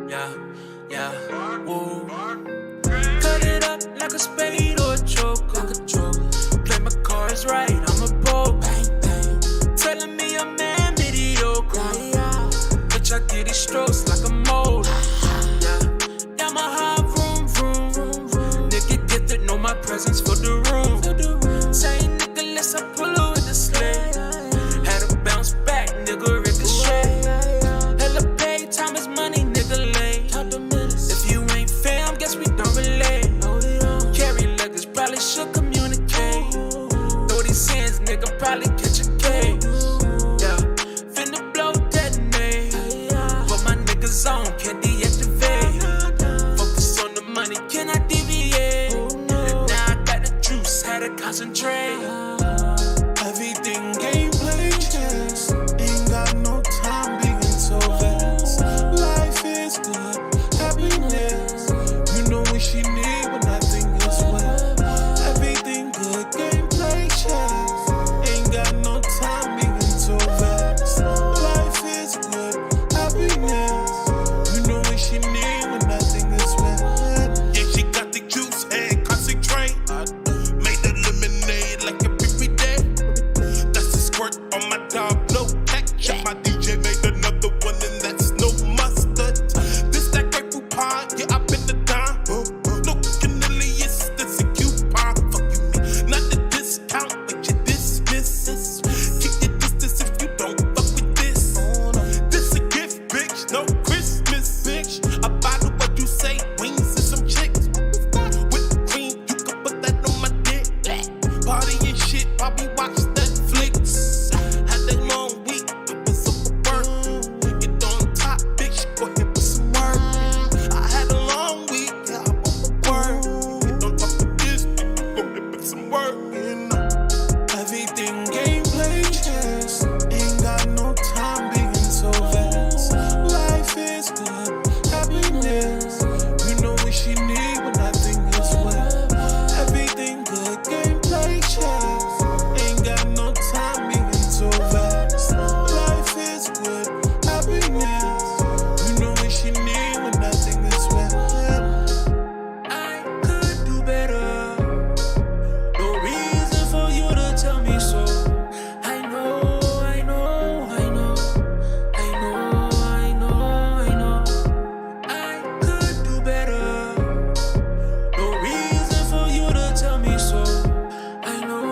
yeah, woo. Cut it up like a spade or a choker. Play my cards right, I'm a poker. Telling me a man mediocre. Bitch, I get these strokes like a motor. Yeah, my high vroom, vroom. Nigga gifted, know my presence for the room. Say nigga, let's pull her with the sled. Had to bounce back, nigga, ricochet. Hella pay, time is money, nigga, late. If you ain't fam, guess we don't relate. Carry luggage, probably should communicate. Throw these hands, nigga, probably catch a case. Yeah, finna blow, detonate. But my niggas on, can't deactivate. Focus on the money, can I deviate? Now I got the juice, had to concentrate. Everything gameplay chess. Ain't got no time being so vexed. Life is good, happiness. You know what she need when I think it's wet. Everything good, gameplay chess. Ain't got no time being so vexed. Life is good, happiness. You know what she need when I think it's wet. Yeah, she got the juice and concentrate. Made the lemonade like a every day. That's a squirt on my dog, no ketchup. My DJ made another one and that's no mustard. This that grapefruit pie, yeah, I've been the dime. Looking alias, that's a coupon. Fuck you, me, not the discount, but you dismiss. Keep your distance if you don't fuck with this. This a gift, bitch, no Christmas, bitch. I buy the what you say, wings and some chicks. With cream, you can put that on my dick. Party and shit, Bobby watch Netflix. Had that long week, I was up for work. Get on top, bitch, go ahead put some work. I had a long week, yeah, I want for work. Get on top of this, go ahead put some work. You know. Everything gameplay chess. Ain't got no time being so vexed. Life is good, happiness. You know what she need when I think it's wet. Everything good, gameplay chess. Ain't got no time being so vexed. Life is good, happiness. You know what she need when I think it's wet. I could do better. No reason for you to tell me so. I know. I could do better. No reason for you to tell me so. I know.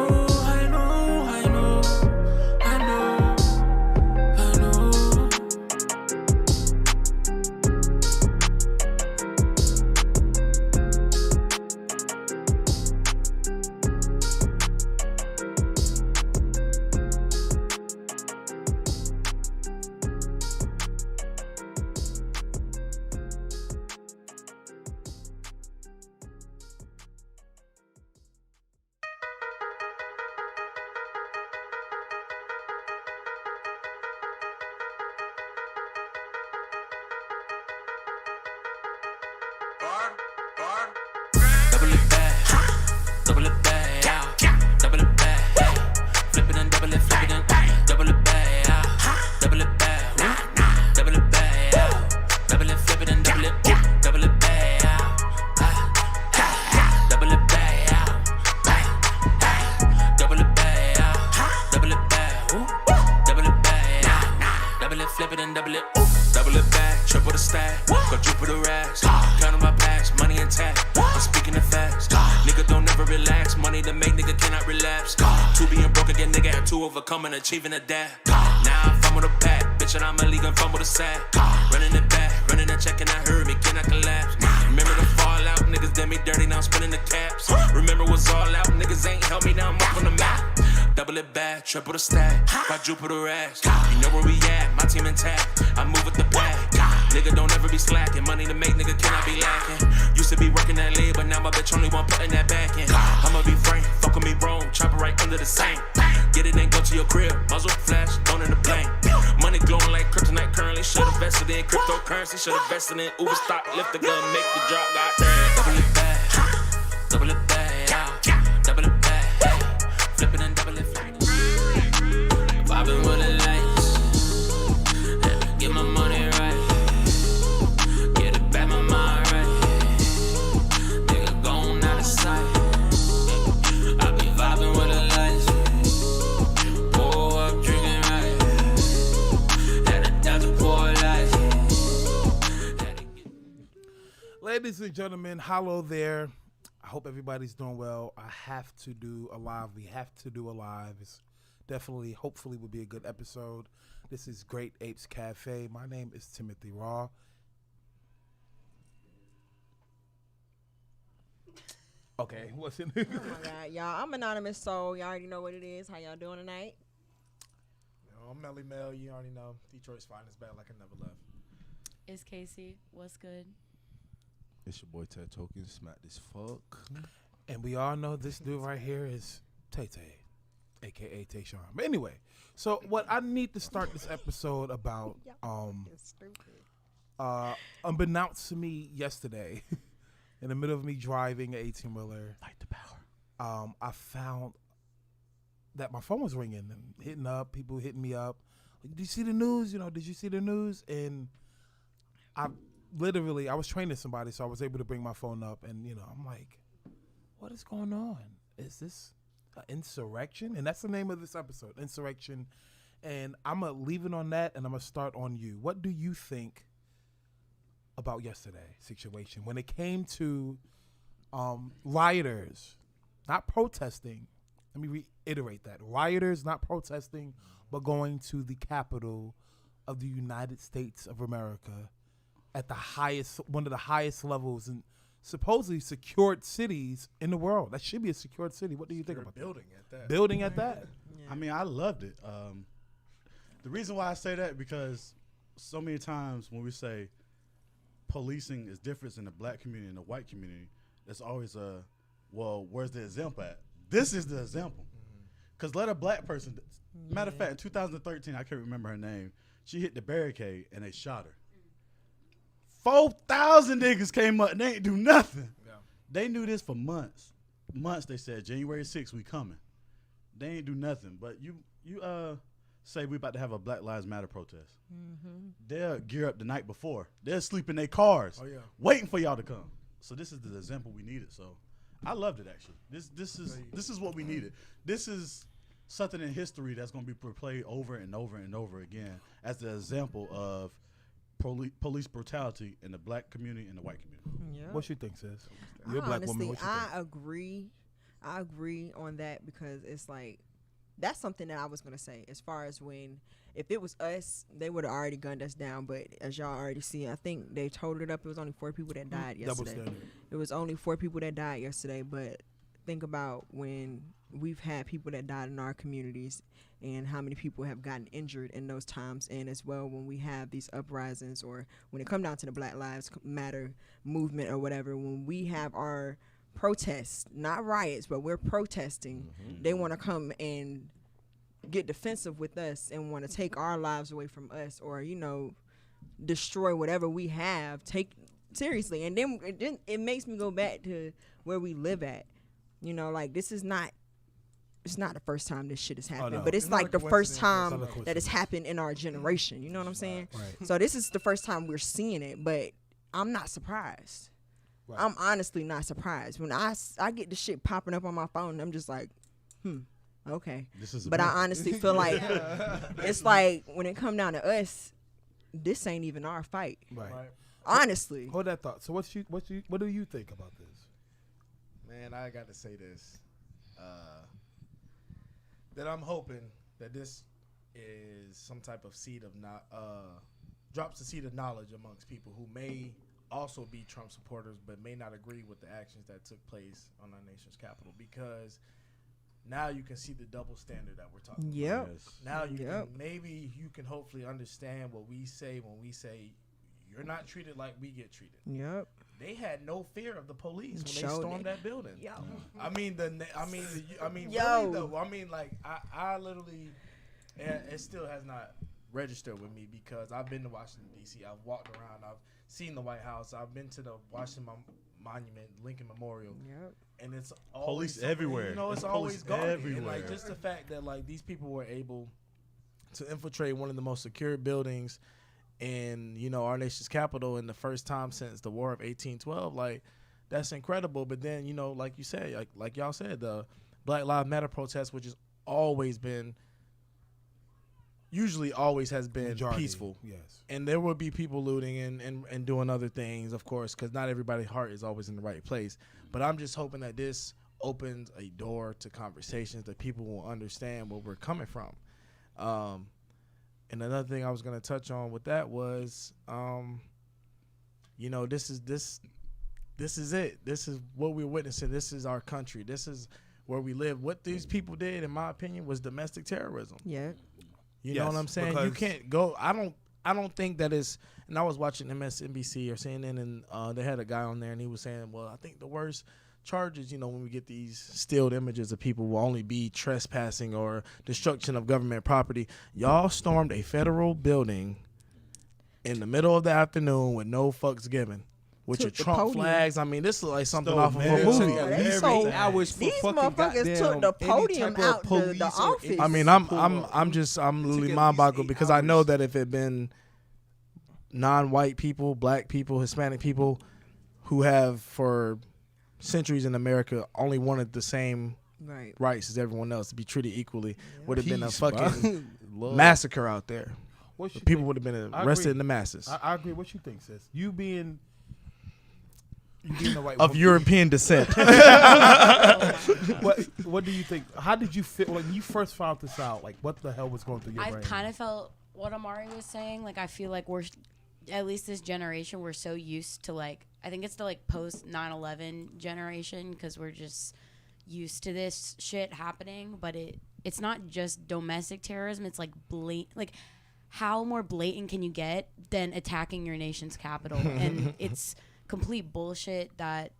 Double it back, out. Double it back, flip it and double it, flip it and double it back, out. Double it back, double it back, out. Double it, flip it and double it back, out. Double it back, out. Double it back, out. Double it back, double it back, out. Double it, flip it and double it. Double it back, triple the stack, quadruple the racks. Count on my packs, money intact. I'm speaking the facts. Nigga don't ever relax. Money to make, nigga cannot relapse. Two being broke again, nigga had two overcoming, achieving a dad. Now I fumble the pack, bitch, and I'm a league and fumble the sack. Running it back, running and checking, I heard me, can I collapse? Remember the fallout, niggas did me dirty, now I'm spinning the caps. Remember what's all out, niggas ain't help me, now I'm up on the map. Double it back, triple the stack, quadruple the racks. You know where we at, my team intact. I move with the pack. Nigga don't ever be slacking. Money to make, nigga cannot be lacking. Used to be working that late, but now my bitch only one putting that back in. I'ma be frank, fuck with me wrong, chopper right under the sink. Get it and go to your crib, muzzle flash, don't in the plane. Money glowing like kryptonite currently. Should've invested in cryptocurrency, should've invested in Uber stock. Lift the gun, make the drop, goddamn. Double it back, out. Double it back, flip it and double it, flip it. Vibing with the lights, get my money right. Get Ladies and gentlemen, hello there. I hope everybody's doing well. I have to do a live. We have to do a live. It's definitely, hopefully, will be a good episode. This is Great Apes Cafe. My name is Timothy Raw. Okay, what's in it? Oh my God, y'all! I'm anonymous, so y'all already know what it is. How y'all doing tonight? I'm Melly Mel. You already know Detroit's finest bad like I never left. It's Casey. What's good? It's your boy Ted Token, smack this fuck. And we all know this dude right here is Tay-Tay, a.k.a. Tayshawn. But anyway, so what I need to start this episode about, unbeknownst to me yesterday, in the middle of me driving an 18-wheeler, Light the power. I found that my phone was ringing and hitting up, people hitting me up. Did you see the news? Did you see the news? And I was training somebody, so I was able to bring my phone up, and I'm like, what is going on? Is this an insurrection? And that's the name of this episode, Insurrection. And I'm going to leave it on that, and I'm going to start on you. What do you think about yesterday's situation when it came to rioters, not protesting? Let me reiterate that. Rioters, not protesting, but going to the Capitol of the United States of America at one of the highest levels in supposedly secured cities in the world. That should be a secured city. What do you think about Building at that. Building at that? Yeah. I mean, I loved it. The reason why I say that, because so many times when we say policing is different in the black community and the white community, there's always where's the example at? This is the example. Because let a black person, matter of fact, in 2013, I can't remember her name, she hit the barricade and they shot her. 4,000 niggas came up and they ain't do nothing. Yeah. They knew this for months. Months, they said, January 6th, we coming. They ain't do nothing. But you say we about to have a Black Lives Matter protest. Mm-hmm. They'll gear up the night before. They'll sleep in their cars, Oh, yeah. waiting for y'all to come. So this is the example we needed. So I loved it, actually. This is what we needed. This is something in history that's going to be replayed over and over and over again as the example of police brutality in the black community and the white community. Yeah. What you think, sis? You're a black woman. What you think? I agree on that, because it's like, that's something that I was going to say, as far as if it was us, they would have already gunned us down. But as y'all already see, I think they totaled it up. It was only 4 people that died yesterday. Double standard. It was only 4 people that died yesterday. But think about when we've had people that died in our communities and how many people have gotten injured in those times. And as well, when we have these uprisings, or when it comes down to the Black Lives Matter movement or whatever, when we have our protests, not riots, but we're protesting, they want to come and get defensive with us and want to take our lives away from us, or destroy whatever we have. Take seriously. And then it makes me go back to where we live at. Like, this is not, it's not the first time this shit has happened, no. but it's It's not like a the first coincidence. time It's not a that it's happened in our generation. You know what I'm saying? Right. So this is the first time we're seeing it, but I'm not surprised. Right. I'm honestly not surprised. When I get the shit popping up on my phone, I'm just like, okay. This is But I honestly feel like it's like, when it come down to us, this ain't even our fight. Right. Honestly. Hold that thought. So what do you think about this? Man, I got to say this. That I'm hoping that this is some type of drops the seed of knowledge amongst people who may also be Trump supporters, but may not agree with the actions that took place on our nation's capital, because now you can see the double standard that we're talking Yep. Yes. about. Now Yep. you can hopefully understand what we say when we say you're not treated like we get treated. Yep. They had no fear of the police when they Showed stormed it. that building. Yo. I mean, Yo. really though. I mean, like, I literally, it still has not registered with me, because I've been to Washington D.C. I've walked around. I've seen the White House. I've been to the Washington Monument, Lincoln Memorial, Yep. and it's always Police everywhere. It's There's always police guarded. And, everywhere. like, just the fact that, like, these people were able to infiltrate one of the most secure buildings in our nation's capital in the first time since the War of 1812, like, that's incredible. But then, like you said, like y'all said, the Black Lives Matter protest, which has always been usually always has been Majority, peaceful. Yes. And there will be people looting and doing other things, of course, because not everybody's heart is always in the right place. But I'm just hoping that this opens a door to conversations that people will understand where we're coming from. And another thing I was going to touch on with that was, this is it. This is what we're witnessing. This is our country. This is where we live. What these people did, in my opinion, was domestic terrorism. Yeah. You know what I'm saying? You can't go. I don't think that is. And I was watching MSNBC or CNN, and they had a guy on there, and he was saying, well, I think the worst charges, when we get these stilled images of people, will only be trespassing or destruction of government property. Y'all stormed a federal building in the middle of the afternoon with no fucks given. With your Trump flags. I mean, this looks like something off of a movie. These motherfuckers took the podium out the office. I mean, I'm literally mind boggled because I know that if it had been non-white people, black people, Hispanic people who have for centuries in America only wanted the same rights as everyone else to be treated equally, would have been a fucking massacre out there. People would have been arrested in the masses. I agree. What you think, sis? You being the white of European descent. What do you think? How did you feel when you first found this out? Like, what the hell was going through your brain? I kind of felt what Amari was saying. Like, I feel like we're, at least this generation, we're so used to, like, I think it's the, like, post 9/11 generation because we're just used to this shit happening. But it's not just domestic terrorism. It's, like, how more blatant can you get than attacking your nation's capital? And it's complete bullshit that,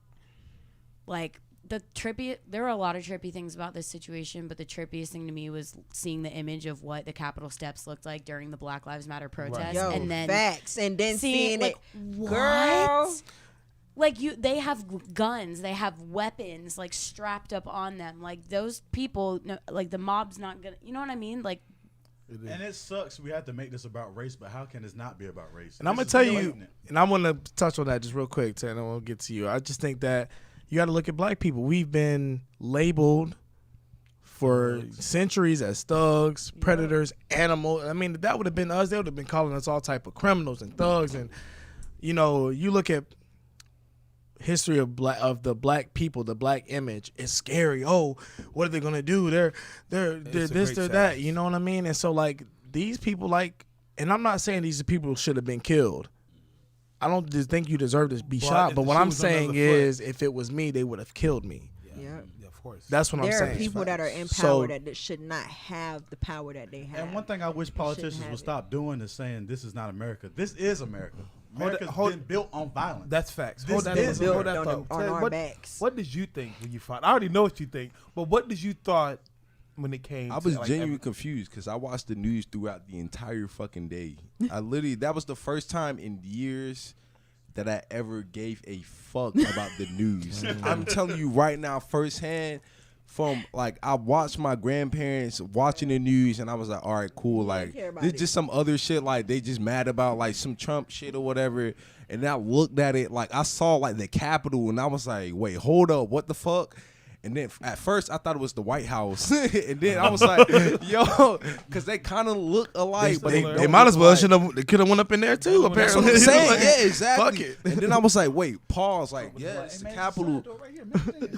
like, there are a lot of trippy things about this situation, but the trippiest thing to me was seeing the image of what the Capitol steps looked like during the Black Lives Matter protests. Yo, and then facts. And then seeing like, it. What? Girl. Like, they have guns, they have weapons, like, strapped up on them. Like, those people, like, the mob's not gonna, you know what I mean? Like, and it sucks we have to make this about race, but how can this not be about race? And I'm going to tell you, and I want to touch on that just real quick, and then we'll get to you. I just think that you got to look at black people. We've been labeled for centuries as thugs, predators, animals. I mean, if that would have been us, they would have been calling us all type of criminals and thugs. And, you look at history of the black people, the black image, it's scary. Oh, what are they gonna do? They're this, they're that. You know what I mean? And so, like, these people, like, and I'm not saying these people should have been killed. I don't just think you deserve to be shot. But what I'm saying is, if it was me, they would have killed me. Yeah, of course. That's what I'm saying. There are people that are in power that should not have the power that they have. And one thing I wish politicians would stop doing is saying this is not America. This is America. America's been built on violence. That's facts. Hold that on our backs. What did you think when you found? I already know what you think, but what did you thought when it came? I was genuinely confused because I watched the news throughout the entire fucking day. That was the first time in years that I ever gave a fuck about the news. I'm telling you right now, firsthand. From, like, I watched my grandparents watching the news, and I was like, all right, cool. Like, there's just some other shit, like, they just mad about, like, some Trump shit or whatever. And then I looked at it, like, I saw, like, the Capitol, and I was like, wait, hold up, what the fuck? And then at first, I thought it was the White House. And then I was like, yo, because they kind of look alike. But they might as well they could have went up in there, too, apparently. That's what I'm saying. Yeah, exactly. Fuck it. And then I was like, wait, pause. Like, yeah, it's the Capitol.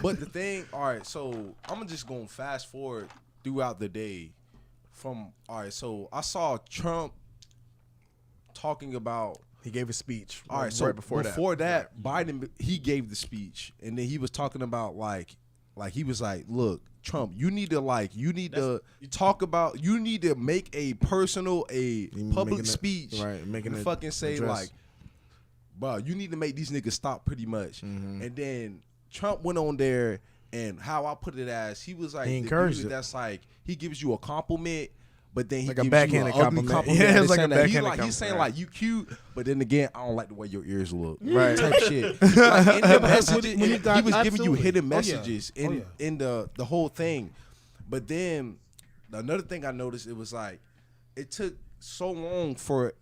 But the thing, all right, so I'm just going to fast forward throughout the day all right, so I saw Trump talking about. He gave a speech. All right, so right before that, Biden, he gave the speech. And then he was talking about, like he was like, look, Trump, you need to make a public speech. Right, making and fucking say address. Like, bro, you need to make these niggas stop pretty much. Mm-hmm. And then Trump went on there, and how I put it as, he was like, he encouraged it. That's like, he gives you a compliment, but then he gives you an ugly compliment. Yeah, it's like a backhanded compliment. He's saying, like, you cute, but then again, I don't like the way your ears look. Right. Type shit. Like, in the messages, he was giving you hidden messages in the whole thing. But then, another thing I noticed, it was like, it took so long for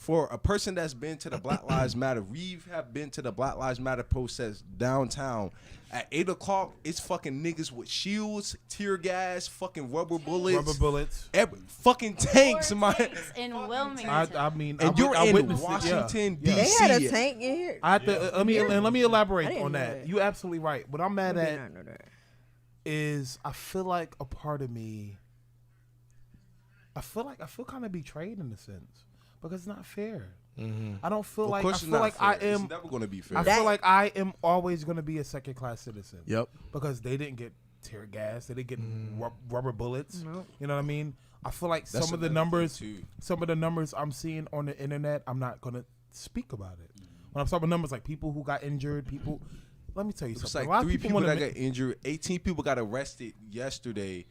for a person that's been to the Black Lives Matter, we have been to the Black Lives Matter protest downtown. At 8 o'clock, it's fucking niggas with shields, tear gas, fucking rubber bullets. Fucking tanks, man. Tanks in Wilmington. I mean, And you're in witnessed it, Washington, yeah. D.C. They had a tank in here. Let me I elaborate didn't on know that. that. You're absolutely right. What I'm mad I did at not know that. is I feel like a part of me. I feel kind of betrayed in a sense because it's not fair. I don't feel Of like course it's I feel not like fair. I It's am. never going to be fair. I feel like I am always going to be a second class citizen. Yep. Because they didn't get tear gas, they didn't get rubber bullets. Nope. You know what I mean? I feel like That's some of the another thing, too. some of the numbers I'm seeing on the internet, I'm not going to speak about it. When I'm talking about numbers, like people who got injured, people. Let me tell you It's something. like a lot of 3 people wanna that got injured. 18 people got arrested yesterday.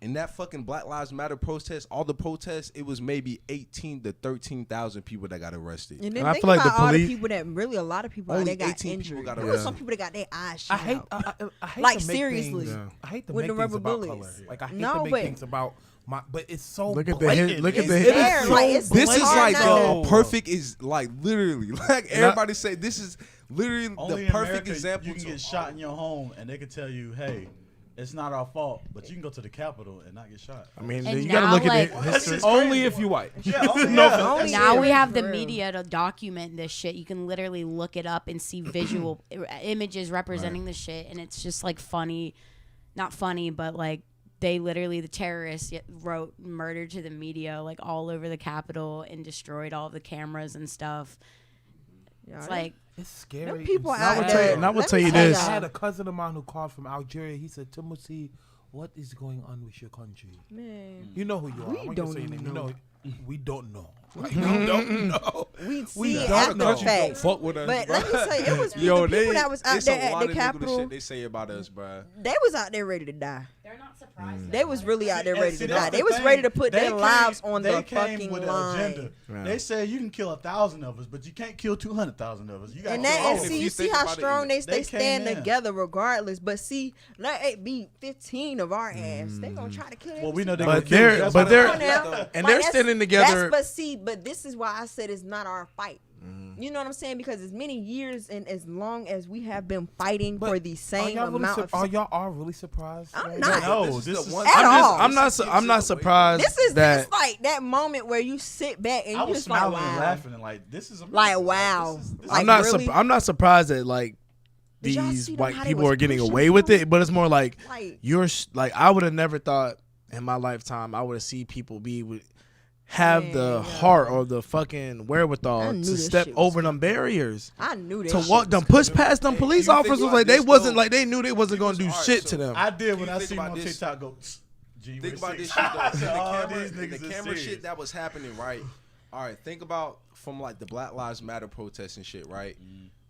In that fucking Black Lives Matter protest, all the protests, it was maybe 18 to 13,000 people that got arrested. And then And I think feel like about the all the police- people that really, a lot of people Only that got 18 people injured. got There were arrested. some people that got their eyes I shot hate. out. I hate Like, to make seriously. Things, I hate to With make the rubber things about bullets. color. Like I hate No, to make but- things about my. But it's so. Look at the blatant. look at It's the there, so like, it's This is hard like not the to- perfect is like literally like everybody say this is literally Only the in perfect America, example. you can get shot in your home, and they can tell you, "Hey, it's not our fault," but you can go to the Capitol and not get shot. I mean, And you got to now, look like- at the history. Only if you white. Only Now if- we have the for real. media to document this shit. You can literally look it up and see visual images representing the shit, and it's just like funny, not funny, but like they literally, the terrorists wrote "murder to the media" like all over the Capitol and destroyed all of the cameras and stuff. Yeah, It's like It's scary. them people and out will sad. tell you- there. and I will let tell me you tell this. I y'all. had a cousin of mine who called from Algeria. He said, "Timothy, what is going on with your country? Man, You know who you are. We I'm not don't gonna say your even name. know. We don't know. Like, we don't know. we We see it don't after know. the fact. fuck with us, But bro. let me say, it was Yo, the people that was out it's there a at lot the of negative Capitol. shit they say about us, bro. They was out there ready to die. they're not surprised. They was really out there And ready see, to that's die. the They was thing. ready to put They their came- lives on they the came fucking with an line. agenda. Yeah. They said you can kill 1,000 of us, but you can't kill 200,000 of us. You got And to that, kill all and of us. see, if you you see think how about it, strong they they stand came in. together regardless. But see, let it be 15 of our ass. They gonna try to kill Well, we know they But gonna kill us. they're That's but why they're Come on now. and Like, they're that's- standing together. But this is why I said it's not our fight. You know what I'm saying? Because as many years and as long as we have been fighting for the same amount of Are y'all all really surprised? I'm right not. now? No, this is one. At all. I'm not surprised This is that it's like that moment where you sit back and I you was just like, smiling and wow. laughing and like, this is amazing. Like, wow. This is Like, I'm not really? I'm not surprised that like Did y'all these see them, white how they people was are getting pushing away with them? it, but it's more like Like- like I would have never thought in my lifetime I would have seen people have Man, the yeah. heart or the fucking I wherewithal knew to this step shit was over them barriers. I knew that To shit walk was them, coming. push past them police you think officers about like they this, wasn't though, like they knew they wasn't gonna do Alright, shit so to them. I did when You I think seen him about on this. TikTok go, G, Think we're about this serious. shit I though. said, "Oh, The these niggas is camera serious." shit that was happening, right? All right, think about from like the Black Lives Matter protests and shit, right?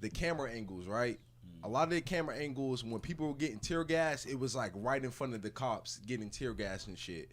The camera angles, right? A lot of the camera angles when people were getting tear gas, it was like right in front of the cops getting tear gas and shit.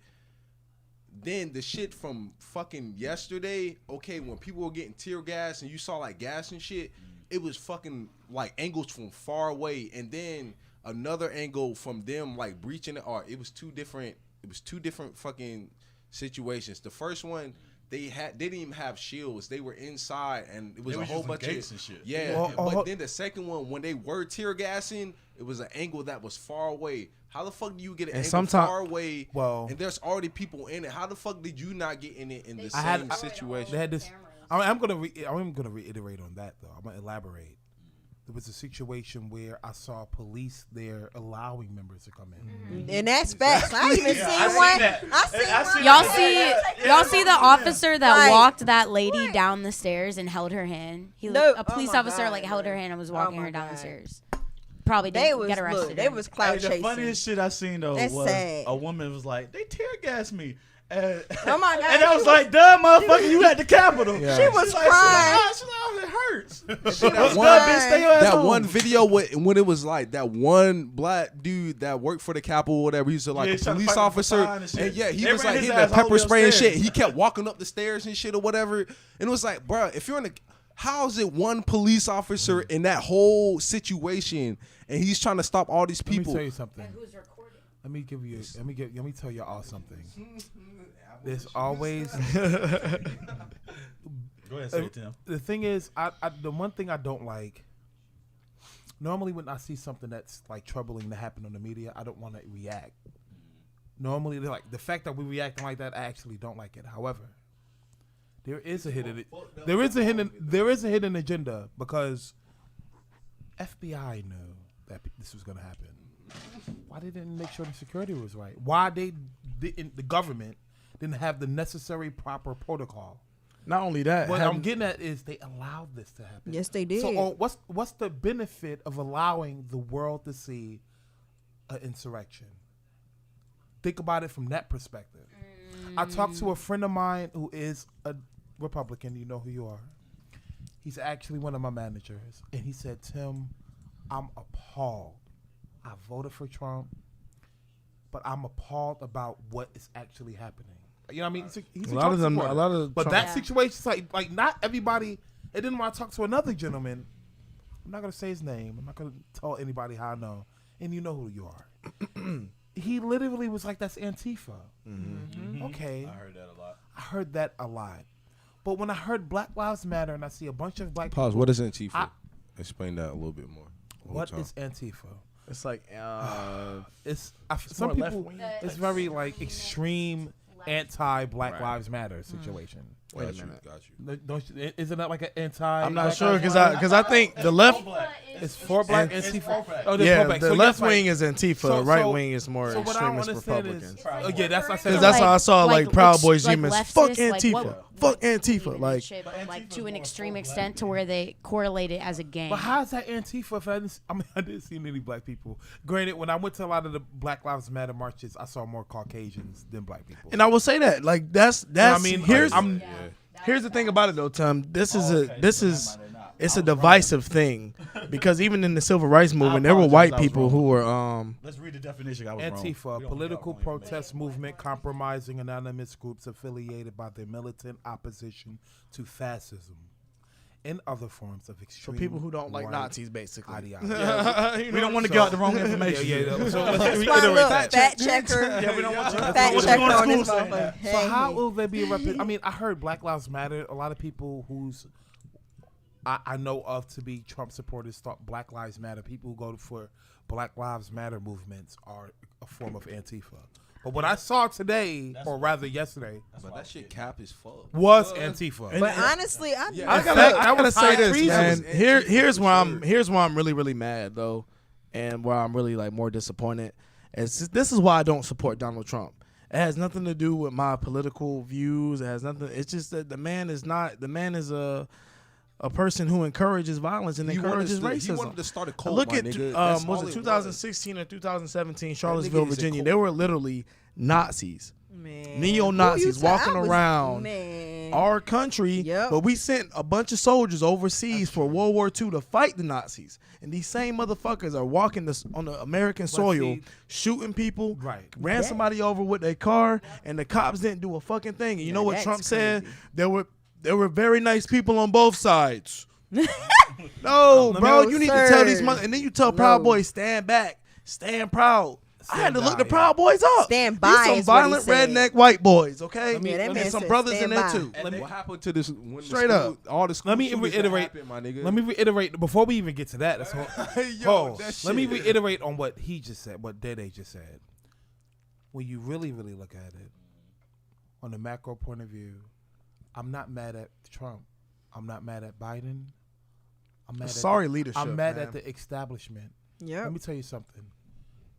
Then the shit from fucking yesterday, okay, when people were getting tear gas and you saw like gas and shit, it was fucking like angles from far away, and then another angle from them like breaching it. Or it was two different fucking situations. The first one, they didn't even have shields. They were inside, and it was They a was whole using bunch gates of and shit. Yeah, Well, but then the second one, when they were tear gassing, it was an angle that was far away. How the fuck do you get an And angle sometime- far away? Well- and there's already people in it. How the fuck did you not get in it in the I had- same I- situation? They had this. I'm gonna reiterate on that though. I'm gonna elaborate. There was a situation where I saw police there allowing members to come in. And that's facts. I even Yeah, seen I seen one. that. I seen I one. seen Y'all see the officer that Like, walked that lady what? down the stairs and held her hand. No, A police oh my officer God, like held her man. hand and was Oh walking my her down the God. stairs. Probably They didn't was get arrested. look, they was clout Hey, the chasing. funniest shit I seen though That's was sad. a woman was like, they tear gassed me. And, Oh my God, And I she was was- like, duh, motherfucker, you at the Capitol. Yeah. She was She's like, crying. She's like, oh, it hurts. She That was one- Good, bitch, stay your ass That home. one video when it was like that one black dude that worked for the Capitol, whatever. He was like Yeah, a he's trying to police fight the officer, baton and shit. yeah, he They was ran like his hitting ass the all the pepper way spray and upstairs. shit. He kept walking up the stairs and shit or whatever, and it was like, bro, if you're in the, how's it one police officer in that whole situation, and he's trying to stop all these Let me people? tell you something. Let me tell y'all all something. There's always Go ahead, say it, Tim. The thing is, the one thing I don't like. Normally, when I see something that's like troubling to happen on the media, I don't want to react. Normally, they're like the fact that we reacting like that, I actually don't like it. However, there is a hidden agenda because FBI knew that this was going to happen. Why they didn't make sure the security was right? Why the government didn't have the necessary proper protocol? Not only that, What I'm getting at is they allowed this to happen. Yes, they did. So what's the benefit of allowing the world to see an insurrection? Think about it from that perspective. I talked to a friend of mine who is a Republican. You know who you are. He's actually one of my managers. And he said, Tim, I'm appalled. I voted for Trump, but I'm appalled about what is actually happening. You know what I mean? He's a Trump supporter. But that situation's like not everybody. And then when I talked to another gentleman, I'm not going to say his name. I'm not going to tell anybody how I know. And you know who you are. He literally was like, that's Antifa. Okay. I heard that a lot. I heard that a lot. But when I heard Black Lives Matter and I see a bunch of black Pause. people. What is Antifa? Explain that a little bit more. What is Antifa? It's like Some more people. left-wing. It's very like extreme anti-Black Lives Matter situation. Wait a minute. Got you. Isn't that like an anti? I'm not sure because I think the left, It's for black Antifa. Oh, yeah, black. the So left yes, wing is Antifa, So- right so- wing is more So what I don't extremist understand Republicans. is, yeah, that's what I said. Because that's how I saw like Proud Boys like demons. leftists, Fuck like, Antifa. Fuck Antifa. Like like to an extreme extent to where they correlate it as a gang. But how is that Antifa? If I didn't see any black people. Granted, when I went to a lot of the Black Lives Matter marches, I saw more Caucasians than black people. and I will say that like that's I mean, here's I'm- the thing about it though, Tom. This is it's a divisive thing because even in the civil rights movement, there were white people who were Let's read the definition. I was wrong. Antifa, We don't political get all protest movement compromising anonymous groups affiliated by the militant opposition to fascism and other forms of for extreme people who don't like right Nazis, basically. ideology. We don't want to get out the wrong information. Yeah. So let's That's reiterate why, look, that. fact checker. Yeah, we don't want you. Fact what you checker going to on school this saying motherfucker. that. So Hey. how will there be a I mean, I heard Black Lives Matter. A lot of people who's I know of to be Trump supporters thought Black Lives Matter. People who go for Black Lives Matter movements are a form of Antifa. But what I saw today, or rather yesterday, But that shit cap is fuck. was Antifa. But honestly, I I gotta say this, treason. man. Antifa Here's for where I'm really, really mad though, and where I'm really like more disappointed. This is why I don't support Donald Trump. It has nothing to do with my political views. It has nothing. It's just that the man is a person who encourages violence and encourages racism. He wanted to start a cult. Look my at nigga. That's all was it it 2016 or 2017 Charlottesville, nigga is a Virginia? cult. They were literally Nazis, Man. neo-Nazis Who you walking I was- around man. our country. Yep. But we sent a bunch of soldiers overseas for World War II to fight the Nazis, and these same motherfuckers are walking on the American soil, see- shooting people. Right. Ran somebody over with their car, and the cops didn't do a fucking thing. And you know what that's Trump said? crazy. There were very nice people on both sides. No, bro, you need to tell these and then you tell Proud Boys, stand back, stand proud. I had to look the Proud Boys up. Stand These by some is what he violent said. redneck white boys, okay? Yeah, that and man some said brothers in stand there by. too. And what happened to this? When Straight the school, up. all the school Let me shootings that reiterate. happened, my nigga. Let me reiterate before we even get to that. That's Yo, that let me shit. reiterate on what he just said, what Dede just said. When you really, really look at it, on the macro point of view, I'm not mad at Trump. I'm not mad at Biden. I'm mad Sorry leadership, I'm mad man. at the establishment. Yep. Let me tell you something.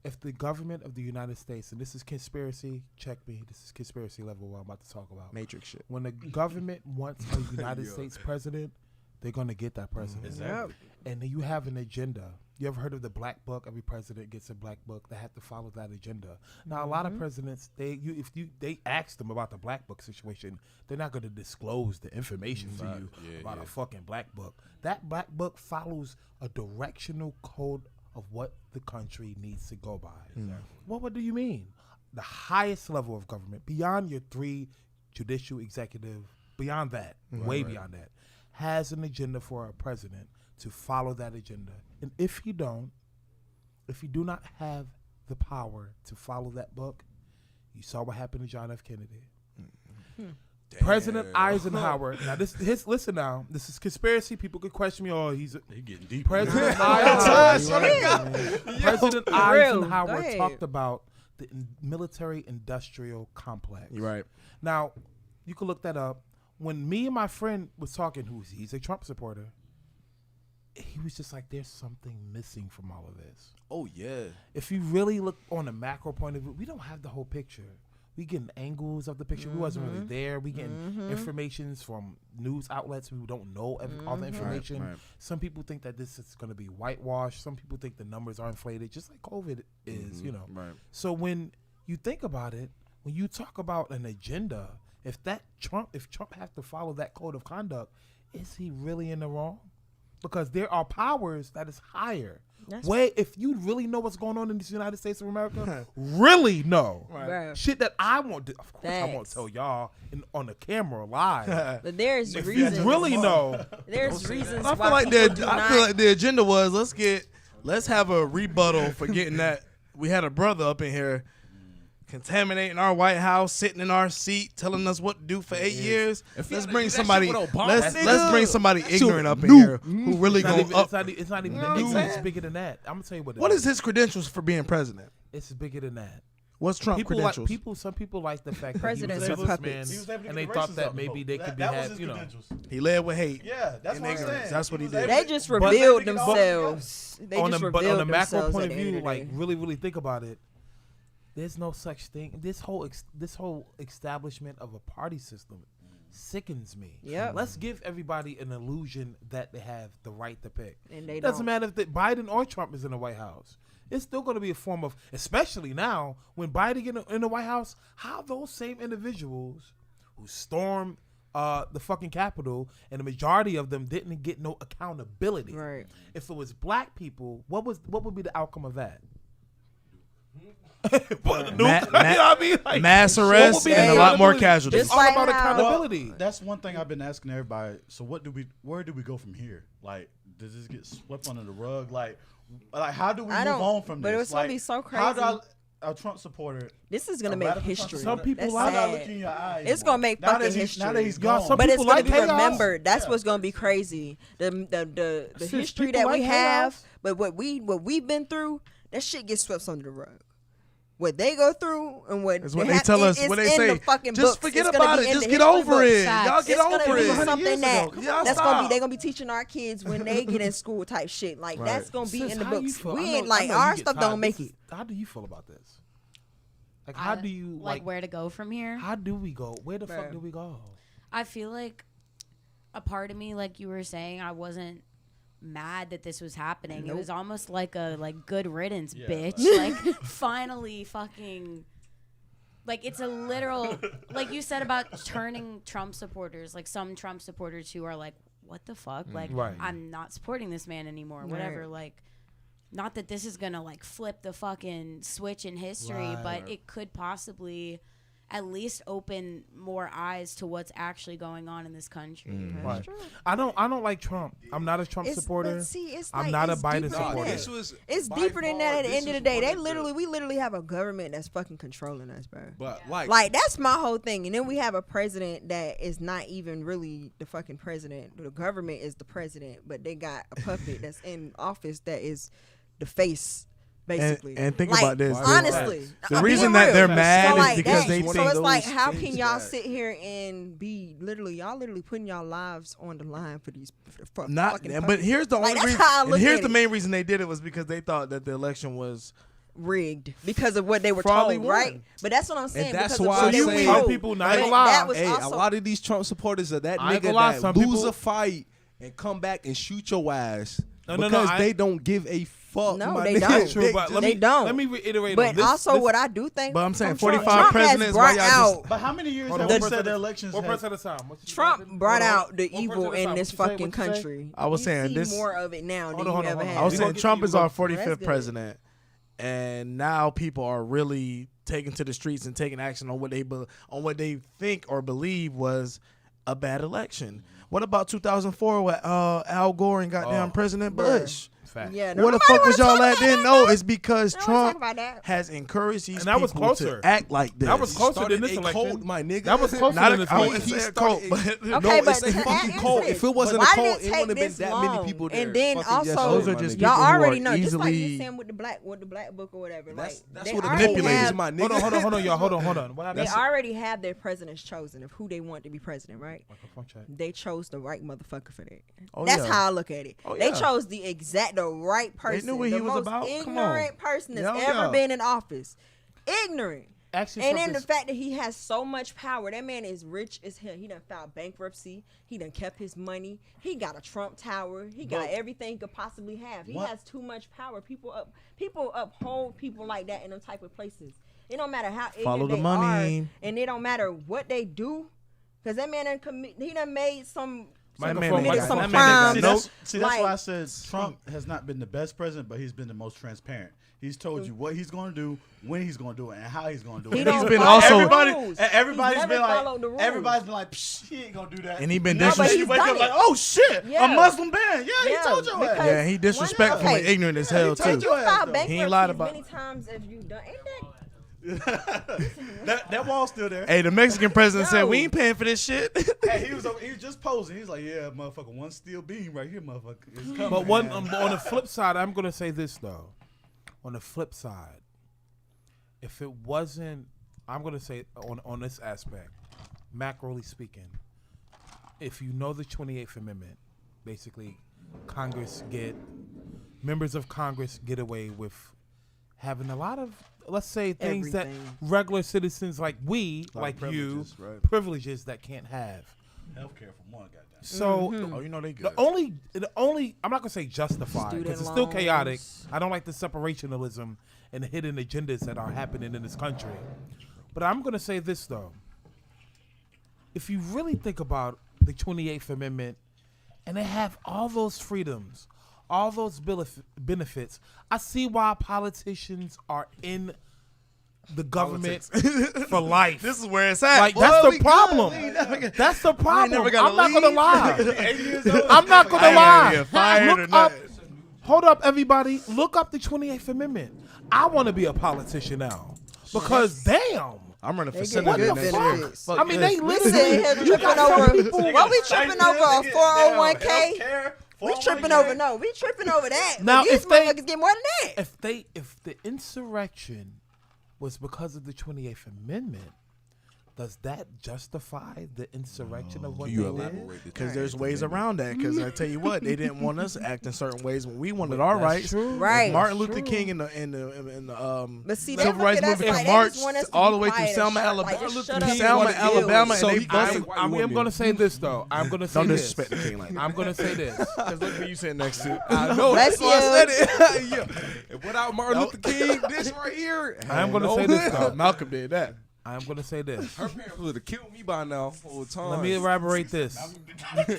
If the government of the United States, and this is conspiracy, check me. This is conspiracy level what I'm about to talk about. Matrix shit. When the government wants a United States president, they're going to get that president. Yep. And then you have an agenda. You ever heard of the black book? Every president gets a black book. They have to follow that agenda. Now, a lot of presidents, if they ask them about the black book situation, they're not going to disclose the information to you about a fucking black book. That black book follows a directional code of what the country needs to go by. What do you mean? The highest level of government, beyond your three judicial, executive, beyond that, way beyond that, has an agenda for a president to follow that agenda. And if you do not have the power to follow that book, you saw what happened to John F. Kennedy. President Eisenhower. Now listen now. This is conspiracy. People could question me. Oh, he's getting deep. President Eisenhower. President Go Eisenhower ahead. talked about the military-industrial complex. You're right. Now, you can look that up. When me and my friend was talking, he's a Trump supporter, he was just like, "There's something missing from all of this." Oh yeah. If you really look on a macro point of view, we don't have the whole picture. We getting angles of the picture. We wasn't really there. We getting informations from news outlets who don't know all the information. Right. Some people think that this is going to be whitewashed. Some people think the numbers are inflated, just like COVID is, Right. So when you think about it, when you talk about an agenda, if Trump has to follow that code of conduct, is he really in the wrong? Because there are powers that is higher. If you really know what's going on in the United States of America, really know shit that I won't do. Of course, I won't tell y'all on the camera live. But there's If reasons. you really know, There's reasons. I feel why like people do not- the agenda was let's have a rebuttal for getting that. We had a brother up in here contaminating our White House, sitting in our seat, telling us what to do for 8 years. Let's bring somebody. Let's bring somebody ignorant up in here who really go up. it's not even the news. It's bigger than that. I'm gonna tell you what. What is his credentials for being president? It's bigger than that. What's Trump's credentials? Some people like the fact that Presidents he are was a puppets. businessman, and they thought that maybe they could be had. He led with hate. Yeah, that's and what I'm ignorance. saying. That's what he did. They just But- revealed but- themselves. They on just the revealed on the macro themselves point at of the end view, the like day. really think about it. There's no such thing. This whole establishment of a party system sickens me. Yep. Let's give everybody an illusion that they have the right to pick. And they It doesn't don't. matter if Biden or Trump is in the White House. It's still going to be a form of, especially now when Biden get in the White House, how those same individuals who stormed the fucking Capitol, and the majority of them didn't get no accountability. Right. If it was black people, what would be the outcome of that? What, you know what I mean? Like, mass what would arrests be the and a lot more accountability? casualties. It's all Just about like how- accountability. That's one thing I've been asking everybody. So where do we go from here? Like, does this get swept under the rug? Like how do we I move don't- on from but this? it's gonna Like, be so How do crazy. a Trump supporter? This is gonna a make radical Trump history. Some people That's like- How do I sad. look in your eyes? It's gonna make now fucking that history. Now that he's Y'all, gone. some But it's people gonna like be chaos. remembered. That's Yeah. what's gonna be crazy. The Sis, history people that we like have, chaos. but what we've been through, that shit gets swept under the rug. What they go through and what That's what they they tell us. it's What they in say. the fucking Just books. forget It's gonna about be it. in Just the get history over books. it. Facts. Y'all get It's gonna over be it. something that Y'all that's stop. gonna be. They're gonna be teaching our kids when they get in school type shit. Like that's gonna be Sis, in the how you books. feel? We I ain't know- like I know you our get stuff tired. don't make This it. is- How do you feel about this? Like, how do you like where to go from here? How do we go? Where the fuck Bruh. do we go? I feel like a part of me, like you were saying, I wasn't mad that this was happening. It was almost like a good riddance, bitch. Like finally fucking like it's a literal like you said about turning Trump supporters, like some Trump supporters who are like, what the fuck? Like Right. I'm not supporting this man anymore. Whatever. Right. Like not that this is gonna like flip the fucking switch in history, Right. but it could possibly at least open more eyes to what's actually going on in this country. Right. I don't like Trump. I'm not a Trump supporter. But see, it's I'm like, not a it's Biden deeper than supporter. that. This was It's by deeper than that. far, At the this end of the is day, one of the- we literally have a government that's fucking controlling us, bro. But Like that's my whole thing. And then we have a president that is not even really the fucking president. The government is the president, but they got a puppet that's in office that is the face, basically. And think Like, about this. honestly, The I'm reason being that real. they're mad So, is like, because that- they so think it's like, those how can things y'all that- sit here and be y'all literally putting y'all lives on the line for these Not, fucking but puppets. here's the Like, only that's reason. how I And look here's at the it. main reason they did it was because they thought that the election was. rigged because of what they were Fraudly told, won. right? But that's what I'm saying. that's because of why what I they say- were Some told. people not But gonna lie. that was Hey, also, a lot of these Trump supporters are that I ain't nigga gonna lie, that some lose people- a fight and come back and shoot your ass No, no, because I- they don't give a fuck. No, my they nigga. don't. True, but They don't. Let me reiterate. But on this, also, this, what I do think, But I'm saying from 45 Trump presidents, has why brought y'all just- out. But how many years Hold have on, we one said person- the elections? one have- person at a time. What you Trump say? brought Hold on, out the one evil person at a in time. this What you say? fucking What you say? country. I was You saying see this- more of it now than Hold you on, ever hold on. had. I was We saying gonna get Trump to you, is our bro. 45th That's good. president, and now people are really taking to the streets and taking action on what they think or believe was a bad election. What about 2004 with Al Gore and goddamn President Bush? Fact. Yeah, Where the fuck was y'all at then? No, it's because Talk Trump about that. has encouraged these And that was people closer. to act like this. That was closer Started than this a election. cult, my nigga. That was closer Not than a this cult. election. He said cult, but Okay, No, but it's a to fucking answer cult. it, If it wasn't why a did cult, it it take wouldn't have been this that many long? people there. And then Fucking also, yes, Those are my just nigga. people y'all who already are know, just like easily- you saying with the black book or whatever. That's they what a already cult is, have- my nigga. Hold on, y'all. Hold on. What They happened? already have their presidents chosen of who they want to be president, right? Microphone check. They chose the right motherfucker for that. Oh, That's yeah. how I look at it. Oh, They yeah. chose the right person. knew what the he was most about. Come ignorant on. person that's Yeah, ever yeah. been in office. Ignorant. Actually, And then the something- fact that he has so much power, that man is rich as hell. He done filed bankruptcy. He done kept his money. He got a Trump Tower. He got everything he could possibly have. He What? has too much power. People uphold people like that in them type of places. It don't matter how Follow ignorant the they money. are, and it don't matter what they do, because that man he done made some. My some man committed got- some that man got crimes. no- See, that's why I said Trump has not been the best president, but he's been the most transparent. He's told you what he's going to do, when he's going to do it, and how he's going to do it. He don't been follow also- the everybody, rules. everybody's He's been never followed the like, rules. everybody's been like, Psh, he ain't going to do that. And he been No, but Then disrespectful. you he's wake done up it. like, oh shit, Yeah. a Muslim ban. Yeah, Yeah, he told your because- ass. Yeah, he disrespectful Okay. and ignorant as hell he told too. your You ass, filed though. bankruptcy He ain't lied as about- many times as you done. Ain't that? that wall's still there. Hey, the Mexican president said Yo. we ain't paying for this shit. Hey, he was just posing. He's like, yeah, motherfucker, one steel beam right here, motherfucker. It's coming, But one man. on the flip side, I'm gonna say this though. On the flip side, if it wasn't, I'm gonna say on this aspect, macroly speaking, if you know the 28th Amendment, basically, members of Congress get away with having a lot of, let's say, things that Everything. regular citizens like we, Lot like of you, privileges, right. privileges that can't have. Healthcare for one, goddamn. So Oh, you know they good. the only I'm not gonna say justified Student because it's still chaotic. loans. I don't like the separationalism and the hidden agendas that are happening in this country. But I'm gonna say this though. If you really think about the 28th Amendment and they have all those freedoms, all those benefits, I see why politicians are in the government for life. This is where it's at. Like, boy. that's the We problem. good. We never get- That's the problem. never gotta I'm not gonna leave. lie. I'm not I gonna ain't gonna lie. get fired or Look up. nothing. Hold up, everybody. Look up the 28th Amendment. I want to be a politician now because damn. I'm running for They Senate get next good year. benefits. Fuck I mean, this. they We literally. sitting here tripping over. What we tripping over? A 401k? We tripping over we tripping over that. Now, Now, these if they- motherfuckers get more than that. If the insurrection was because of the 28th Amendment, does that justify the insurrection of what Can you they did? elaborate? Because there's ways around that. Because I tell you what, they didn't want us to act in certain ways when we wanted our rights. true. Right. Martin Luther King and the But see, they civil look rights at us movement like they marched just want us to all be the way through quiet and Selma, shut- Alabama. like, just shut Through up and Selma, wanna deal. Alabama, So and he they busted busted. white I am women. gonna say this though. I'm gonna say Don't this. disrespect the king like that. I'm gonna say this. Because look who you sitting next to. I know. Bless That's why I you. said it. Yeah. And without Martin Luther King, this right here. I'm gonna hell say no. this though. Malcolm did that. I'm gonna say this. Her parents would have killed me by now all the time. Let me elaborate this.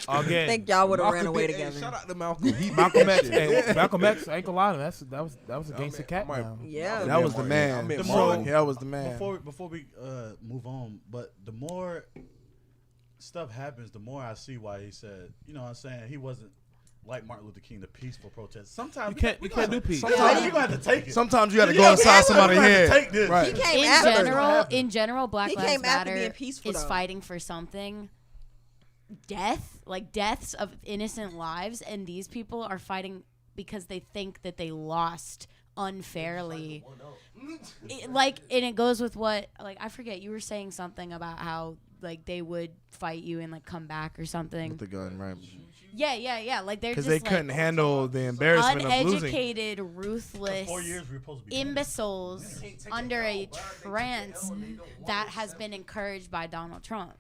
I Again, think y'all would have ran Malcolm away did- hey, together. shout out to Malcolm. He Malcolm X. Hey, Malcolm X. I ain't gonna lie to you. That was a gangster cat. might- Now. Yeah. That was the I man. meant Martin. That was the man. Before we move on, but the more stuff happens, the more I see why he said, you know what I'm saying, he wasn't like Martin Luther King, the peaceful protest. Sometimes You can't do peace. Sometimes you gonna have to take it. Sometimes you got to You go gotta inside take somebody's it. You head. gotta take this. Right. He came after. In general, Black He Lives came after Matter being peaceful, is though. fighting for something. Deaths of innocent lives, and these people are fighting because they think that they lost unfairly. And it goes with what, like, I forget, you were saying something about how, like, they would fight you and, like, come back or something. With the gun, right? Yeah. Like, they're Because just they couldn't like handle the embarrassment of losing. uneducated, ruthless 4 years we were supposed to be imbeciles under a trance that has been encouraged by Donald Trump.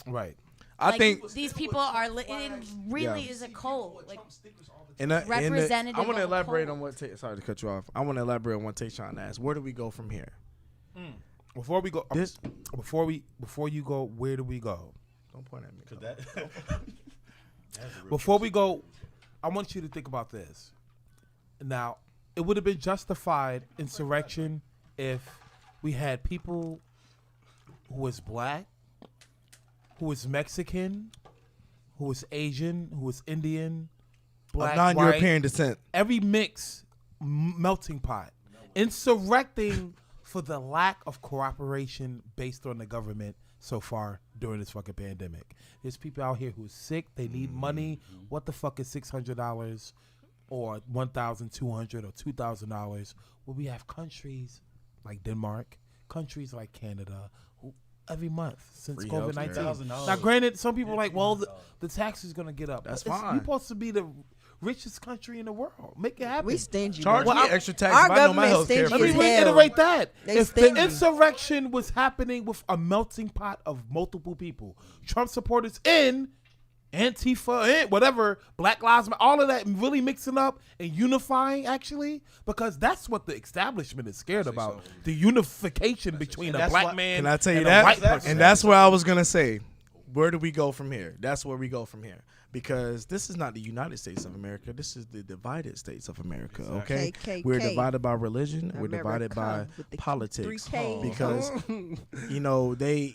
Right. I Like, think these people are. It really Yeah. is a cult. Like, I representative want to of a elaborate cult. on what. Sorry to cut you off. I want to elaborate on what Tayshaun asked. Where do we go from here? Before we go, This- before you go, where do we go? Don't point at me. Cause that, Before we go, I want you to think about this. Now, it would have been justified insurrection if we had people who was black, who was Mexican, who was Asian, who was Indian, black, non-European white, descent. every mix, melting pot, insurrecting for the lack of cooperation based on the government so far during this fucking pandemic. There's people out here who's sick. They need money. What the fuck is $600 or $1,200 or $2,000? Well, we have countries like Denmark, countries like Canada, who every month since Free COVID-19. healthcare. Now, granted, some people are like, well, the tax is going to get up. That's But fine. You're supposed to be the richest country in the world. Make it happen. We stingy. Charge bro. me extra tax our if I know my government health care. stingy Let as me hell. reiterate that. They If stingy. the insurrection was happening with a melting pot of multiple people, Trump supporters in Antifa, whatever, Black Lives Matter, all of that really mixing up and unifying actually, because that's what the establishment is scared about. The unification between a that's black what- man Can I tell you and a that? white person. And that's where I was gonna say, where do we go from here? That's where we go from here. Because this is not the United States of America. This is the divided states of America. Okay, KKK. we're divided by religion. We're divided by America with the politics. 3Ks. Because you know they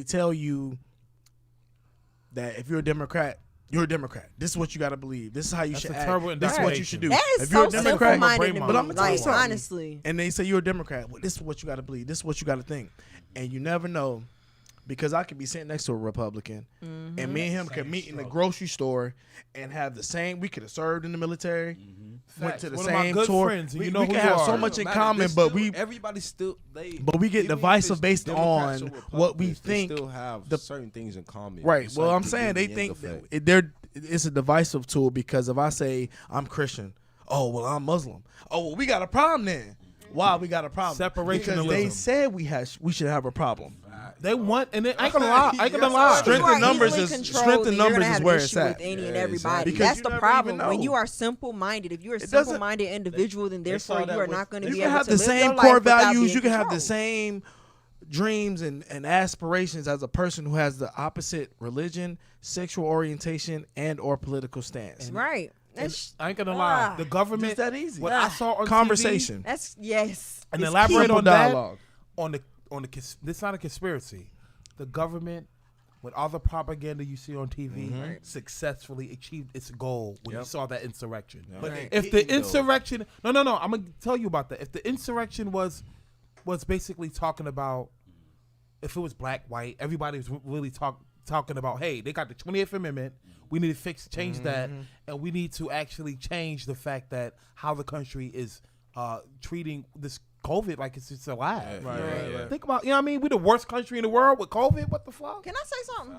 tell you that if you're a Democrat, you're a Democrat. This is what you got to believe. This is how you That's should a act. terrible This is what you should do. That is if you're so a Democrat, simple-minded to me. but I'm gonna tell you Like, something. honestly. And they say you're a Democrat. Well, this is what you got to believe. This is what you got to think. And you never know, because I could be sitting next to a Republican, and me and him could meet in the grocery store and have the same. We could have served in the military, went to the One of my same good tour. friends, and we you know we who could you have so are. much in Matter, common, they but still- we everybody still but we get even if divisive it's based Democrats on or what we Republicans, they think. still have the- certain things in common. Right. It's Well, like I'm the saying they yin-yang think effect. it's a divisive tool, because if I say I'm Christian, oh well I'm Muslim. Oh well, we got a problem then. Why we got a problem? Because they Separationalism. said we should have a problem. They want, and I ain't gonna lie. I ain't gonna lie. Strength You are in numbers easily is- controlled, strength in then you're numbers gonna is have an where issue it's at. with any and Yeah, everybody. exactly. Because That's you the never problem. even When know. you are simple-minded, if you're a doesn't- simple-minded individual, then therefore saw that you are with- not going to You be can able have to the live your same life core without values. being You can have the controlled. same dreams and aspirations as a person who has the opposite religion, sexual orientation, and or political stance. Right. That's I ain't gonna lie. The government. Just that easy. What I saw on Conversation. that's yes. TV, and It's elaborate key. Simple on dialogue. that on the this is not a conspiracy. The government, with all the propaganda you see on TV, successfully achieved its goal when you saw that insurrection. But If the insurrection, no, I'm gonna tell you about that. If the insurrection was basically talking about, if it was black, white, everybody was really talking about, hey, they got the 28th Amendment. We need to change that, and we need to actually change the fact that how the country is treating this COVID like it's just alive. Right. Think about, you know what I mean? We're the worst country in the world with COVID. What the fuck? Can I say something?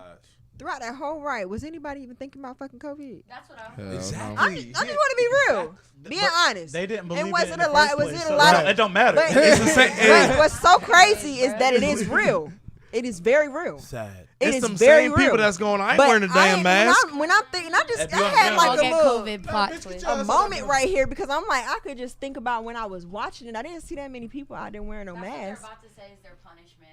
Throughout that whole ride, was anybody even thinking about fucking COVID? That's what I was. Exactly. I just want to be real, being honest. They didn't believe And was it in it the a lot? first Was place, it a so lot? it don't matter. But, but what's so crazy is that it is real. It is very real. Sad. It It's is some very same real. people that's going, I ain't But wearing a damn mask. When I'm thinking, I If you had don't like I'll a get little COVID plot twist. a moment right here because I'm like, I could just think about when I was watching it. I didn't see that many people out there wearing no That's what they're masks. about to say is their punishment.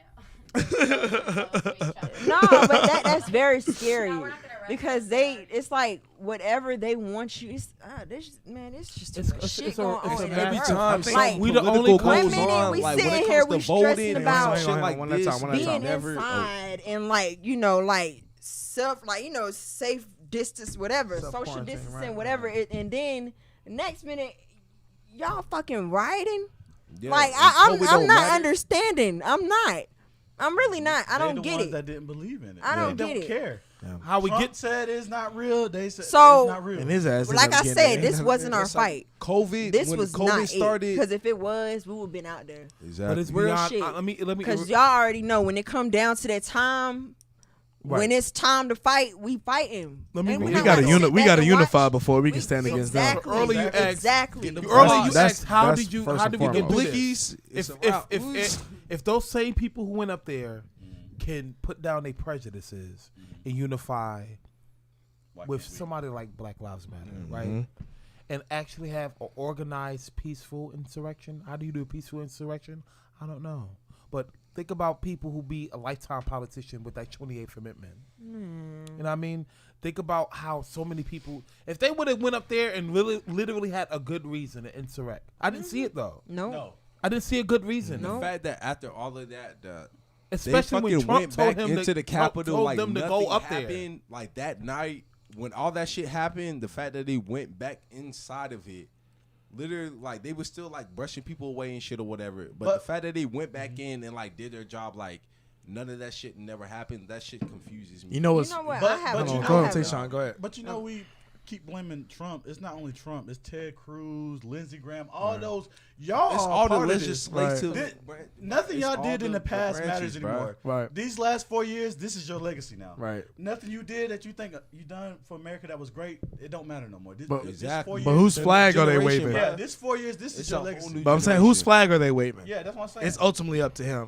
No, but that's very scary No, we're not gonna because it's like whatever they want you. It's just too much shit going on. in Every the time world. some Like, we the political only goes one minute on, we like when sitting it here, comes we to voting stressing and about shit like one at a this, time, one at a we time. being never- inside and like safe distance, whatever, social Self-quarantine, distancing, right, whatever. And then the next minute, y'all fucking rioting. Yeah, Like and I'm COVID don't not matter. understanding. I'm really not. I don't the get ones it. that didn't believe in it. I don't they get don't it. care. How we Trump get said it's not real. They said So- it's not real. And his ass. Like ended up I getting said, it. this wasn't our That's like fight. COVID. This when was COVID not started. Because if it was, we would have been out there. but Exactly. it's Real beyond. shit. Let me. Because y'all already know when it come down to that time, Right. when it's time to fight, we fighting. Let me- And we not gotta gonna sit we back gotta and unify watch. before we can stand against them. Exactly. Earlier you asked- Exactly. Earlier you That's- asked, how that's did you? first How and did we get foremost. through this? Blickies. It's a If wrap. if those same people who went up there can put down their prejudices and unify with somebody like Black Lives Matter, right? And actually have an organized, peaceful insurrection. How do you do a peaceful insurrection? I don't know. But think about people who be a lifetime politician with that 28th Amendment. You know what I mean? Think about how so many people, if they would have went up there and literally had a good reason to insurrect. I didn't see it though. No. I didn't see a good reason. The fact that after all of that, Especially they when fucking Trump went told back him into the Capitol told like them to nothing go up there. happened. Like that night when all that shit happened, the fact that they went back inside of it, literally, like, they were still, like, brushing people away and shit or whatever. But the fact that they went back in and, like, did their job, like, none of that shit never happened, that shit confuses me. You know what? I have go ahead, Tayshaun, go ahead. But you know, we keep blaming Trump. It's not only Trump. It's Ted Cruz, Lindsey Graham, all those. Y'all It's are all the part of this. legislative. Nothing It's y'all all did in the past branches, matters bro. anymore. Right. These last 4 years, this is your legacy now. Right. Nothing you did that you think you done for America that was great, it don't matter no more. This, But- this Exactly. 4 But years, whose the flag are they generation, waving? Yeah, bro. this 4 years, this It's is your a whole legacy. new But I'm saying, whose flag are they waving? Yeah, that's what I'm saying. It's ultimately up to him.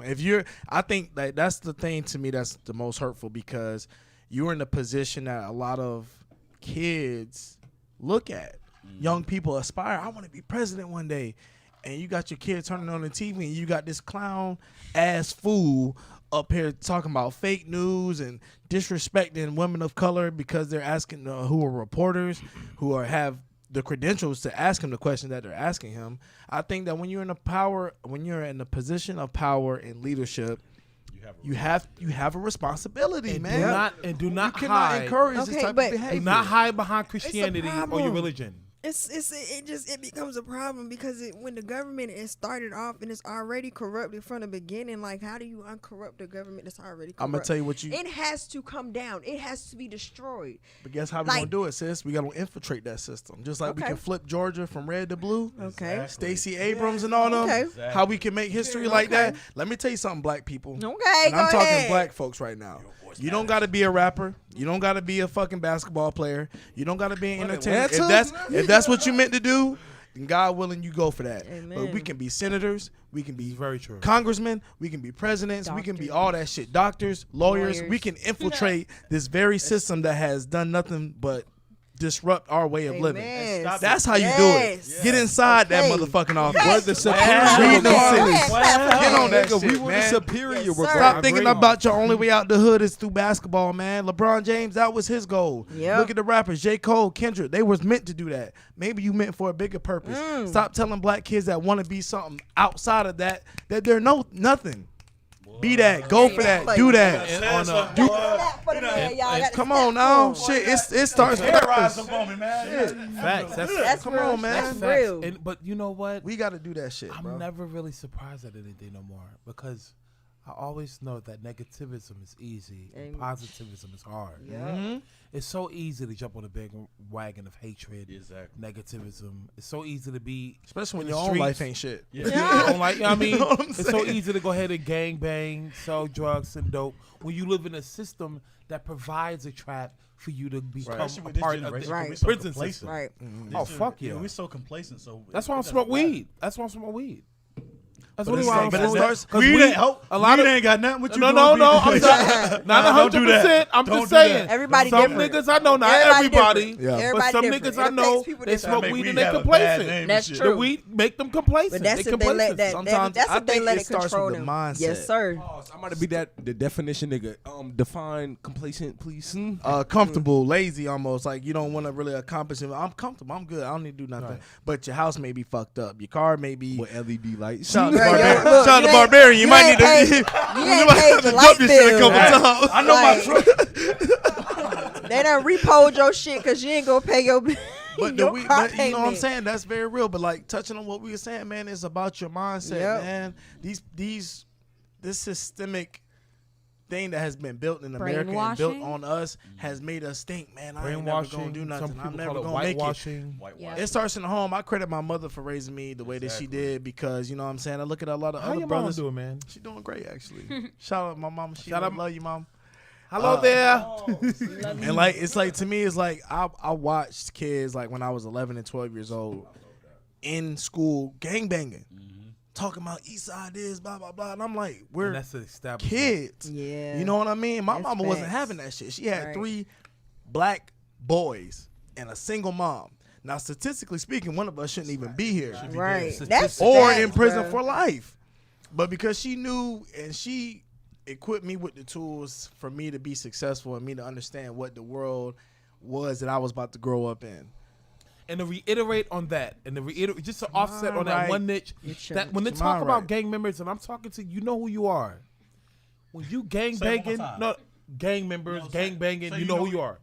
I think that that's the thing to me that's the most hurtful, because you're in the position that a lot of kids look at. Young people aspire, I want to be president one day. And you got your kid turning on the TV and you got this clown ass fool up here talking about fake news and disrespecting women of color because they're asking who are reporters who have the credentials to ask him the question that they're asking him. I think that when you're in a position of power and leadership, you have a responsibility, And man. do not you cannot hide. encourage this Okay, type but- of behavior. Do not hide behind Christianity or your problem. religion. It becomes a problem because when the government is started off and it's already corrupted from the beginning, like, how do you uncorrupt the government that's already corrupt? I'm gonna tell you what It has to come down. It has to be destroyed. But guess how we Like- gonna do it, sis? We gotta infiltrate that system, just like we Okay. can flip Georgia from red to blue. Okay. Stacey Abrams and all them. Okay. How we can make history like that? Let me tell you something, black people. Okay, And I'm go talking ahead. black folks right now. You don't gotta be a rapper. You don't gotta be a fucking basketball player. You don't gotta be an entertainer. If that's what you meant to do, then God willing, you go for that. Amen. But we can be senators. We can be Very true. congressmen. We can be presidents. We can be Doctors. all that shit. Doctors, lawyers. Lawyers. We can infiltrate this very system that has done nothing but disrupt our way of living. Amen. That's how you do Yes. it. Get inside that Okay. mgo office. We're the superior Read them regardless. cities. Yes. Get on that Nigga, shit, we were the man. superior Yes, sir. regardless. Stop thinking about your only way out the hood is through basketball, man. LeBron James, that was his goal. Yep. Look at the rappers, J. Cole, Kendrick. They was meant to do that. Maybe you meant for a bigger purpose. Stop telling black kids that want to be something outside of that they're nothing. Be that. Go for that. Do that. Come on now. Shit, it starts Terrorize first. them for me, man. Facts. That's Come real. on, man. That's Facts. real. But you know what? We got to do that shit, bro. I'm never really surprised at anything no more because I always know that negativism is easy and positivism is hard. Yeah. It's so easy to jump on a big wagon of hatred, negativism. It's so easy to be, Especially when in the your own life streets. ain't shit. You know, like, you know what I mean, You know what I'm it's so saying? easy to go ahead and gang bang, sell drugs and dope when you live in a system that provides a trap for you to become Especially a with this part of generation, the Right. we're so prison complacent. system. Right. Oh, fuck yeah. We're so complacent. So That's why I it smoke doesn't matter. weed. That's why I smoke weed. That's But really it's why like- I'm but it smoking. starts- 'Cause Weed weed- ain't help. a lot Weed of- ain't got nothing with you. No, doing, no, B. I'm not Don't do that. 100%. I'm Don't just do that. saying. Everybody Some different. niggas I know, not Everybody everybody, different. Yeah. Everybody but some different. niggas It I know, affects people they different. smoke Make weed weed and they have a bad complacent. name and That's shit. true. The weed make them complacent. But that's they if they let complacent. that. Sometimes That's I if they think let it it starts control with the them. mindset. Yes, sir. I'm about to be the definition nigga. Define complacent, please. Comfortable, lazy, almost like you don't want to really accomplish it. I'm comfortable. I'm good. I don't need to do nothing. Right. But your house may be fucked up. Your car may be. With LED lights. Shout out to Right, Barbarian. look, Shout out you to ain't- Barbarian. You you might need ain't to. paid- You You ain't might paid have to your jump light this shit a bill. couple times. I know my truck. They done repoed your shit because you ain't gonna pay your But, your car you know what I'm payment. saying? That's very real. But like touching on what we were saying, man, it's about your mindset, Yep. man. This systemic thing that has been built in America and built Brainwashing? on us has made us think, man, I ain't never gonna Brainwashing. do Some nothing. people I'm never call it gonna make it. whitewashing. Yeah. It starts in the home. I credit my mother for raising me the way that she did because, you know what I'm saying? I look at a lot of How other your mama brothers. doing, man? She doing great, actually. Shout out my mama. Shout out- love you, mom. Hello there. And like it's like to me, it's like I watched kids like when I was 11 and 12 years old in school gangbanging, talking about East Side this, blah blah blah, and I'm like, we're And that's an establishment. kids. Yeah. You know what I mean? My That's mama wasn't facts. having that shit. She had Right. 3 black boys and a single mom. Now, statistically speaking, one of us shouldn't even be here. Right. dead. That's Or facts, in prison bruh. for life. But because she knew and she equipped me with the tools for me to be successful and me to understand what the world was that I was about to grow up in. And to reiterate on that, and to reiterate, just to offset on that right. one niche, Get that when they your talk mind about right. gang members, and I'm talking to you, know who you are. When you gang Say it one banging, more time. no gang members, No, gang say- banging, say you you know know who you who- are.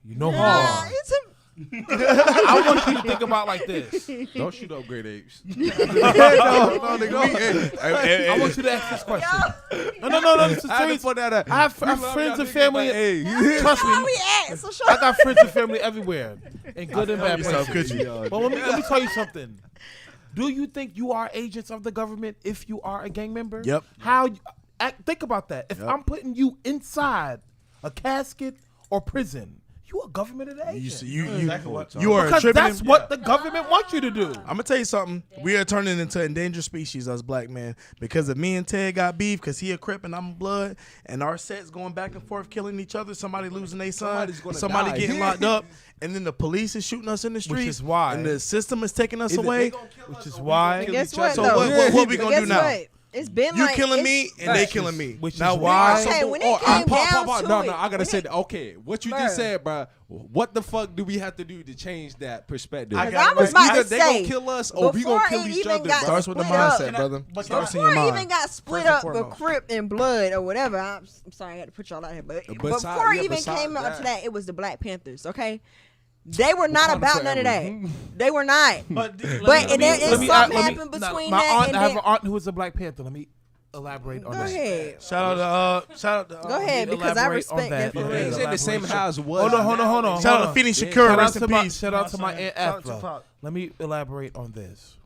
You know Nah, hard. it's a I want you to think about like this. Don't shoot up Great Apes. I want you to ask this question. No. This is serious. I have friends and family. Trust me. we at. So I got friends and family everywhere, in good and bad places. But let me tell you something. Do you think you are agents of the government if you are a gang member? Yep. Think about that. If I'm putting you inside a casket or prison, you a government of the agent. You are because attributing. that's what the government wants you to do. I'm gonna tell you something. We are turning into endangered species, us black men, because if me and Ted got beef, because he a Crip and I'm a Blood, and our sets going back and forth, killing each other, somebody losing their son, somebody die. getting locked up, and then the police is shooting us in the streets, Which is why. and the system is taking us away. Which is why. guess what? So though? what we gonna Guess do now? what? It's been You like killing it's- me and they killing me. Which Now is why? Okay, when it came down to No, it, I gotta when say it- that. Okay, what you Bruh. just said, bro. What the fuck do we have to do to change that perspective? Cause I was about Either to they say, gonna kill us or we before gonna kill it each even other. got bro. Starts with the split up. mindset, brother. Starts in Before your it mind. even got split First and up with foremost. Crip and Blood or whatever, I'm sorry I had to put y'all out here, but Besides- before yeah, it even besides came up that. to that, it was the Black Panthers. Okay, they were not about none of that. They were not. But and then something happened between my that aunt, and I have then. an aunt who is a Black Panther. Let me elaborate on Go that. ahead. Shout out to Go ahead, because I respect that for They real. ain't in the same house. Hold on. Shout out to Phoenix Shakur, Shout out rest to in my peace. shout out to my aunt Shout out to Afro. Pop. Let me elaborate on this.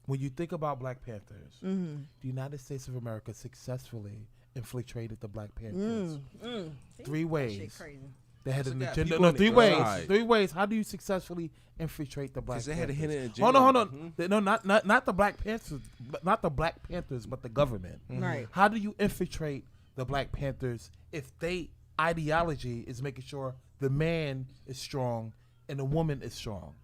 When you think about Black Panthers, Mm-hmm. the United States of America successfully infiltrated the Black Panthers. Three Shit ways. crazy. They had So an they got agenda. people No, on three the ways. inside. 3 ways. How do you successfully infiltrate the Black 'Cause they had a Panthers? hidden agenda. Hold on. Mhm. No, not the Black Panthers, not the Black Panthers, but the government. Right. How do you infiltrate the Black Panthers if they ideology is making sure the man is strong and the woman is strong?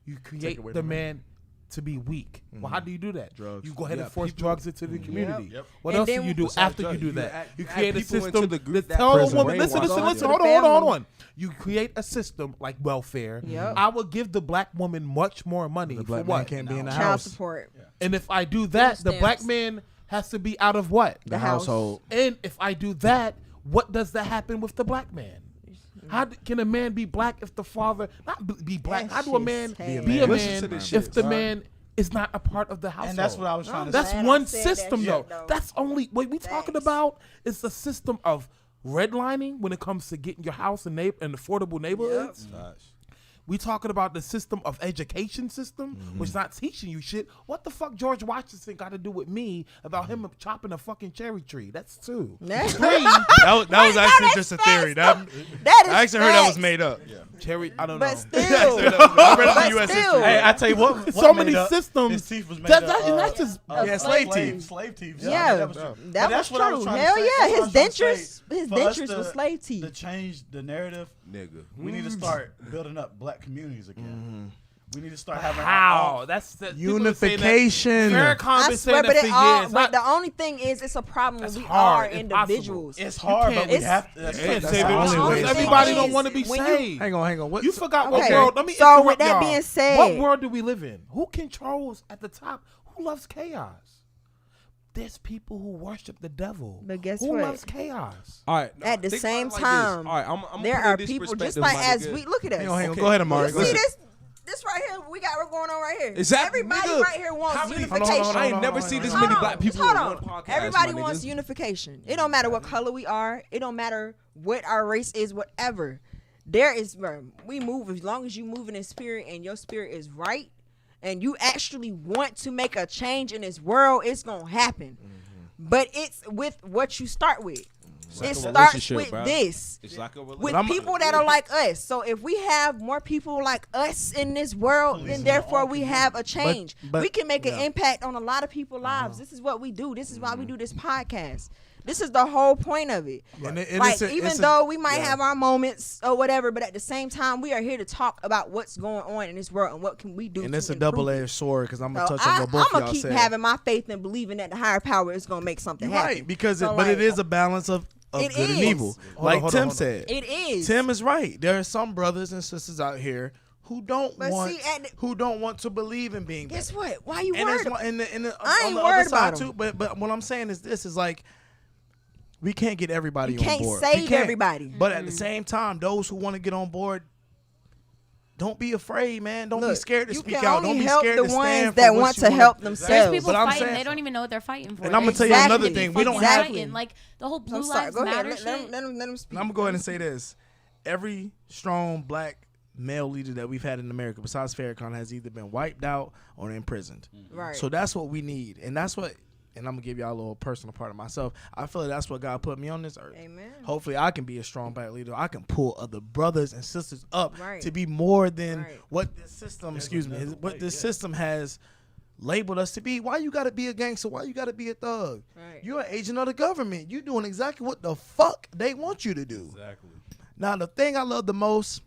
You create away the the man to be weak. Well, how do you do that? Drugs. You go ahead Yeah, and force people- drugs into the community. Yep. What And else do then you do besides after drugs, you do you that? add- You add create a people into system the group that that tell a prison woman, listen, brainwash. Go into the hold family. on. You create a system like welfare. Yep. I will give the black woman much more money The for black man what? can't be in the Child house. support. And if I do that, the Food black stamps. man has to be out of what? The household. And if I do that, what does that happen with the black man? How can a man be black if the father not be black? That How do a shit's man sad. be a Listen man to this if shit, the son. man is not a part of the household? And that's what I was trying to That's say. Glad I one said that system, shit, though. though. That's only what we talking Thanks. about is the system of redlining when it comes to getting your house in affordable neighborhoods. We talking about the system of education system, which not teaching you shit. What the fuck George Washington got to do with me about him chopping a fucking cherry tree? That's 2. That's 3, That was no, actually that's just a facts, theory. though. That That is I actually heard that was facts. made up. cherry. I don't But know. still, I read it in but U.S. still. history. Hey, I tell you what. So what many made up, systems. His teeth was made That- up. that- and that's just- Yeah, slave teeth. Slave teeth. Yeah, that was true. that But that's was what I was true. trying to Hell say. yeah, That's what I his was trying to dentures, say. his For us dentures to- was slave To teeth. change the narrative, Nigga. we need to start building up black communities again. We need to start having How? That's the Unification. Farrakhan I been swear, saying but that it for all. years. But the only thing is, it's a problem when That's we hard, are impossible. individuals. It's hard, but we It's- have to. Can't That's save the only everyone. way. Everybody It's- don't want to be when you- saved. Hang on. What? You forgot Okay. what world. Let me So with interrupt that y'all. being said- what world do we live in? Who controls at the top? Who loves chaos? There's people who worship the devil. But guess who what? loves chaos? All right. At the think same about it like this. time, all right, I'm there are people just like as we look at us. Hang on. Okay. Go ahead, Amari. You Go see ahead. this right here? We got what's going on right here. Exactly, Everybody nigga. right here wants How many- unification. Hold on, I ain't never seen this Hold many on, black people hold in on. one podcast. Everybody my wants niggas. unification. It don't matter what color we are. It don't matter what our race is. Whatever. There is, bro, we move as long as you move in spirit and your spirit is right, and you actually want to make a change in this world. It's gonna happen. But it's with what you start with. like It a starts relationship, with bro. this. It's like a With relationship. people that are like us. So if we have more people like us in this world, then therefore we have a change. but- we can make an yeah. impact on a lot of people's lives. This is what we do. This is why we do this podcast. This is the whole point of it. And Like, it's a- even it's a- though we might yeah. have our moments or whatever, but at the same time, we are here to talk about what's going on in this world and what can we do. And to it's a improve it. double-edged sword because I'm gonna So touch on what both I'm y'all gonna keep said. having my faith and believing that the higher power is gonna make something You're happen. right, because So, but it like, is a balance of It good and is. evil. Hold Like on, Tim hold on. said. It is. Tim is right. There are some brothers and sisters out here who don't But want see, at the- who don't want to believe in being Guess better. what? Why you And worried? there's one, and I on ain't the worried other side about 'em. too. But what I'm saying is this is like We can't get everybody You on can't board. save everybody. But at the same time, those who want to get on board, don't be afraid, man. Don't be Look, scared to you speak can out. only Don't be help scared the to stand ones for that what want you to wanna- help There's themselves. people But I'm fighting. saying- They don't even know what they're fighting for. And I'm gonna tell you another thing. We don't have. fighting. Like the whole Blue I'm sorry. Lives Go ahead. Matter Let shit. him speak. I'm gonna go ahead and say this: every strong black male leader that we've had in America, besides Farrakhan, has either been wiped out or imprisoned. Right. So that's what we need, and that's what. And I'm gonna give y'all a little personal part of myself. I feel like that's what God put me on this earth. Amen. Hopefully, I can be a strong black leader. I can pull other brothers and sisters up Right. to be more than Right. what this system, what this system has labeled us to be. Why you gotta be a gangster? Why you gotta be a thug? Right. You're an agent of the government. You doing exactly what the fuck they want you to do. Exactly. Now, the thing I love the most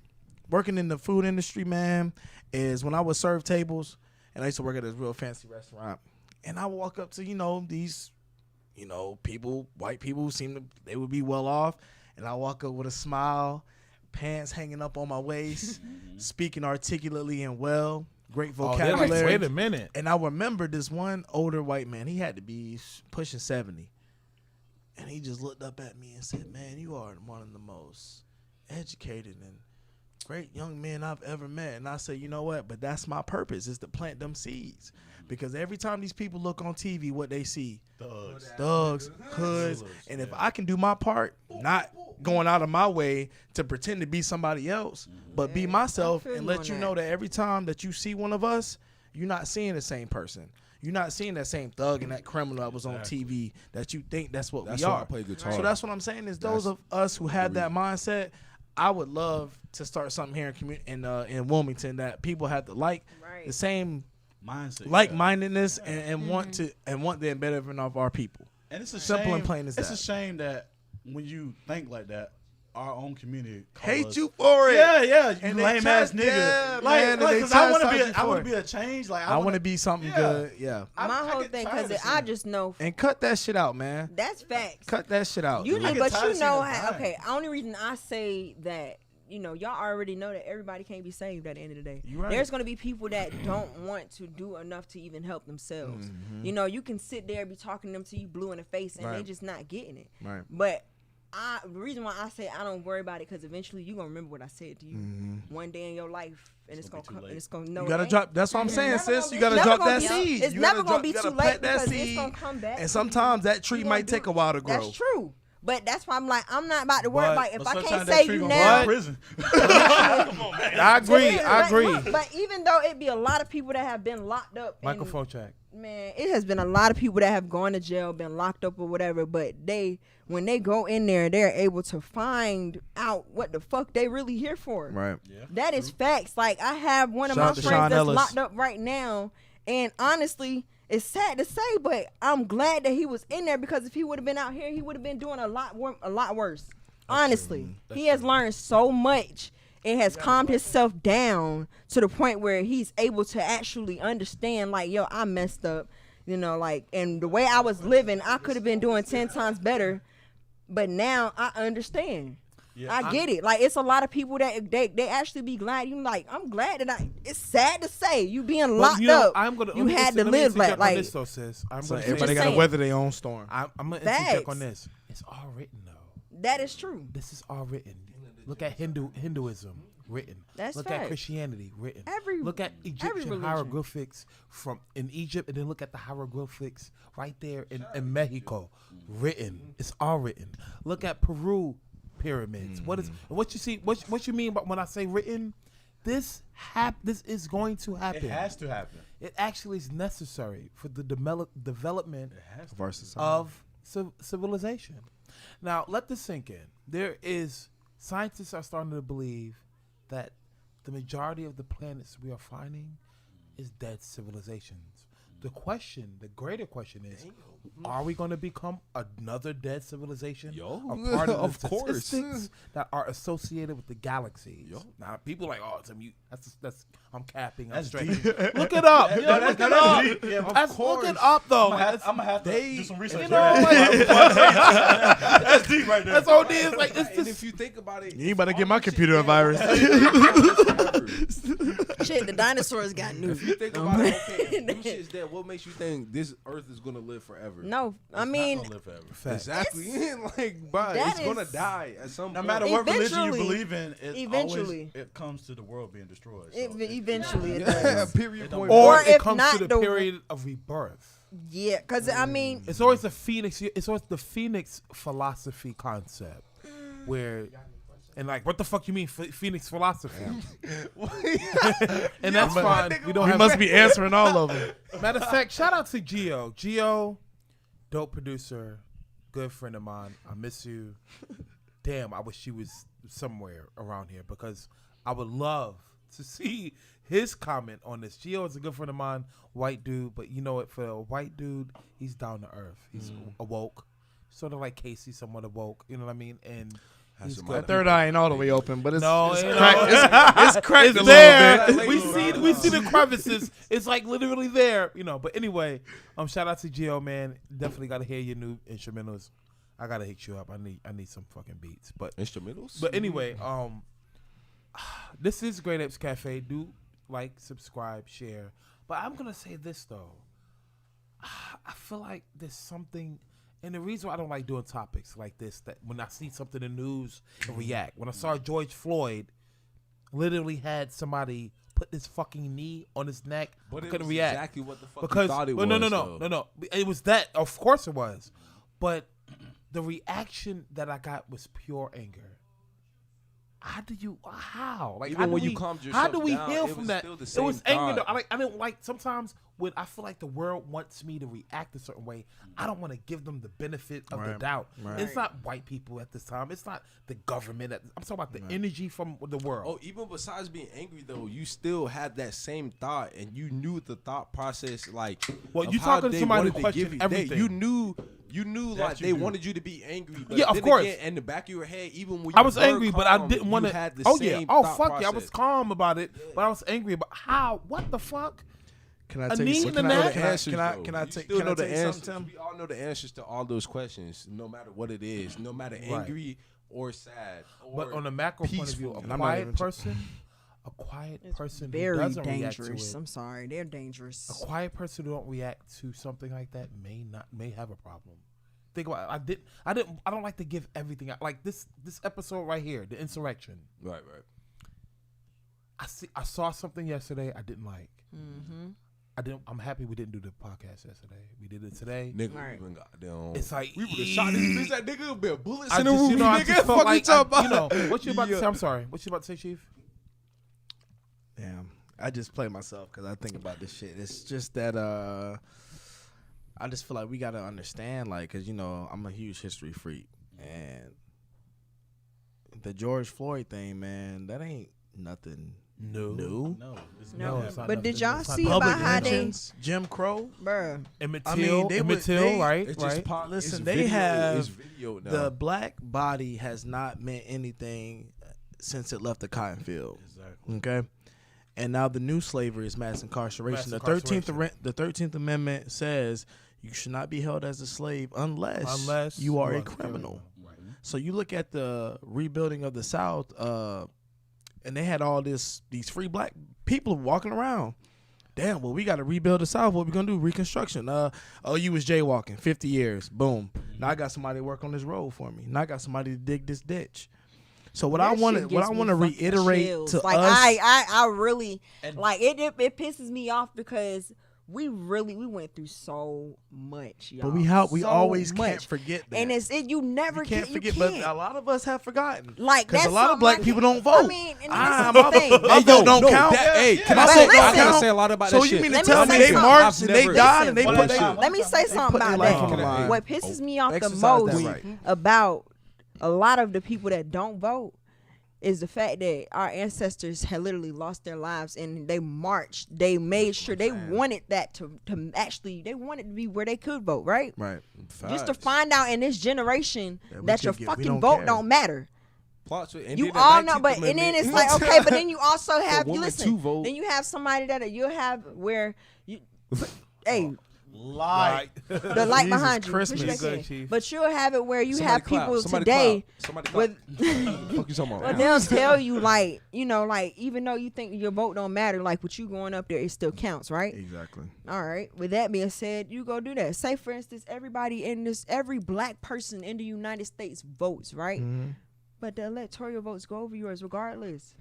working in the food industry, man, is when I would serve tables, and I used to work at this real fancy restaurant, and I would walk up to, these, people, white people who they would be well off, and I walk up with a smile, pants hanging up on my waist, speaking articulately and well, great Oh, they're like, vocabulary. wait a minute. And I remember this one older white man, he had to be pushing 70, and he just looked up at me and said, "Man, you are one of the most educated and great young men I've ever met." And I said, you know what? But that's my purpose, is to plant them seeds. Because every time these people look on TV, what they see, thugs, hoods. And if I can do my part, not going out of my way to pretend to be somebody else, but be myself feel and you let on you that. know that every time that you see one of us, you're not seeing the same person. You're not seeing that same thug and that criminal that was on TV that you think that's what That's we why are. I play guitar. So that's what I'm saying is those of us who had that mindset, I would love to start something here in Wilmington that people have to like Right. the same Mindset. like-mindedness and want the betterment of our people. And it's a Simple shame, and plain as It's that. a shame that when you think like that, our own community call Hate us, you for it. Yeah, you And they lame ass try- nigga. yeah, like, man, and they because try I to want to stop be, you I want for to be a change. Like, I want to be something good. Yeah. My whole get thing, tired because of I seeing just know And cut that shit out, man. that's facts. Cut that shit out. You dude. just, get but tired you of know seeing it how. dying. Okay, only reason I say that, y'all already know that everybody can't be saved at the end of the day. You right. There's gonna be people that don't want to do enough to even help themselves. You can sit there, be talking to them till you blue in the face, and they Right. just not getting it. Right. But the reason why I say I don't worry about it, because eventually you gonna remember what I said to you one day in your life, and it's gonna come. And it's gonna know. You gotta it ain't. drop. That's what I'm saying, never sis. gonna You be- gotta it's drop never that gonna be- seed. it's You never gotta gonna be drop- too you gotta late plant that because it's seed, gonna come back. And sometimes that tree You might gonna take do a while to grow. That's true. But that's why I'm like, I'm not about to worry But- about if But I sometimes can't that save tree you gonna go now. to prison. Come on, man. I agree. I agree. But even though it be a lot of people that have been locked up, and, Microphone check. man, it has been a lot of people that have gone to jail, been locked up or whatever. But when they go in there, they're able to find out what the fuck they really here for. Right. That is facts. Like, I have one of Shout my out to friends Sean that's Ellis. locked up right now, and honestly, it's sad to say, but I'm glad that he was in there, because if he would have been out here, he would have been doing a lot worse. Honestly, he has learned so much. It has calmed himself down to the point where he's able to actually understand, like, yo, I messed up, and the way I was living, I could have been doing 10 times better, but now I understand. I get it. Like, it's a lot of people that they actually be glad. I'm glad that it's sad to say you being locked up. You had to live like this, though, sis. So Just everybody got to saying. weather their own storm. I'm gonna Facts. check on this. It's all written though. that is true. This is all written. Look at Hinduism, written. That's look facts. at Christianity, written. Every- look at every Egyptian religion. hieroglyphics from in Egypt, and then look at the hieroglyphics right there in Mexico, written. It's all written. Look at Peru pyramids. What you see? What you mean by when I say written? This is going to happen. It has to happen. It actually is necessary for the development Of our society. of civilization. Now, let this sink in. Scientists are starting to believe that the majority of the planets we are finding is dead civilizations. The greater question is, are we going to become another dead civilization? A part of the statistics that are associated with the galaxies. Now, people are like, oh, it's a mute. That's I'm capping. I'm straight. Look it up. Look it up. deep. Yeah, Look it up, though. I'm gonna have to do some research. That's deep right there. That's all it is. Like, it's And just if you think about it, You ain't about to get my computer a virus. Shit, the dinosaurs got nuked. If you think about it, okay, them shit's dead. What makes you think this Earth is gonna live forever? No, I It's mean, not gonna live forever. Exactly. Like, bro, that it's gonna is- die at some No point. matter what religion you Eventually- believe in, eventually. it comes to the world being destroyed. So eventually it Yeah, does. period. It don't Point. matter. Or Or it if comes not to the the- period of rebirth. Yeah, because I mean, It's always the phoenix. It's always the phoenix philosophy concept, where, and like, what the fuck you mean phoenix philosophy? And that's fine. We don't We have. must be answering all of them. Matter of fact, shout out to Gio. Gio, dope producer, good friend of mine. I miss you. Damn, I wish she was somewhere around here because I would love to see his comment on this. Gio is a good friend of mine, white dude, but you know what? For a white dude, he's down to earth. He's awoke, sort of like Casey, somewhat awoke. You know what I mean? And he's some good. That third eye ain't all the way open, but it's No, it's it- cracked. It's cracked It's a there. little bit. We see the crevices. It's like literally there, you know. But anyway, shout out to Gio, man. Definitely got to hear your new instrumentals. I gotta hit you up. I need some fucking beats. But Instrumentals. anyway, this is Great Apes Cafe. Do like, subscribe, share. But I'm gonna say this though. I feel like there's something. And the reason why I don't like doing topics like this, that when I see something in the news and react. When I saw George Floyd literally had somebody put this fucking knee on his neck, But I it couldn't was react. exactly what the fuck Because you thought it well, was. no. It was that. Of course it was. But the reaction that I got was pure anger. How? Like, Even how do when you we- calmed how yourself do we down, heal it from was that? still the It was same anger. thought. Though. I don't like sometimes when I feel like the world wants me to react a certain way. I don't want to give them the benefit of the Right. doubt. Right. It's not white people at this time. It's not the government. I'm talking about the energy from the world. Oh, even besides being angry though, you still had that same thought, and you knew the thought process. Like, Well, of you how talking to they somebody who wanted to questioned give you- everything. You knew That like you they do. wanted you to be angry. But Yeah, of then course. Again, in the back of your head, even when I you was were angry, but I calm, didn't want you to. had the Oh same yeah. Oh thought fuck yeah. I was process. calm about it, but I was angry about how. What the fuck? Can I A tell knee you in something? the Can I- neck? Can I Answers, can I though. can I You take still can I know tell the you answers. something, Tim? We all know the answers to all those questions, no matter what it is, no matter angry or sad. Or But on a macro point of view, peaceful. a And I'm not quiet even person, a quiet person who very doesn't react to dangerous. it. I'm sorry, they're dangerous. A quiet person who don't react to something like that may have a problem. Think about it. I don't like to give everything out. Like this episode right here, the Insurrection. Right. I saw something yesterday I didn't like. Mm-hmm. I'm happy we didn't do the podcast yesterday. We did it today. Nigga, Right. we even got down. It's like we would have shot this bitch. That nigga would be a bullets I in the just, room. you know, I nigga. just felt Fuck like you talking you know about? what you about to Yeah. say. I'm sorry. What you about to say, Chief? Damn, I just play myself because I think about this shit. It's just that I just feel like we gotta understand, like, cause you know I'm a huge history freak, and the George Floyd thing, man, that ain't nothing No. new. No, it's No, No, it's not but did nothing. y'all It's not see public about how they, Lynchings, Jim Crow. bruh? Emmett I Till, mean, they Emmett would- Till, they- right? It's just Right. Listen, it's they video, have it's video now. the black body has not meant anything since it left the cotton field. Exactly. Okay. And now the new slavery is mass incarceration. Mass The 13th Amendment says you should not be held as a slave unless you are a criminal. Right. So you look at the rebuilding of the South, and they had all these free black people walking around. Damn, well, we got to rebuild the South. What we gonna do? Reconstruction. You was jaywalking, 50 years. Boom. Now I got somebody to work on this road for me. Now I got somebody to dig this ditch. So what I That want shit to gives me fucking reiterate chills. to like us, I really And- like it. It pisses me off because we went through so much, y'all. but we So always can't much. forget that. And you never you can't can, forget, you but can't. a lot of us have forgotten. Like because a that's lot of something black I people can't- don't vote. I mean, and Ah, this is the thing. my vote don't count. Hey, can I But say? listen. I gotta say a lot about So that you shit. mean to Let me tell me say they something. marched and they I've died never- and they Well, put that their shit- Let me say something put their about life that. on the line. What pisses me off the Exercise most that right. about a lot of the people that don't vote is the fact that our ancestors had literally lost their lives and they marched. They made sure they wanted that to actually, they wanted to be where they could vote, right? Right. Just to find out in this generation That we that can your get- we fucking don't vote care. don't matter. Plot twist. And You then the all know, 19th but and then Amendment- it's like okay, but then you also have you women listen. to vote. Then you have somebody that you'll have where you, hey, Light. The light Jesus behind you. Christmas. Push back Good, in. Chief. But you'll have it where you Somebody have clap. people Somebody today clap. Somebody clap. with. Fuck you talking about? But they'll tell you like, you know, like even though you think your vote don't matter, like with you going up there, it still counts, right? Exactly. All right. With that being said, you go do that. Say for instance, every black person in the United States votes, right? Mm-hmm. But the electoral votes go over yours regardless.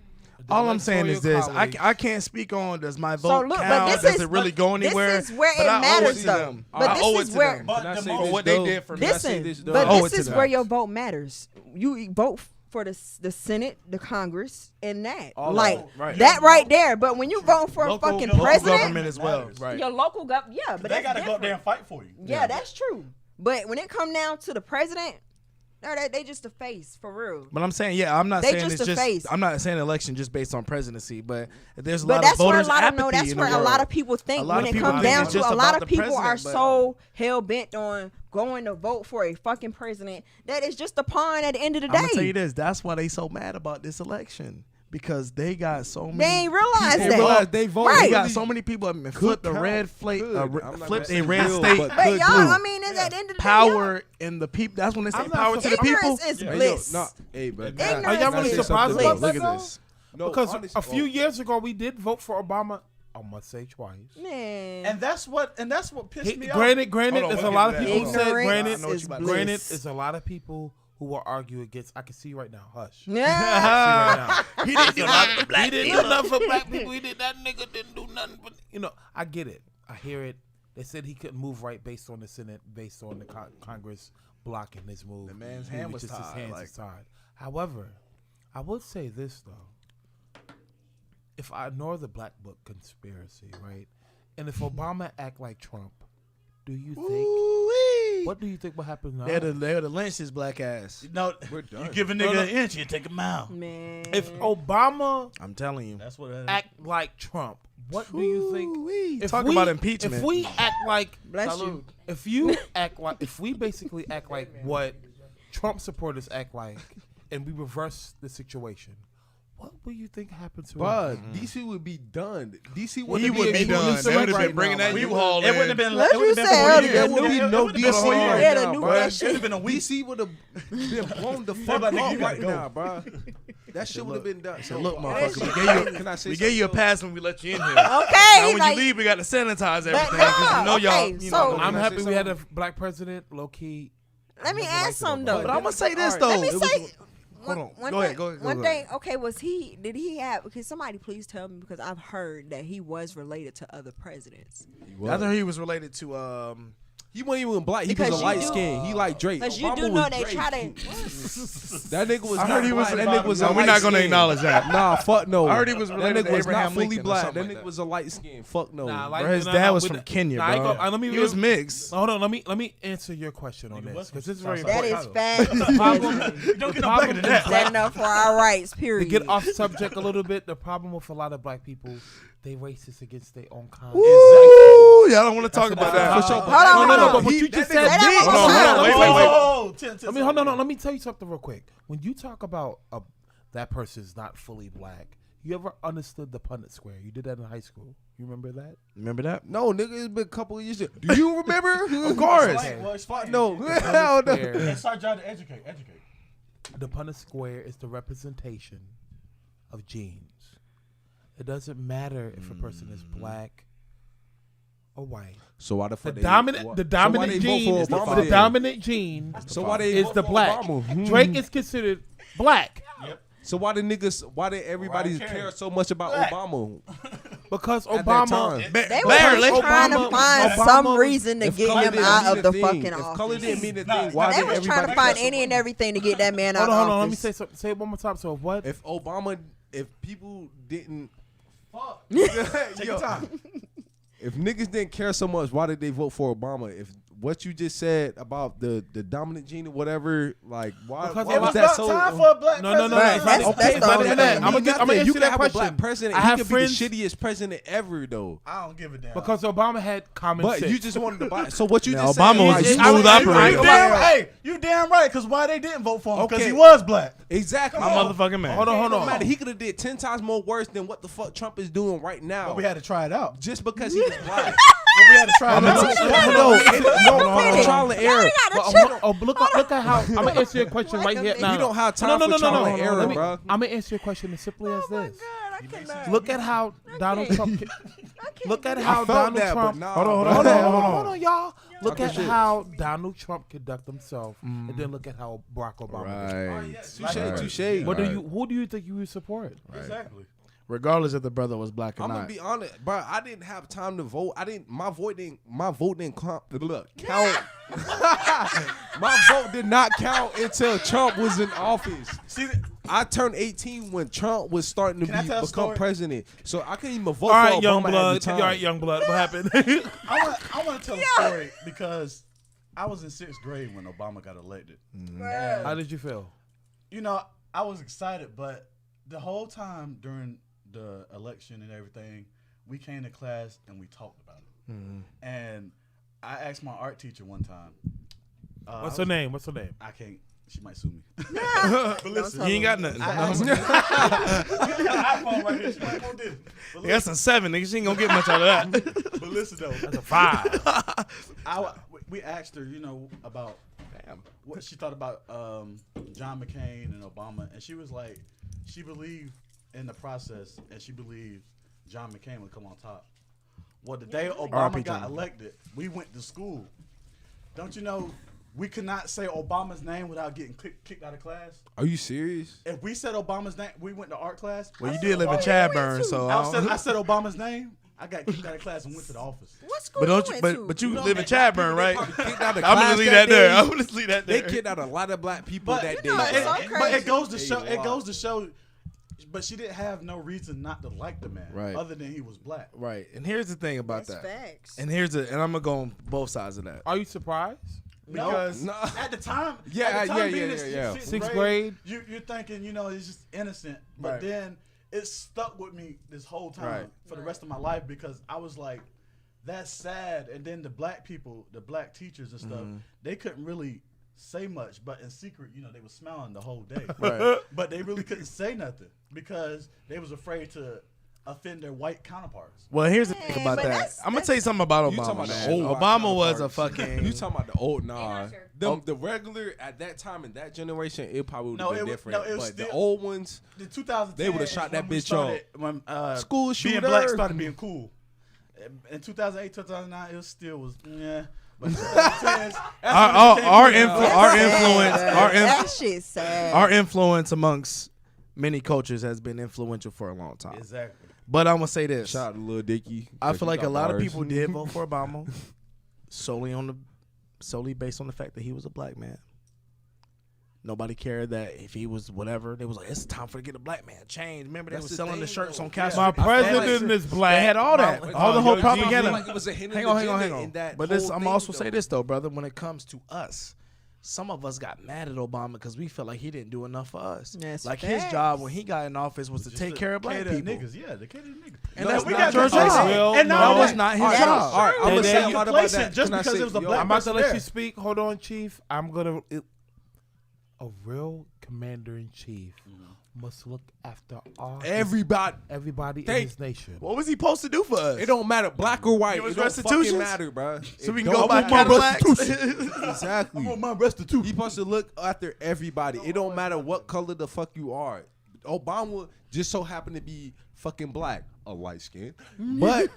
All I'm saying is this: College. I can't speak on does my So vote look, but count? this Does is it really go anywhere? This is where But it I owe matters, to though. them. But I this owe is it to where. them. But Can I the say most- this, what they though? did for me. Can I say Listen, this, though? but I owe this it to is them. where your vote matters. You vote for the Senate, the Congress, and that. All like of it, right. that right there. But when you vote for a Local fucking government president, government as well, matters. right? your local government, yeah, but They that's got to go up there different. and fight for you. Yeah, that's true. But when it come down to the president, no, they just a face for real. But I'm saying, yeah, I'm not They saying just it's a just. face. I'm not saying election just based on presidency, but there's a But lot that's of voters where a lot of apathy that's in where the a lot world. of people think A lot when of it people comes think down it's to just a lot about of the people are president, but- so hell bent on going to vote for a fucking president that is just a pawn at the end of the I'm gonna tell day. you this: that's why they so mad about this election because they got so many. They ain't realize people- that. realize they vote. Right. They got so many people that flipped a count. red flake, Could. I'm not flipped gonna a say red will, state. but But could y'all, do. I mean, at the end of the Power in the people. That's when they say I'm not power to the surprised. people. ignorance is Hey, yo, bliss. nah, hey, but Ignorance Are y'all really is surprised bliss. about Look that, at though? this. No, Because honestly- a few years ago we did vote for Obama. I must say twice. Man, And that's what pissed me off. Granted, Hold on, there's a we'll lot get of to people that. who said, ignorance granted, I know what is you about to granted, bliss. there's a lot of people who will argue against. I can see right now. Hush. Yeah. He didn't do nothing for black people. He didn't do nothing for black people. He did that nigga didn't do nothing for I get it. I hear it. They said he couldn't move right based on the Senate, based on the Congress blocking his move. The man's He hand was just his tied, hands like- is tied. However, I would say this though. If I ignore the Black Book conspiracy, right, and if Obama act like Trump, do you think? Ooh-wee. What do you think will happen now? They're the lynch his black ass. No, We're done. you give a nigga an inch, you take a mile. Man. If Obama I'm telling you. That's what. act like Trump, what do you think? Ooh-wee. If Talk we- about impeachment. If we act like, Bless you. if you act like, if we basically act like what Trump supporters act like, and we reverse the situation, what will you think happened to But him? DC would be done. DC he would would be done. They would have been bringing that U-Haul It wouldn't have in. been. What It would you have been said for earlier? years. There would be no It would've been DC for years. Yeah, the now, new bro. that shit. It would have been a week. DC would have been blown the fuck Everybody, up you gotta right go. now, bro. That shit would have been done. So look, That's motherfucker, true. Can I say we gave you a something, pass when we let you in here. Okay. Now when like, you leave, we got to sanitize everything. But 'cause you know y'all. okay, You so- know, I'm Can I happy say we had a black president, low key. let me never ask liked it something about though. but I'm gonna say this All though. right, Let me It was- say. Hold on. One Go ahead, thing, go ahead, One go thing. ahead. Okay, did he have? Can somebody please tell me, because I've heard that he was related to other presidents. I thought he was related to He wasn't even black. He Because was a you light do- skin. He like Drake. Because you Obama do was know they Drake. try to. That nigga was. I not heard he was. black. That nigga was. No, a we're not gonna light-skinned. acknowledge that. Nah, fuck no. I heard he was related That nigga to was Abraham not fully Lincoln or black. something That like nigga that. was a light skin. Fuck no. Nah, Bro, his dad was from Kenya, Nah, I ain't bro. gonna- let me He was mixed. Hold on, let me answer your question on this, because this is very That important. is fact. The problem, Don't get no blacker than that. Standing up for our rights. to Period. get off subject a little bit, the problem with a lot of black people, they racist against their own kind. Ooh, y'all don't want to talk about that. For For sure. Hold on, hold on. But what you just said, Say that one Hold more on, time. hold on, Let me wait, tell wait, you wait. something. Let me hold on. Let me tell you something real quick. When you talk about that person's not fully black, you ever understood the Punnett Square? You did that in high school. You remember that? Remember that? No, nigga, it's been a couple of years. Do you remember? Of course. Explain, well, explain. No. The Hell Punnett no. Square, It's our job to educate. the Punnett Square is the representation of genes. It doesn't matter if a person is black or white. So why the The fuck they- dominant, why- the so why dominant they vote gene, for is the Obama then? dominant gene So why they is vote the for black. Obama? Drake is considered black So why did everybody Mariah care Carey. so much about Black. Obama? because At that Obama. time. They were Barely. just trying to Obama- find Obama- some reason to If get color him didn't out mean of a the thing, fucking if color office. didn't mean a Nah, thing, why They did was trying to everybody find care so any and much? everything to get that man out Hold on, of Let me office. say something. Say it one more time. So what? If people didn't Take your Yo, time. if niggas didn't care so much, why did they vote for Obama? If what you just said about the dominant gene or whatever, like why Because was it was that not so? time for a black No, no, no, president. That's- okay, that's it's the not only even thing. that. I'm gonna you answer can that have a question. black president. I He have could friends be the shittiest president ever, though. I don't give a damn. because Obama had common But sense. you just wanted to buy. So what you Yeah, just Obama said? was like, a you smooth wanted- operator. Hey, you damn right. Because why they didn't vote for him? Because Okay. he was black. Exactly. My motherfucking man. Hold on, hold No on. matter, he could have did 10 times more worse than what the fuck Trump is doing right now. But we had to try it out. just because he was black. we had to try. Trial and error. Look at how I'm gonna answer your question right here now. We don't have time for trial and error, bro. I'm gonna answer your question as simply as this. I cannot. Look at how Donald Trump. Look at how felt Donald that, but Trump. nah, Hold bro. on, y'all. Look at shit. how Donald Trump conduct himself, and then look at how Barack Obama. Right. Touche. What do you? Who do you think you would support? Exactly. Regardless if the brother was black or I'm not. gonna be honest, bro. I didn't have time to vote. My vote didn't count. My vote did not count until Trump was in office. See, I turned 18 when Trump was starting to Can I tell a become story? president. So I couldn't even vote All right, for young Obama at the blood. time. All right, young blood. What happened? I want to tell a story because I was in 6th grade when Obama got elected. How did you feel? You know, I was excited, but the whole time during the election and everything, we came to class and we talked about it. And I asked my art teacher one time. What's her name? What's her name? I can't. She might sue me. But listen, you ain't got nothing. I got an iPhone right here. She might go this. But That's a 7, nigga. She ain't gonna get much out of that. But listen though, That's a 5. we asked her, you know, about what she thought about John McCain and Obama, and she was like, she believed in the process, and she believed John McCain would come on top. Well, the day Obama got elected, we went to school. Don't you know? We could not say Obama's name without getting kicked out of class. Are you serious? If we said Obama's name, we went to art class. Well, you did live in Chadburn, so I said Obama's name. I got kicked out of class and went to the office. What school But don't you you? went to? But you live in Chadburn, right? Kicked out of I'm class gonna leave that there. I'm gonna leave that They there. kicked out a lot of black people But, that day. know, but, it's so but it crazy. goes to show. It goes to show. But she didn't have no reason not to like the man, Right. other than he was black. Right. And here's the thing about That's that. facts. And I'm gonna go on both sides of that. Are you surprised? Because No. at the time, Yeah, at the time yeah, being yeah, in yeah. Sixth grade. you're thinking, you know, it's just innocent. But Right. then it stuck with me this whole time Right. for the rest of my life because I was like, that's sad. And then the black people, the black teachers and stuff, they couldn't really say much, but in secret, you know, they were smiling the whole day. Right. But they really couldn't say nothing because they was afraid to offend their white counterparts. Well, here's the thing Man, about but that. that's- I'm gonna tell you something about You talking Obama, about the man. old white Obama was a counterparts. fucking. You talking about the old? Nah, not sure. the regular at that time in that generation, it probably would No, have been it was- different. no, it was but the still- old ones, The 2010, They would've shot that bitch up. When School being shooter. black started being cool. In 2008, 2009, it still was yeah. But 2010s, Our That shit's sad. our influence amongst many cultures has been influential for a long time. Exactly. But I'm gonna say this. shout out to Lil Dicky. I feel like a lot of bars. people did vote for Obama solely based on the fact that he was a black man. Nobody cared that if he was whatever. They was like, it's time for to get a black man change. Remember, they That's was the selling the thing, shirts though. on cash. My president is black. They had all that, all the whole Do you propaganda. feel like it was a hidden Hang on. agenda in that But this, whole I'm thing, also say though? this though, brother. When it comes to us, some of us got mad at Obama because we felt like he didn't do enough for us. That's like his facts. job when he got in office was to take care of black people. Niggas, yeah, they cater to niggas. And that's we not got your this- job. Well, and That now was not his All right, job. all right, I'm gonna They- say they a lot about replace that. it just Can I because say- it was a yo, black I'm about to let there. you speak. Hold on, Chief. I'm gonna. A real commander in chief must look after all everybody in Thank- his nation. What was he supposed to do for us? It don't matter black or white. Give us It don't restitutions? fucking matter, bro. So we It can go don't buy matter. Cadillacs. Exactly. I want my restitution. He supposed to look after everybody. It don't matter what color the fuck you are. Obama just so happened to be fucking black, a light skin, but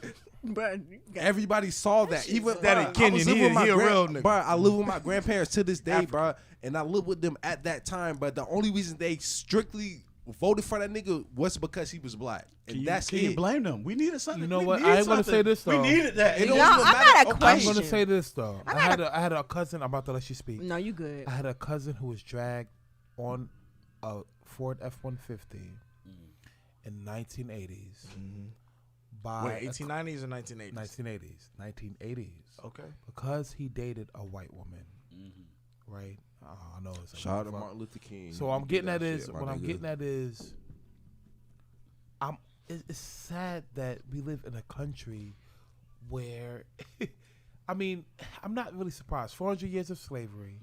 But everybody saw that. Even That ain't Kenyan. He a real nigga. Bro, I live with my grandparents to this day, bro, and I live with them at that time. But the only reason they strictly voted for that nigga was because he was black, and that's Can you it. blame them? We needed something. You know We what? needed I ain't gonna something. say this, We though. needed that. It And don't Y'all, even I matter. got a Okay. I'm question. gonna say this though. I I had a cousin. I'm about to let you speak. No, you good. I had a cousin who was dragged on a Ford F-150 in 1980s by Wait, 1890s or 1980s? 1980s. Okay. Because he dated a white woman, right? Oh, I know. It's a Shout out to motherfucker. Martin Luther King. So He I'm did getting that at is shit, my what I'm nigga. getting at is it's sad that we live in a country where I mean, I'm not really surprised. 400 years of slavery,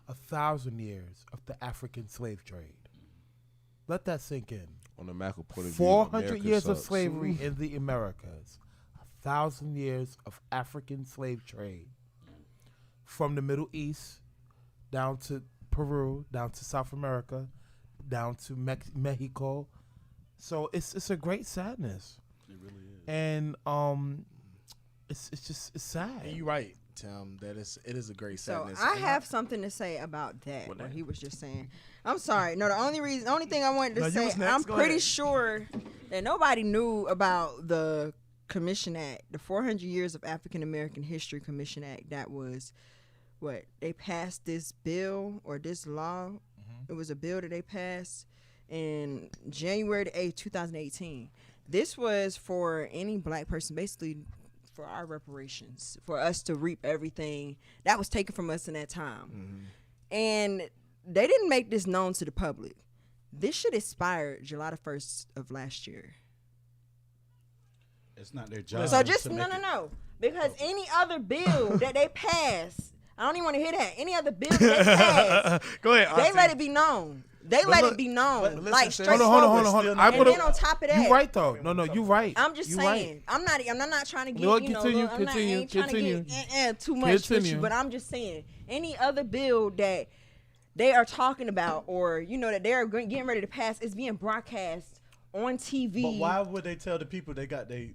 1,000 years of the African slave trade. Let that sink in. On the macro point of view, 400 America years of sucks. slavery in the Americas, 1,000 years of African slave trade from the Middle East down to Peru, down to South America, down to Mexico. So it's a great sadness. It really is. And it's sad. And you're right, Tim. It is a great So sadness. I have something to say about that. What he was just saying. I'm sorry. No, the only thing I wanted to No, you say, was next. I'm Go pretty ahead. sure that nobody knew about the Commission Act, the 400 Years of African American History Commission Act. That was what they passed this bill or this law. It was a bill that they passed in January the 8th, 2018. This was for any black person, basically for our reparations, for us to reap everything that was taken from us in that time. And they didn't make this known to the public. This shit expired July the 1st of last year. It's not their job. So just, to no. make it. Because any other bill that they pass, I don't even want to hear that. Any other bill that they pass, Go ahead. they Auntie. let it be known. They But let look, it be known. but listen, Like sis. straight Hold on. Still I not- And then on top of that, You right though. No, you right. I'm just You saying. right. I'm not trying to get Lord, you know. continue, look, I'm not, I ain't trying to get too much with Continue. you, but I'm just saying. Any other bill that they are talking about, or you know that they're getting ready to pass, is being broadcast on TV. But why would they tell the people they got they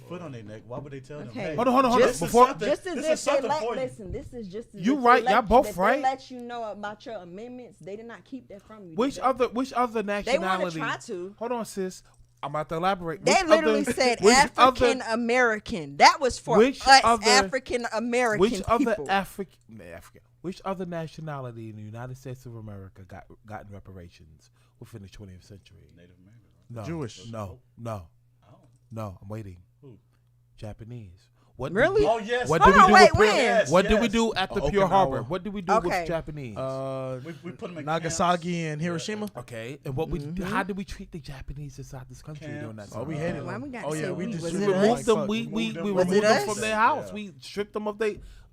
foot on their neck? Why would they tell them? Okay. Hey, Hold on. this is Before something- Just as this if is something they for you. listen, this is just as You if right, they y'all let- both that right. They let you know about your amendments. They did not keep that from you. which They- other They want nationality? to try to. Hold on, sis. I'm about to elaborate. They Which literally other- said which African other- American. That was for Which us other- African American Which people. other African? Which other nationality in the United States of America got reparations within the 20th century? Native American. No, Jewish. No. Oh. No. I'm waiting. Who? Japanese. What Really? Did Oh yes. What Hold did we on, do? wait, with when? Yes, What did we yes. do at the Oh, Pure Okinawa. Harbor? What did we do Okay. with Japanese? We put them in Nagasaki and Hiroshima. Okay, and what how did we treat the Japanese inside this country during that Camps. time? Oh, we hated Why them. we got Oh to yeah, say we we? just Was We it removed us? removed them. fuck. We Removed them. removed Was it them us? from their house. Yeah. We stripped them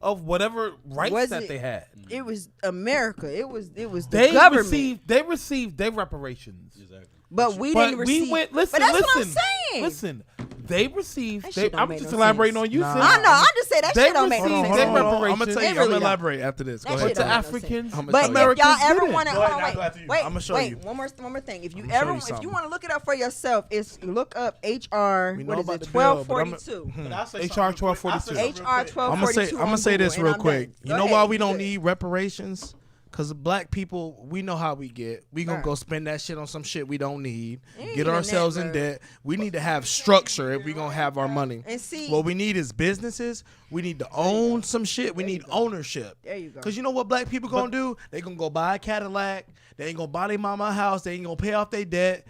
of whatever rights Was that it- they had. It was America. It was the They government. received their reparations. Exactly. But we But didn't receive. we went. Listen, but that's listen, what I'm saying. Listen, they received. That They, shit don't I'm make just no elaborating sense. on you. Nah. sis. I know. I'm just saying that They shit don't make received no their sense. I'm gonna reparations. tell They you. I'm really gonna don't. elaborate after this. Go That ahead. shit But the don't make no Africans, I'ma But tell if you. y'all Americans ever didn't. want to, Go ahead, I'll go after you. I'ma show you. One more thing. If you I'ma show ever, you if something. you want to look it up for yourself, it's look up HR. We know What is about it? the bill, but I'ma- 1242. But I'll say HR something real quick. 1242. I'll say something real HR quick. 1242. I'm gonna say this real quick. You know why we don't need? need reparations? Cause black people, we know how we get. We gonna Right. go spend that shit on some shit we don't need. Ain't Get even ourselves that, in bro. debt. We need to have structure if we gonna have our money. And see, What we need is businesses. We need to own some shit. We need ownership. there you go. Cause you know what black people gonna do? They gonna go buy a Cadillac. They ain't gonna buy their mama a house. They ain't gonna pay off their debt.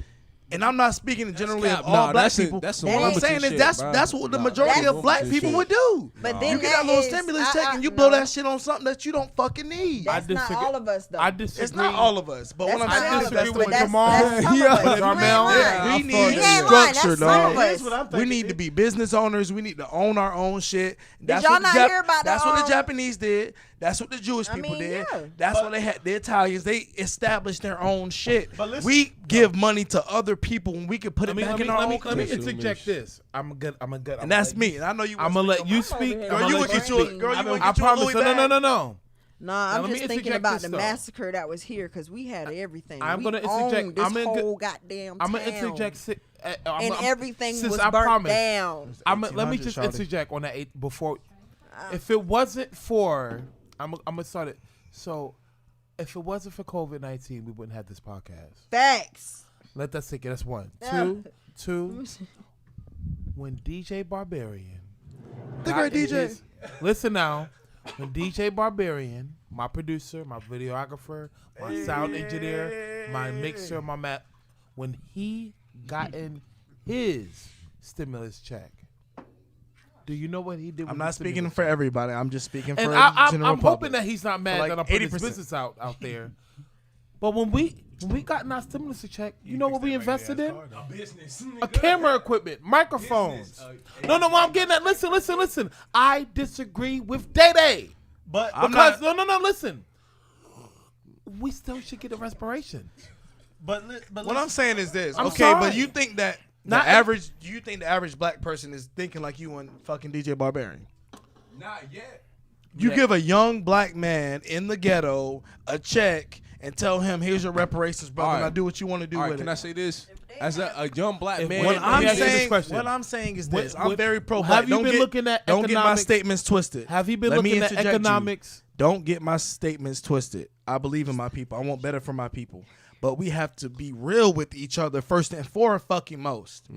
And I'm not speaking generally of cap. all Nah, black that's it. people. That's some What I'm Republican saying is shit, that's bro. what the Nah, majority that's of black bullshit people shit. would do. But then You get that little is- stimulus check and you blow no, that shit on something that you don't fucking need. That's not disagree. all of us though. I disagree. It's not all of us, but That's what I'm not saying all is of that's us, the but way that's Jamal. some of us. Yeah, You ain't Jarmel. lying. Yeah, we I need fuck You ain't lying. structure, That's some of dog. us. Here's what I'm We thinking, need to dude. be business owners. We need to own our own shit. That's y'all what the not hear about That's the, what the Japanese did. That's what the Jewish I people mean, did. yeah. That's what they had. The Italians, they established their own shit. But listen- We give money to other people when we could put it back in our own let me country. interject this. I'm good. And that's me. And I know you. I'm gonna let you I'm speak. over here Girl, I'ma you let would get you a girl. You would I get you a promise. Louis No. bag. Nah, Now, I'm let me just thinking interject about this, the though. massacre that was here because we had everything. I'm We gonna owned interject. this I'm in whole good- goddamn I'm town. gonna interject. And everything sis, was I burnt promise. down. Let me 1800, just shawty. interject on that before. If it wasn't for, I'm gonna start it. So, if it wasn't for COVID-19, we wouldn't have this podcast. Facts. Let that sink in. That's one. Yeah. Two. When DJ Barbarian, The got great in DJ. his- listen now. When DJ Barbarian, my producer, my videographer, my sound engineer, my mixer, my map, when he got in his stimulus check, do you know what he did? I'm with not the speaking stimulus for check? everybody. I'm just speaking for And the I'm general hoping public. that he's not mad like that I put his 80%. business out there. But when we got our stimulus check, you know what we invested in? A camera equipment, microphones. No, what I'm getting at. Listen. I disagree with Day. But Because no, listen. We still should get a respiration. but What I'm saying is this. I'm Okay, sorry. but you think that The average. Do you think the average black person is thinking like you and fucking DJ Barbarian? Not yet. You give a young black man in the ghetto a check and tell him, "Here's your reparations, brother. All right. Now do what you want to do All right, with can it." I say this? As a young black man, What I'm ask you this saying, question. what I'm saying is this: What- I'm very pro. have you been looking at Don't get my economics? statements twisted. Have you been Let me looking at interject you. economics? Don't get my statements twisted. I believe in my people. I want better for my people. But we have to be real with each other first and foremost.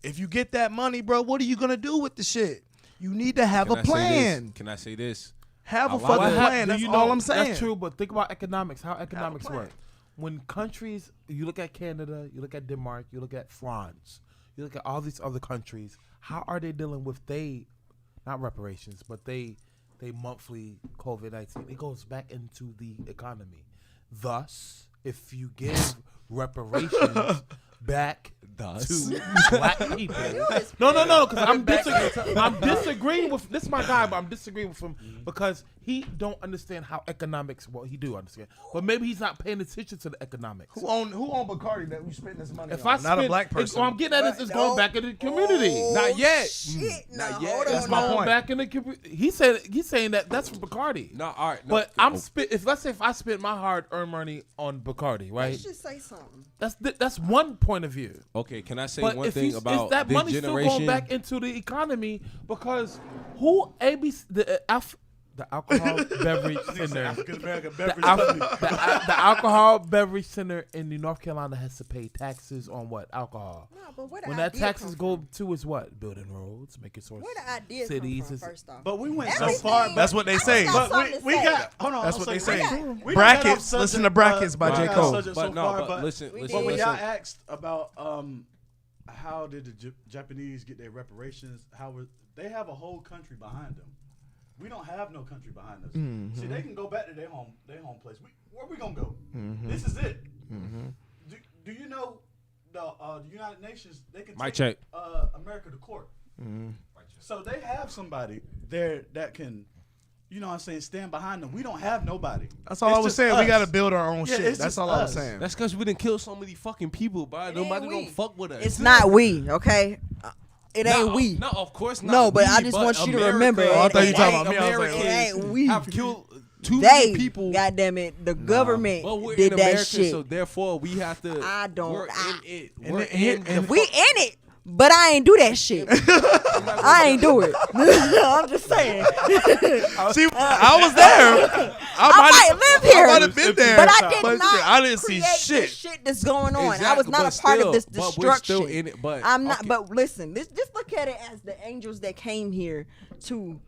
If you get that money, bro, what are you gonna do with the shit? You need to have Can a I say plan. this? Can I say this? Have a A lot fucking of- plan. Do That's you all know- I'm saying. That's true, but think about economics. How economics plan. work. When countries, you look at Canada, you look at Denmark, you look at France, you look at all these other countries. How are they dealing with not reparations, but they monthly COVID-19? It goes back into the economy. Thus, if you give reparations back to black people, no, because I'm disagreeing with this. My guy, but I'm disagreeing with him because he don't understand how economics. Well, he do understand, but maybe he's not paying attention to the economics. Who own Bacardi that we spend this money If on? I Not spend, a black person. what I'm getting at is going back into the community. Not yet. Not yet. That's my point. Back in the community. He's saying that from Bacardi. No, all right. No, But if I spend my hard-earned money on Bacardi, right? Let's just say something. That's one point of view. Okay, can I say But one if thing about is that this money generation? still going back into the economy because who the alcohol beverage center, African American beverage the company. alcohol beverage center in North Carolina has to pay taxes on what alcohol. No, but where the When that idea taxes come go to is what? Building roads, making source Where the idea cities. come is- from, first off? But we went so Everything- far. That's what they say. got But something to we say. got hold on. That's I'm what they sorry, say. we got Brackets. off subject, Listen to Brackets by we J. got Cole. off subject But so no, far, but listen, We listen, But when did. y'all listen. asked about how did the Japanese get their reparations, they have a whole country behind them. We don't have no country behind us. See, they can go back to their home place. Where we gonna go? This is it. Do you know the United Nations? They can Mic take check. America to court. So they have somebody there that can, you know what I'm saying, stand behind them. We don't have nobody. That's all It's I was just saying. We us. got to build our own Yeah, shit. it's That's just all I was us. saying. That's because we didn't kill so many fucking people, bro. Nobody ain't don't we. fuck with us. It's not we, okay? It ain't we. No, of course not. No, but we, I just want you to America- remember. Oh, I thought you it talking ain't- about me. I was like, It Americans ain't we. have killed too They, many people. goddamn it, the government But we're did in that America, shit. so therefore we have to. I don't- We're I- in it. And We're it- and in the We in it, but I ain't do that shit. I ain't do it. I'm just saying. See, I was there. I might live here, I might have been there. but I did But not. I didn't see create shit. This shit that's going on. I Exactly, was not but a part still- of this but we're destruction. still in it, but- I'm not. okay. But listen, just look at it as the angels that came here to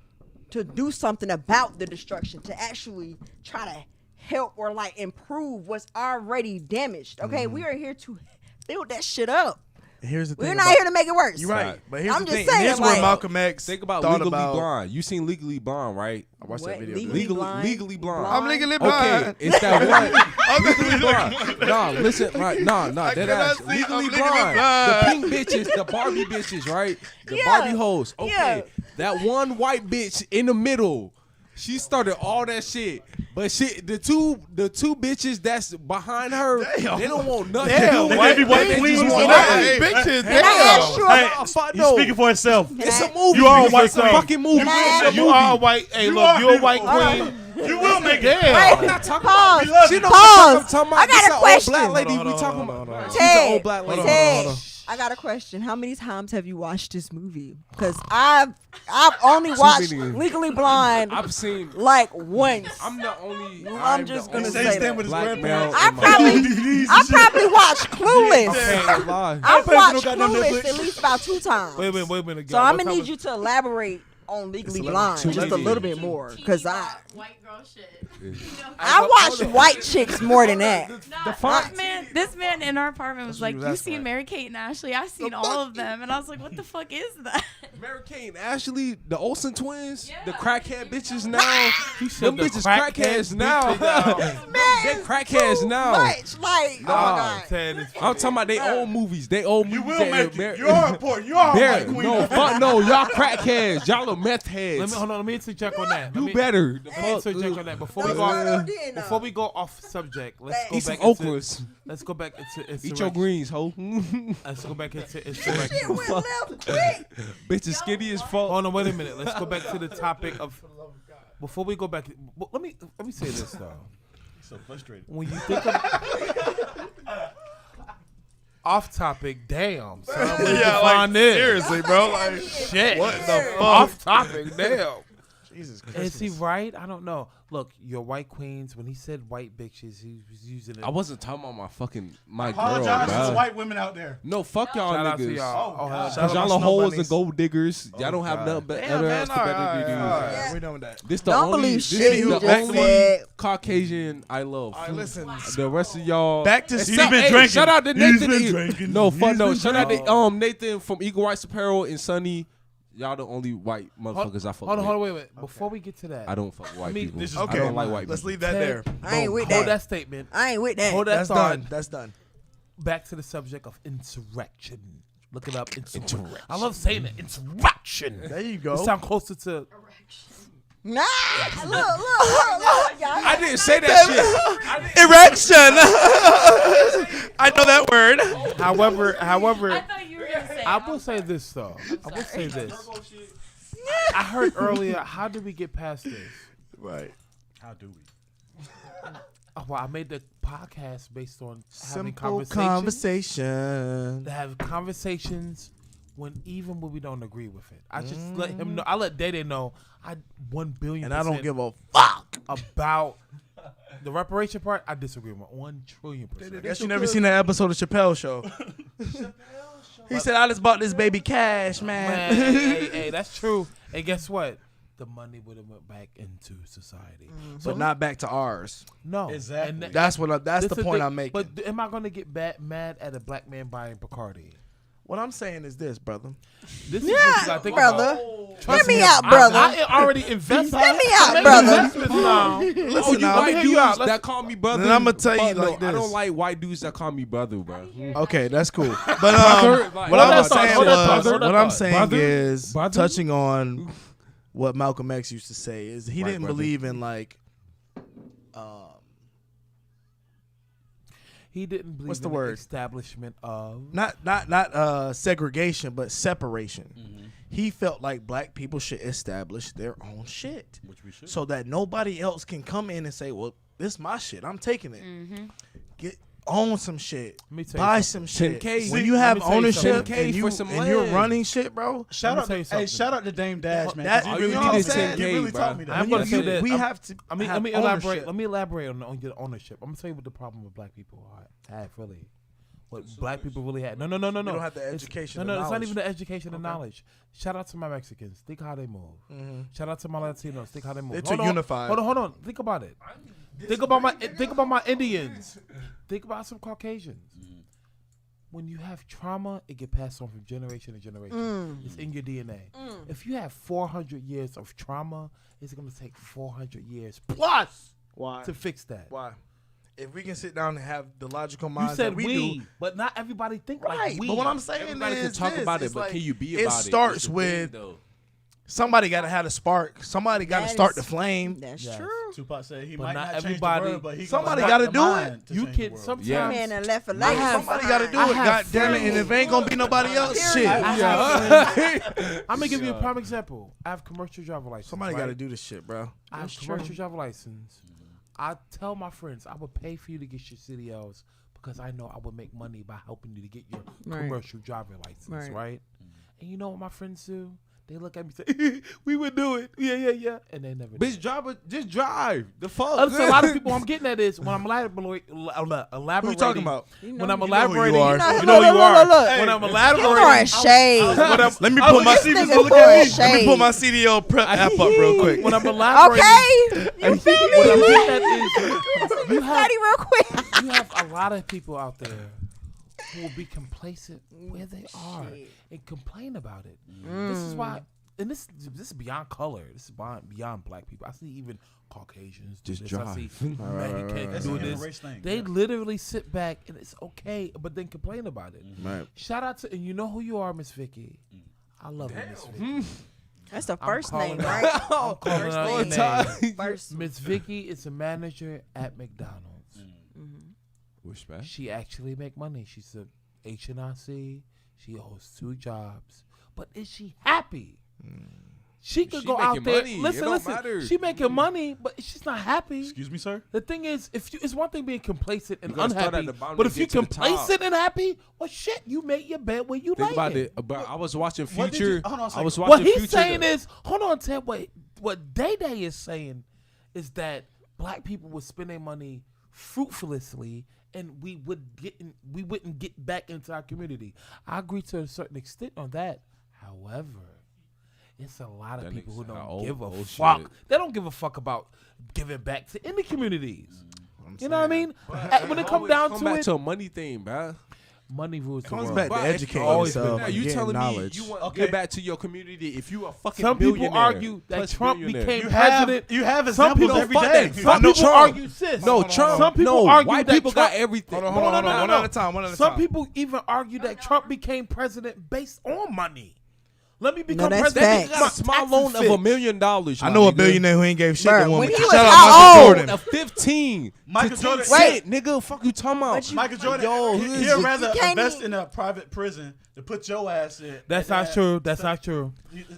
do something about the destruction, to actually try to help or like improve what's already damaged. Okay, we are here to build that shit up. Here's the thing. We're not here to make it worse. You're right. But here's I'm the just thing. saying, Here's where like- Malcolm X Think about thought Legally about. Blonde. You seen Legally Blonde, right? I watched What? that video. Legally Blind? Legally Blonde. I'm legally Okay, blind. it's that one. Legally Blonde. No, listen, right? No, I that cannot ass. see. Legally I'm legally Blonde. blind. The pink bitches, the Barbie bitches, right? The Yeah, Barbie hoes. Okay, yeah. that one white bitch in the middle. She started all that shit, but the two bitches that's behind her, they don't want nothing to do with White it. people, white They queens, just white want bitches. Bitches, Can I ask you? Hey, fuck he's no. speaking for himself. It's a Can movie. You are a It's white a queen. fucking movie. Can I It's a ask You movie. are a white. Hey, You look, are you're a white beautiful. queen. You will make it. Damn. I'm not talking Pause. about. We love She you. know Pause. what I'm talking about. I got This a an old question. black lady Hold on, we hold talking on, about. hold on. She's an old black Hold lady. on, Ted, hold on. I got a question. How many times have you watched this movie? Because I've only watched many. Legally Blonde I've seen. like once. I'm the only. I'm just gonna only say that. stand with his black male. grandparents. I in my probably, DVDs and I shit. probably watched Clueless. Can't lie. I've person watched don't got no Clueless Netflix. at least about 2 times. Wait a minute. So I'm gonna need you to elaborate on Legally Blonde too just a easy. little bit more, because white girl shit. I watched white chicks more than that. This man in our apartment was like, what "You that's seen like. Mary Kate and Ashley? I've seen all of them," and I was like, "What the fuck is that?" Mary Kate and Ashley, the Olsen twins, the Yeah. crackhead bitches now. said Them the bitches crackhead crackheads now. They crackheads now. Much, like, oh my God. I'm talking about they old movies. They old You movies. will that make Mar- it. You are important. You are a Mar- white queen. No, fuck no. Y'all crackheads. Y'all are meth heads. Let me interject on that. Do better. Let me interject on that before we go off subject. Eat some okras. Let's go back into Eat your greens, ho. Let's go back into Shit insurrection. went left quick. Bitch is skinny as fuck. Hold on, wait a minute. Let's go back to the topic of. Before we go back, let me say this though. So frustrated. When you think of off topic, damn. Son, this. Seriously, bro. Like, Shit. what the fuck? Off topic, damn. Jesus Christ. Is he right? I don't know. Look, your white queens. When he said white bitches, he was using it. I wasn't talking about my girl, Apologize to the bro. white women out there. No, fuck y'all Shout out to niggas. y'all. Oh, God. Cause y'all are hoes and gold diggers. Y'all don't have God. nothing but Damn, other man, else better to do. Yeah. We done with that. This the Don't only, believe this shit is he the just only said. Caucasian I love. All right, listen. The rest of y'all. Back to Except- He's been hey, drinking. Shout out to He's Nathan. been drinking. No, fuck He's no. been Shout out drinking. to Nathan from Eagle White Apparel and Sonny. Y'all the only white motherfuckers I fuck Hold with. on, wait. Before we get to that, I don't fuck with white mean, people. this is I okay. don't like white Let's people. leave that there. I ain't with hold that. that statement. I ain't with that. Hold that That's thought. done. That's done. Back to the subject of insurrection. Look it up. Insurrection. I love saying it. Insurrection. There you You go. sound closer to. Nah, look. Y'all. I didn't say that Erection. I know that word. However, I thought you were gonna say. I will say this though. I will say this. I heard earlier. How did we get past this? Right. How do we? Oh, well, I made the podcast based on having Simple conversations. conversation. To have conversations when we don't agree with it. I just let him know. I let Day know. I 1,000,000,000%. And I don't give a fuck. about the reparation part. I disagree with 1,000,000,000,000%. Guess you never seen that episode of Chappelle Show. He said, I just bought this baby cash, man. hey, that's true. And guess what? The money would have went back into society. But not back to ours. No, Exactly. And That's what. That's this the is point I'm making. But am I going to get mad at a black man buying Bacardi? What I'm saying is this, brother. This is what you Yeah, gotta think brother. about. Hear me out, brother. I already invested. Hear me out, I make brother. investments now. Listen, You now, white hear dudes you out. Let's- that call me brother. Then I'ma tell you Fuck no, like I this. don't like white dudes that call me brother, bro. okay, that's cool. But Brother, like- what Hold I that was thought, saying hold that thought, was, hold that what I'm thought. saying Brother? is Brother? touching on what Malcolm X used to say is he White didn't brother. believe in like. He didn't believe What's the in word? establishment of. Not segregation, but separation. He felt like black people should establish their own shit, Which we should. so that nobody else can come in and say, "Well, this is my shit. I'm taking it." Get own some shit, Let me tell you buy something. some shit. 10K. When See, you let have me tell you ownership something. 10K and, for some and you're land. running shit, bro. Shout Let me out, tell you hey, something. shout out to Dame Dash, man. That- 'cause all you you really, need know is what I'm saying? 10K, You really bro. taught me that. I'm When gonna you- say this. we I'm- have to. Let me have elaborate. ownership. Let me elaborate on your ownership. I'm gonna tell you what the problem with black people have really. What black people really had. No. We don't have the It's- education. No, and it's not knowledge. even the education and knowledge. Shout out to my Mexicans. Think how they move. Shout out to my Latinos. Think how they move. They're Hold too on. unified. Hold on. Think about it. Think about my Indians. Think about some Caucasians. When you have trauma, it get passed on from generation to generation. It's in your DNA. If you have 400 years of trauma, it's going to take 400 years plus Why? to fix that. Why? If we can sit down and have the logical You minds said that we we, do, but not everybody think right? like we. But what I'm saying Everybody is can talk this, about it, it's but like, can you be it about it? starts It's the with thing, though. somebody got to have a spark. Somebody got to That start is- the flame. That's Yes. true. Tupac said he But might not not change everybody- the world, but he Somebody gonna gotta spark do the it. mind to You change can the world. sometimes. Yeah. Man, and left a I life. have- Somebody got to do I it. have God damn it! And if it ain't gonna be nobody else, shit. I'm gonna give you a prime example. I have commercial driver license. Somebody right? got to do this shit, bro. I have commercial driver license. I tell my friends I would pay for you to get your CDLs because I know I would make money by helping you to get your Right. commercial driver license, Right. right? And you know what my friends do? They look at me and say, "We would do it, yeah," and they never. Bitch, do. drive just drive. The fuck. So a lot of people I'm getting at is when I'm elaborating. Who you talking about? When I'm who you elaborating, are. you know who you are. Look. When I'm You're elaborating, throwing shade. Let me pull my This CDL. nigga Look at me. throwing Let me pull shade. my CDL prep app up real quick. when I'm elaborating, Okay. You feel what I'm me? getting at is you have Study real quick. you have a lot of people out there who will be complacent where they are and complain about it. This is why, and this is beyond color. This is beyond black people. I see even Caucasians do Just this. I see drive. Mexicans That's do an this. race thing. They yeah. literally sit back and it's okay, but then complain about it. Right. Shout out to, and you know who you are, Miss Vicky. I love you, Miss Vicky. That's the I'm first calling name, out- right? I'm calling out First your name. First. Miss Vicky is a manager at McDonald's. Respect. She actually make money. She's a HNIC. She holds 2 jobs. But is she happy? She could She go out making there. money. It Listen, don't listen. matter. She making money, but she's not happy. Excuse me, sir. The thing is, it's one thing being complacent and You gotta start at unhappy, the bottom but to if you get to the top. complacent and happy, well, shit, you make your bed where you Think like about it. it. But I was watching What did you- Future. hold on a I was second. watching What he's Future. saying is, hold on, Ted. What Day Day is saying is that black people would spend their money fruitfully, and we wouldn't get back into our community. I agree to a certain extent on that. However, it's a lot of That people who niggas don't got give a old fuck. shit. They don't give a fuck about giving back to any communities. I'm You know what I saying. mean? But When it always comes down come to back it, to a money thing, bro. money rules the Comes world. back to But if educating always yourself been- and you getting telling knowledge. me you want to Okay. give back to your community if you a fucking Some people millionaire argue that plus Trump billionaire. became You president. have Some examples people every fuck day. that. Some I know people Trump. argue sis. No, Trump. Some people no, argue white that people got Trump- everything. Hold on, No. one at a time. Some people even argue that Trump became president based on money. Let me become that's president. facts. Got a small loan of $1 million. I know a billionaire who ain't gave shit Bruh, to woman. when he was Shout out how Michael old? Jordan. Of 15. Michael Jordan. Wait, nigga, fuck you talking about? But you- Michael Jordan, Yo, he'd rather You can't invest even- in a private prison to put your ass in. That's than not that. true. That's not true.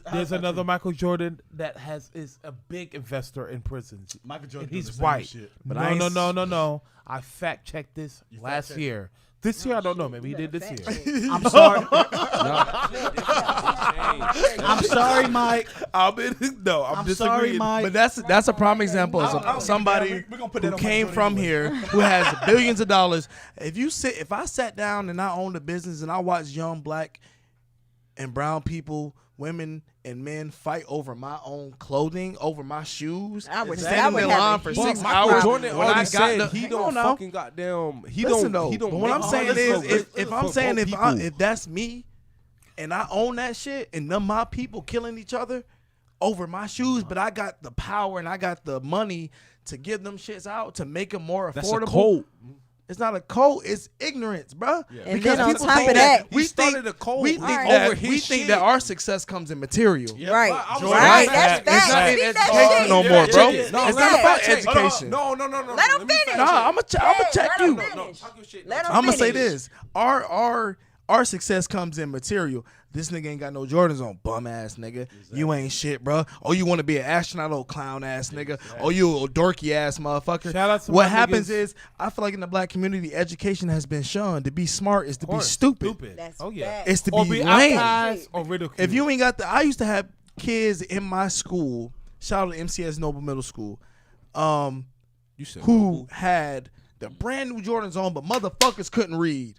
How's There's that another true? Michael Jordan that is a big investor in prisons. Michael Jordan. And he's do the same white. Shit. But No, I ain't no. I fact checked this last fact-checked year. This year I don't know. Maybe he did this year. I'm sorry. I'm I'm sorry, Mike. I'm I'm disagreeing. sorry, Mike. But that's a prime example of somebody We're gonna put who that on came Michael from Jordan here, who has billions of dollars. If I sat down and I owned a business and I watched young black and brown people, women and men fight over my own clothing, over my shoes, I would- stand I in would the have line a for huge 6 problem. hours. Jordan when I already got said the, he Hang don't on now. fucking goddamn. He Listen don't. though, He don't. but what I'm make saying all is, this if for I'm saying people. if that's me, and I own that shit, and none of my people killing each other over my shoes, but I got the power and I got the money to give them shits out to make them more affordable. That's a cult. It's not a cult. It's ignorance, bruh. And then on people top think of that, he started a cult we think over that his we think shit. that our success comes in material. right, Jordan- right. Jordan- That's It's not facts. in Speak that education shit. no more, bro. Speak It's that. not about Check. education. No. Let him me finish. Nah, I'm gonna check let him you. finish. Talk your shit. Let him I'm gonna say finish. this: our success comes in material. This nigga ain't got no Jordans on, bum ass nigga. You ain't shit, bro. Oh, you want to be an astronaut, old clown ass nigga. Oh, you a dorky ass motherfucker. Shout out to what my happens niggas. is, I feel like in the black community, education has been shunned. To be smart is to be stupid. That's Oh yeah. facts. It's to Or be be lame. outcast or ridiculed. If you ain't got I used to have kids in my school. Shout out to MCS Noble Middle School. You said Who had the brand new Jordans on, but motherfuckers couldn't read.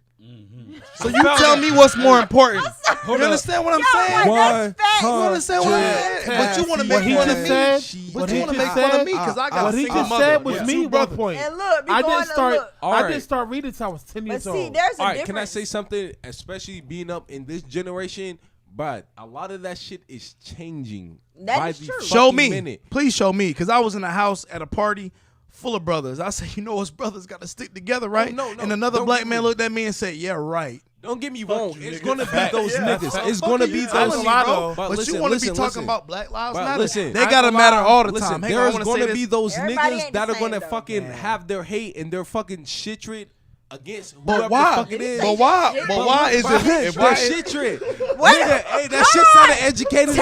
So you tell me what's more important. You understand what I'm saying? That's facts. You understand what I'm saying? But you want to make fun of me. what But he you want to just make fun said- of me because I got what a he single just mother said was with me. two One brothers. point. And look, we I going didn't to start. look. All I right. didn't start reading until I was 10 But years see, old. there's a All right, difference. can I say something? Especially being up in this generation, but a lot of that shit is changing. That by is the true. Show fucking me. minute. Please show me. Because I was in a house at a party full of brothers. I said, you know, us brothers got to stick together, right? no, and another don't black get man me- looked at me and said, yeah, right. Don't get me wrong. It's nigga. gonna be Facts. those Yeah, niggas. fuck It's you. gonna be Telling those. me, lot, bro. though. But listen, you want to be listen, talking listen. about Black Lives But Matter. listen, They got to matter all the Listen, time. Hang on, I there's want to say gonna this. be those Everybody niggas ain't that the are gonna same, though. fucking have their hate and their fucking shitred against whoever But the why? fuck it is. But why? But why is But it? if Why they're is shitred, What? nigga, hey, that shit sounded educated.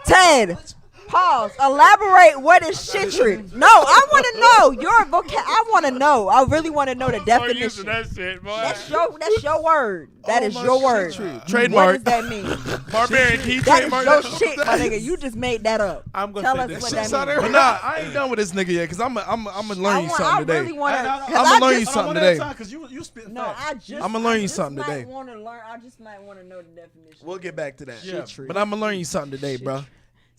Ted. Pause. Elaborate. What is shitry? No, I want to know your I want to know. I really want to know the definition. That's your word. That is your word. What Trademark. does that mean? Barbarian key That is your shit, my nigga. You just made that up. I'm gonna Tell say us this what shit that means. But nah, I ain't done with this nigga yet because I'm gonna learn you I something today. really want to. I'ma learn you something today. Because you spit No, facts. I just. I'ma learn you I just something might today. Want to learn. I just might want to know the definition. We'll get back to that. Yeah. But I'm gonna learn you something today, bro.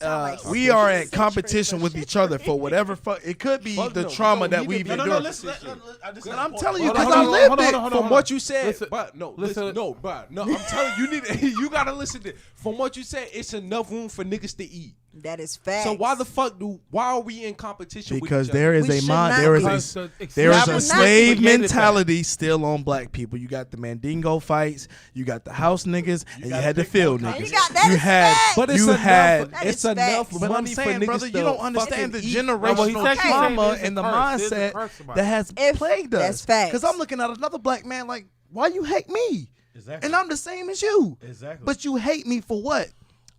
like We are at competition with each other for whatever. It could be Fuck the no. trauma No, that he we've done No, endured. listen. I just And got a I'm point. telling you Hold on, because I hold on, lived hold on, it. hold on. From what you said, Listen. but no, Listen. listen, no, but no, I'm telling you, you gotta listen to. From what you said, it's enough room for niggas to eat. That is fact. So why are we in competition Because with each there other? is We a should mind, not there be. is Because a the there is establishment a not slave created that. mentality still on black people. You got the Mandingo fights, you got the house niggas, and you gotta had the pick field one niggas. And you got that You is had, facts. But it's you enough. had. That It's is enough facts. But I'm money saying, for niggas brother, to you don't understand the fucking eat. Now, what he's generational actually trauma saying is and a the curse. There's a mindset curse about that it. has If- plagued us. that's facts. Because I'm looking at another black man like, why you hate me? Exactly. And I'm the same as you. Exactly. But you hate me for what?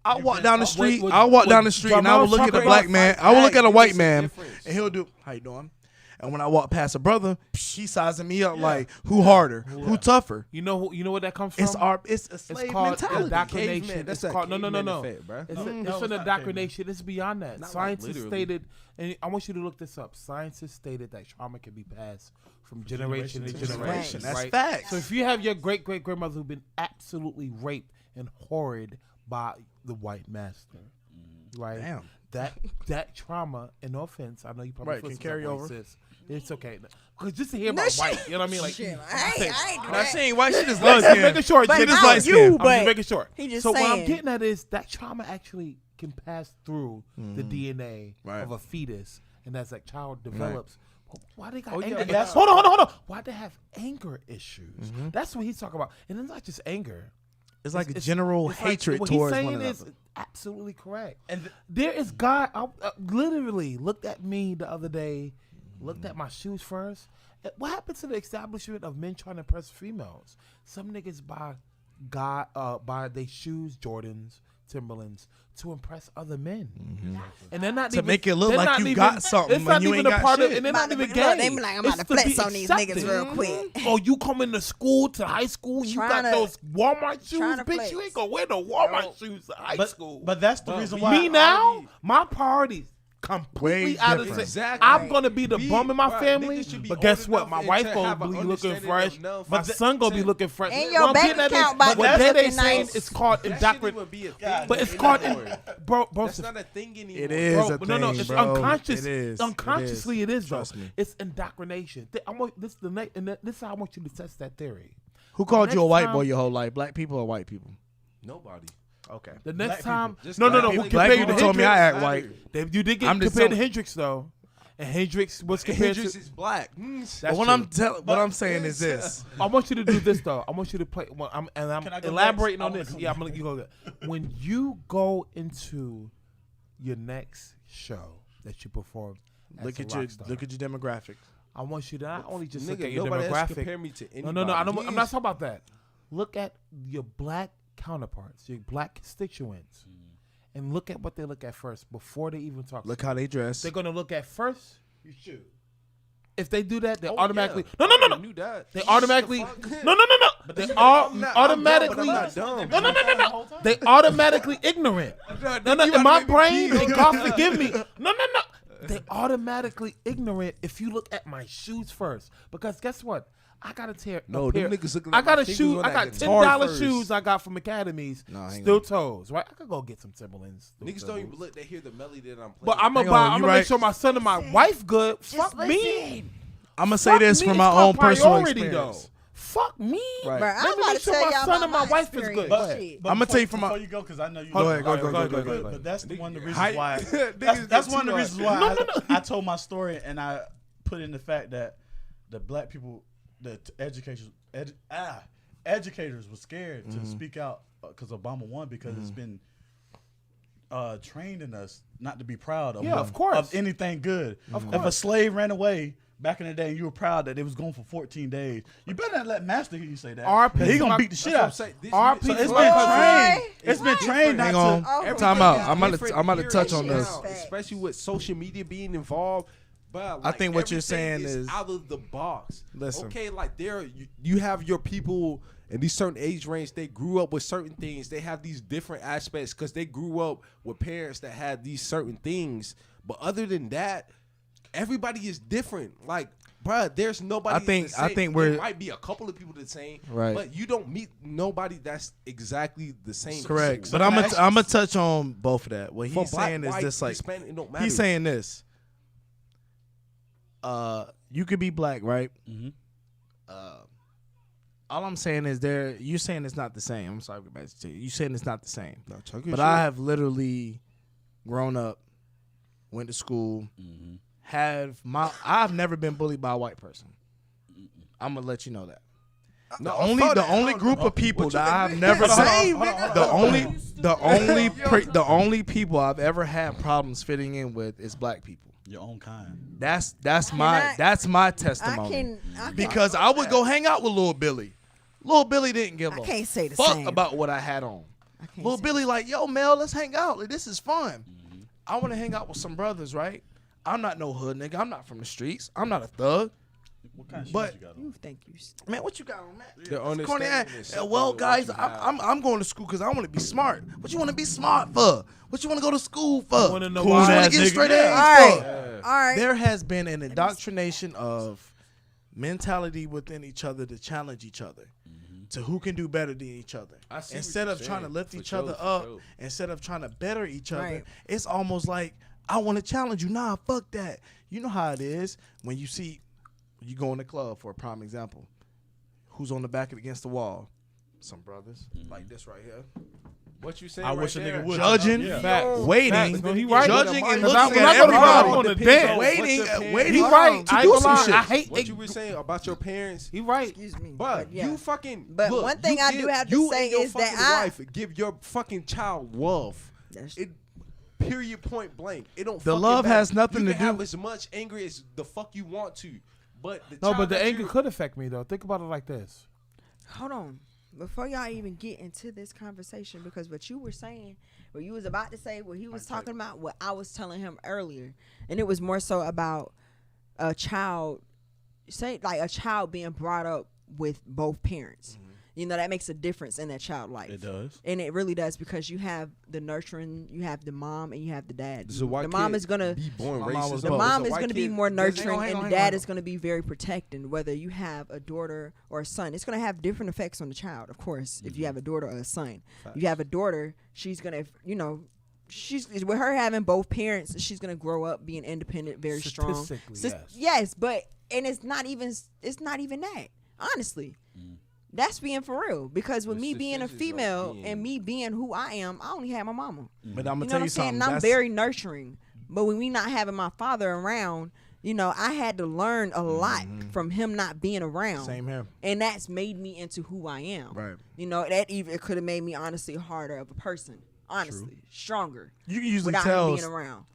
I walk been down the taught- street. what- I walk what down the street and I will look at a Jamal's black talking man. about I will look at a fight white back, man, it's a difference. and he'll do, "How you doing?" And when I walk past a brother, he sizing me up like, "Who harder? Who tougher?" You know what that comes from? It's a slave called mentality. indoctrination. Caveman. That's It's a called no. caveman It's, effect, bruh. it's No, an it's not indoctrination. It's beyond that. Not like Scientists literally. stated, and I want you to look this up. Scientists stated that trauma can be passed from generation to generation to generation. generation. That's right? facts. So if you have your great grandmother who's been absolutely raped and horrid by the white master, right? Damn. That trauma, and no offense, I know you probably Right, feel can some carry type of over. way, sis. It's okay. Because just to hear No about shit. white, you know what I mean? Like, Shit, I ain't do Now, that. she ain't white. She just no, light just skin. making sure. But She just not light you, skin. I'm but just making sure. he just so what I'm saying. getting at is that trauma actually can pass through the DNA Right. of a fetus, and as that child develops. Why they got Oh, yeah, anger? but that's- Hold on. Why they have anger issues? That's what he's talking about, and it's not just anger. It's like a general it's like- hatred what towards he's one saying another. is absolutely correct. And there is God. I literally looked at me the other day, looked at my shoes first. What happened to the establishment of men trying to impress females? Some niggas buy they shoes, Jordans, Timberlands, to impress other men, and they're not To even, make it look they're like not you even- got something It's when not you even ain't a got part of, shit. and they're not About to even be- look, gay. they be like, I'm about It's to flex be on these accepted. niggas real quick. Oh, you coming to school, to high school, you got Tryna- those Walmart shoes, tryna bitch. flex. You ain't gonna wear no Walmart shoes to high school. But that's the reason why. Me now, my priorities completely Way out of different. Exactly. I'm gonna be the bum in my Right, family, niggas should be but guess old what? enough My and wife to gonna have a be looking understanding fresh. enough My to- son gonna be to- looking fresh. And What your I'm bank getting at is- account about what to they looking saying nice. it's called That shouldn't indoctrination. even be a thing But it's called anymore. bro. That's not a thing anymore. It is Bro, a but thing, no, it's bro. unconscious. It is. Unconsciously, it is. Trust though. me. It's indoctrination. This is how I want you to test that theory. Who called you a Next white time- boy your whole life? Black people or white people? Nobody. Okay. The next Black time, people. Just no. black Who people. compared you to people told me I Hendrix? act white. You did get I'm just compared to telling- Hendrix though, and Hendrix was compared Hendrix to. is black. That's But what true. I'm saying is this. I want you to do this though. I want you to play. I'm Can I go elaborating next? on I this. wanna go Yeah, I'm gonna let you go there. When you go into your next show that you perform, Look at your demographics. I want you to not only just look Nigga, at your nobody else demographic. compare me to No. anybody. I'm not talking about that. Look at your black counterparts, your black constituents, and look at what they look at first before they even talk. Look how they dress. They're gonna look at first. You should. If they do that, they Oh, automatically. yeah. No. I knew that. They What automatically. the fuck? No. They are automatically. I'm not dumb. No. They automatically ignorant. No. In my brain, and God forgive me. No. They automatically ignorant if you look at my shoes first. Because guess what? I got a pair. No, them niggas looking I at got my a fingers shoe. on I that got guitar $10 first. shoes I got from Academies. Nah, hang Still on. toes, right? I could go get some Timberlands. Niggas don't even look. They hear the melody that I'm playing. But I'm Hang gonna on, I'm you gonna make right. sure my son and my wife good. Fuck me. I'm gonna say Fuck this me. from It's my called own personal priority, experience. though. Fuck me. Right. Bro, Let I'm me about make to sure tell my y'all son about and my my wife is experience. good. But, Shit. but I'ma before- tell you from my- before you go, because I know you. Go ahead, go. But that's the one of the How- reasons why. Niggas That's get one of the too reasons why I told my story and I put in the fact that the black people, the educators were scared to speak out because Obama won because it's been trained in us not to be proud of, Yeah, of course. of anything good. If a slave ran away back in the day and you were proud that it was gone for 14 days, you better not let master hear you say that. RP. He gonna beat the shit out. That's what I'm So saying. RP. it's been Right. trained. It's been trained not Hang to. on. Oh, Time out. yeah. I'm about to touch on this. Now, especially with social media being involved. But I think what you're everything saying is- out of the box. Listen. Okay, like you have your people in these certain age range. They grew up with certain things. They have these different aspects because they grew up with parents that had these certain things. But other than that, everybody is different. Like, bruh, there's nobody. I think there we're- might be a couple of people the same, Right. But you don't meet nobody that's exactly the same. Correct. So But I'm can I gonna ask- touch on both of that. What for he's black, saying is white, this, like, Hispanic, it don't matter. he's saying this. You could be black, right? All I'm saying is you saying it's not the same. I'm sorry, to get back to you. You saying it's not the same. No, chug your But shit. I have literally grown up, went to school, I've never been bullied by a white person. I'm gonna let you know that. The only group of people that I've never the only people I've ever had problems fitting in with is black people. Your own kind. That's my testimony. Because I would go hang out with Lil Billy. Lil Billy didn't give can't say the fuck same. about what I had on. Lil Billy like, yo, Mel, let's hang out. Like, this is fun. I want to hang out with some brothers, right? I'm not no hood nigga. I'm not from the streets. I'm not a thug. What kind of But shoes you got on? You think you? man, what you got on, man? The It's corny ass. understanding is Well, something guys, what you have. I'm going to school because I want to be smart. What you want to be smart for? What you want to go to school for? wanna know Cool why you want ass to get nigga. straight Yeah. A's for? All right. There has been an indoctrination of mentality within each other to challenge each other. To who can do better than each other. I see what Instead you're of trying to saying. lift For each sure, other for up, sure. instead of trying to better each other, Right. it's almost like, I want to challenge you. Nah, fuck that. You know how it is when you see, you go in the club, for a prime example. Who's on the back against the wall? Some brothers. Like this right here. What you saying? I right wish a there, nigga would. Judging, Yeah. Facts. waiting, Facts. No, he right. judging and When looking I at go to club, everybody. I'm on the Depends dance. on Waiting, what your waiting parents- He right. to I do ain't some gonna lie. shit. I hate What it. you were saying about your parents? He right. Excuse me. But yeah. you fucking. But look, one thing you I do give- have to you say and your is that fucking I- wife give your fucking child love. That's- It period point blank. It don't. The fucking love matter. has nothing you to can do- have as much anger as the fuck you want to, but the No, child but the that anger you- could affect me though. Think about it like this. Hold on. Before y'all even get into this conversation, because what you were saying, what you was about to say, what he was talking about, what I was telling him earlier, and it was more so about a child, say like a child being brought up with both parents. You know, that makes a difference in that child life. It does. And it really does, because you have the nurturing, you have the mom, and you have the dad. So why The mom can't is gonna be born My mom was racist. both. the So mom is why going to be can't- more nurturing, hang and on, the hang dad on. is going to be very protecting. Whether you have a daughter or a son, it's going to have different effects on the child, of course. If you have a daughter or a son, if you have a daughter, she's going to, you know, she's with her having both parents, she's going to grow up being independent, very strong. Statistically, yes. Yes, but and it's not even that. Honestly. That's being for real, because with The me being a statistics are female being- and me being who I am, I only have my mama. But I'm You gonna know tell what I'm you saying? something. And I'm That's- very nurturing. But when we not having my father around, you know, I had to learn a lot from him not being around. Same here. And that's made me into who I am. Right. You know, that even it could have made me honestly harder of a person. Honestly. Stronger. You can usually without tell him being around.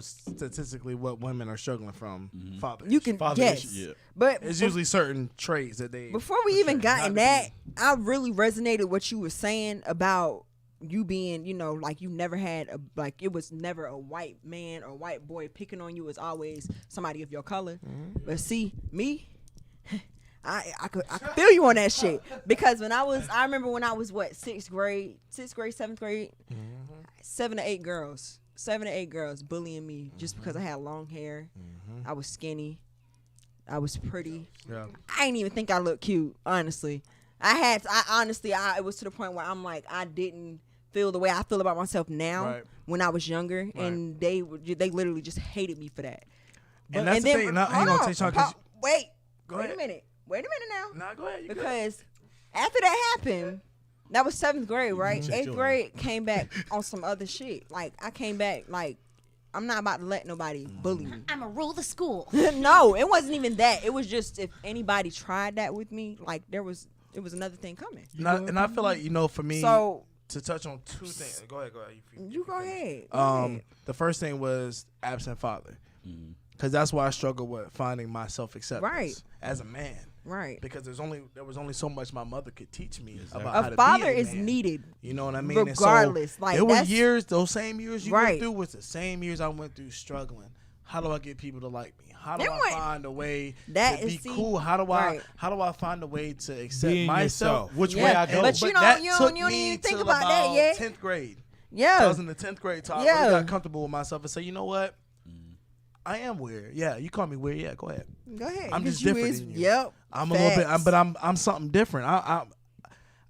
Statistically what women are struggling from. Father. You can Father yes. issue, yeah. But It's usually certain traits that they. before we even portray. got in that, I really resonated what you were saying about you being, you know, like you never had a, like it was never a white man or white boy picking on you. It was always somebody of your color. But see, me, I could feel you on that shit, because I remember when I was what, sixth grade, seventh grade, 7 to 8 girls bullying me just because I had long hair. I was skinny. I was pretty. Yeah. I didn't even think I looked cute, honestly. It was to the point where I'm like, I didn't feel the way I feel about myself now Right. when I was younger, and they literally just hated me for that. And that's the thing. Now, hang on, hold Tayshaun, on, 'cause wait Go a ahead. minute. Wait a minute now. Nah, go ahead. You good. Because after that happened, that was 7th grade, right? check 8th yours. grade came back on some other shit. Like, I came back, like, I'm not about to let nobody bully me. I'm a rule the school. No, it wasn't even that. It was just if anybody tried that with me, like, it was another thing coming. And I feel like, you know, for me, So, to touch on two things. Go ahead. you go ahead. Go ahead. The first thing was absent father, because that's why I struggle with finding my self acceptance Right. as a man. Right. Because there was only so much my mother could teach me about A how to father be a is man. needed. You know what I mean? regardless. And so Like, there were that's- years, those same years you Right. went through was the same years I went through struggling. How do I get people to like me? How do Then I what- find a way That to is- be see, cool? How do right. I find a way to accept Being myself? yourself. Which Yeah, way I go. but you don't- that you don't- took you don't me even think till about that about yet. 10th grade. Yeah. I was in the 10th grade, so I Yeah. really got comfortable with myself and say, you know what? I am weird. Yeah, you call me weird. Yeah, go ahead. Go ahead. I'm just because you different is- than you. Yep. I'm a little bit, Facts. but I'm something different.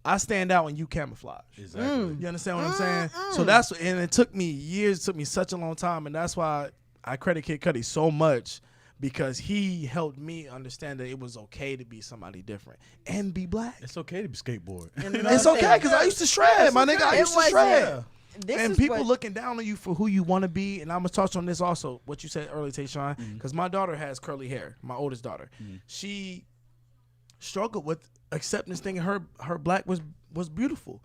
I stand out when you camouflage. Exactly. You understand what I'm saying? So that's, and it took me years, it took me such a long time, and that's why I credit Kid Cudi so much, because he helped me understand that it was okay to be somebody different and be black. It's okay to be skateboard. And It's okay, because I used to shred, my nigga. I used to shred. this and is people what, looking down on you for who you want to be. And I'm gonna touch on this also, what you said earlier, Tayshaun, because my daughter has curly hair. My oldest daughter, she struggled with accepting this thing. Her black was beautiful.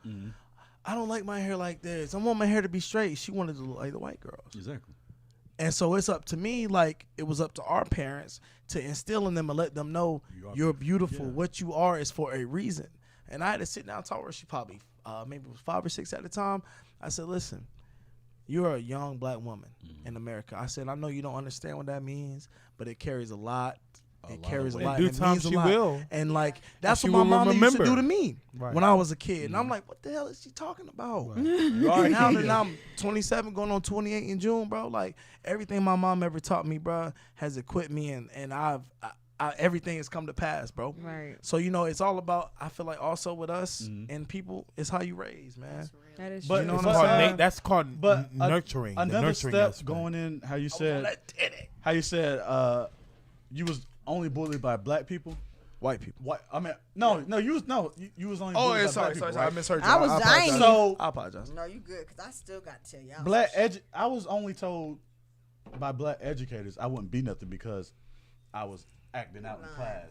I don't like my hair like this. I want my hair to be straight. She wanted to look like the white girls. Exactly. And so it's up to me, like it was up to our parents to instill in them and let them know you're beautiful. Yeah. What you are is for a reason. And I had to sit down and talk to her. She probably maybe was 5 or 6 at the time. I said, listen, you're a young black woman in America. I said, I know you don't understand what that means, but it carries a lot. It carries a lot. In due it time, means a she lot. will. And like that's she what my will mama used to remember. do to me when I was a kid. And I'm like, what the hell is she talking about? Now that I'm 27, going on 28 in June, bro. Like everything my mom ever taught me, bro, has equipped me, and I've everything has come to pass, bro. Right. So it's all about. I feel like also with us and people, it's how you raise, man. That is But true. You know It's what called I'm saying? that's called But nurturing. The Another nurturing step aspect. going in, how you said you was only bullied by black people. White people. What I mean, you was only. Oh, bullied by sorry, black sorry, people, I right? misheard you. I was apologize. dying. So I apologize. No, you good, because I still got to tell y'all. I was only told by black educators I wouldn't be nothing because I was acting out in class.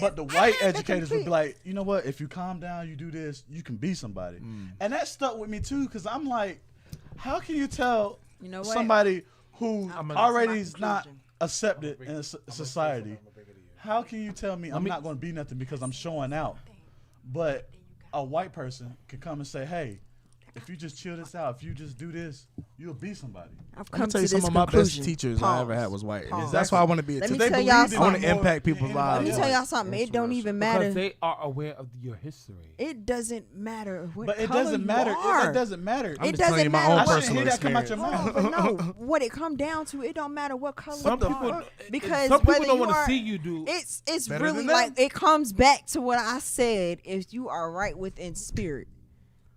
But the white educators would be like, you know what? If you calm down, you do this, you can be somebody. And that stuck with me too, because I'm like, how can you tell You know what? somebody who I'm already that's is my not conclusion. accepted in society? How can you tell me I'm not going to be nothing because I'm showing out? But a white person could come and say, hey, if you just chill this out, if you just do this, you'll be somebody. I've I'm come gonna tell to you some this of my best conclusion. teachers I ever had was white. Pause. That's why I want to be a Let me teacher. tell y'all I want something. to impact people's Let lives. me tell y'all something. It don't even matter. Because they are aware of your history. It doesn't matter what But it color doesn't you matter. are. It doesn't matter. I'm It just telling doesn't you my matter own what- I shouldn't hear personal that come out your experience. mouth. But no, what it come down to, it don't matter what color Some you people, are. Because some people whether don't you want to are- see you do. It's better really than like them. it comes back to what I said. If you are right within spirit,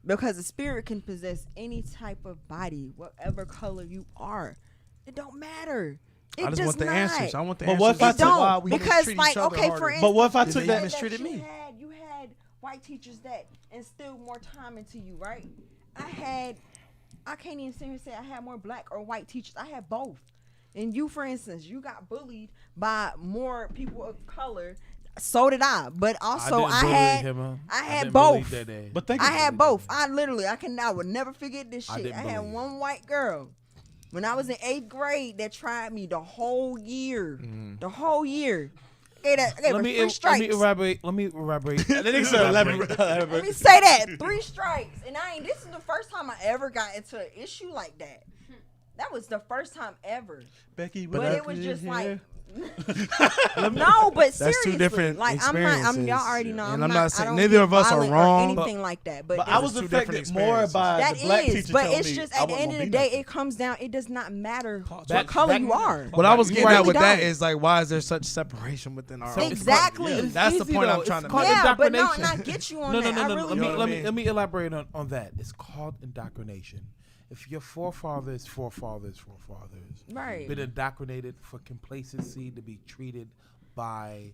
because the spirit can possess any type of body, whatever color you are, it don't matter. It I just does want the not. answers. I want the But answers. what if I as to took- why Don't we because mistreat like each other okay, harder. for instance, But what if I Did took they that? mistreated me? You had white teachers that instilled more time into you, right? I can't even sit here and say I had more black or white teachers. I had both. And you, for instance, you got bullied by more people of color. So did I. But also I had both. But think I about had it. both. I would never forget this I shit. didn't I had bully you. one white girl when I was in 8th grade that tried me the whole year. The whole year. I gave her 3 strikes. Let me elaborate. Let me say Let me say that 3 strikes, and this is the first time I ever got into an issue like that. That was the first time ever. Becky, But it was just like No, but that's seriously, two different like experiences. y'all already know. And I'm not saying I don't neither get of us are violent or wrong, anything like that. But I was two different affected more experiences. by that the black is, teacher but telling it's me just I at the wasn't end of the gonna day, be it comes down. It does not matter what back- color back- you are. What I was It getting at really with that don't. is like, why is there such separation within our own? Exactly. It's That's the easy, point though. I'm trying It's to called make. Yeah, but no, indoctrination. not get you on No, that. no, I no, really no. You know what I mean? Let me elaborate on that. It's called indoctrination. If your forefathers Right. been indoctrinated for complacency to be treated by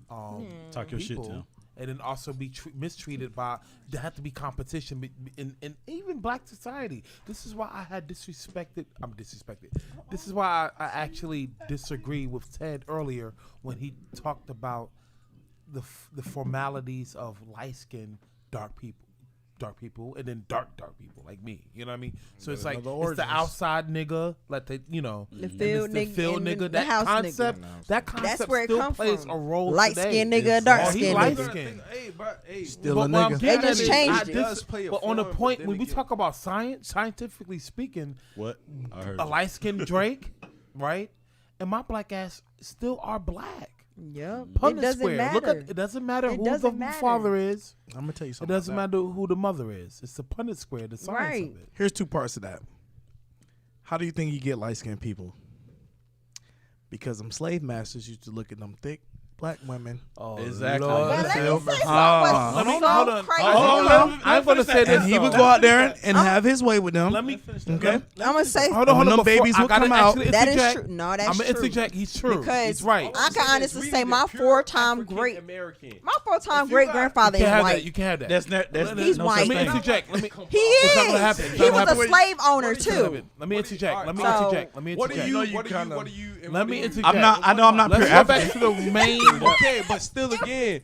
Talk your shit people, to 'em. and then also be mistreated by there had to be competition in even black society. This is why I had disrespected. I'm disrespected. This is why I actually disagree with Ted earlier when he talked about the formalities of light skinned dark people, and then dark people like me. You know what I mean? So it's like another it's the origins. outside nigga, like the The field the nigga field and nigga. the That house concept, nigga. that concept That's where it still come plays from. a role Light today. skinned nigga, dark Oh, he skinned light nigga. skinned. Still a But what I'm nigga. getting They just at is, changed it. does play a But on the form, point, but then when we again- talk about scientifically speaking, What? I heard a you. light skinned Drake, right, and my black ass still are black. Yep. Punnett It doesn't square. matter. Look at it. Doesn't matter It who doesn't the matter. father is. I'm gonna tell you It something. doesn't about matter who the mother is. It's the Punnett square, the science Right. of it. Here's 2 parts of that. How do you think you get light skinned people? Because them slave masters used to look at them thick, black women. Oh, Exactly. Lord. But let me say something Let me so hold on. crazy. I'm gonna say this. And he would go out there and have his way with them. Let me finish. Okay. I'm gonna say Hold on. When them Before- babies I will gotta come out. actually that is interject. true. No, that's I'm gonna true. interject. He's true. Because He's right. I can honestly say my four-time great American. You can't have white. that. You can't have that. That's He's no white. such Let me thing. interject. Let me. He It's not gonna is. happen. It's He not was gonna a slave owner too. Let me interject. Let me So- interject. Let me What do interject. you? What do you? Let me interject. I'm not. I know I'm not Let's pure go back African. to the main. Okay, but still, again,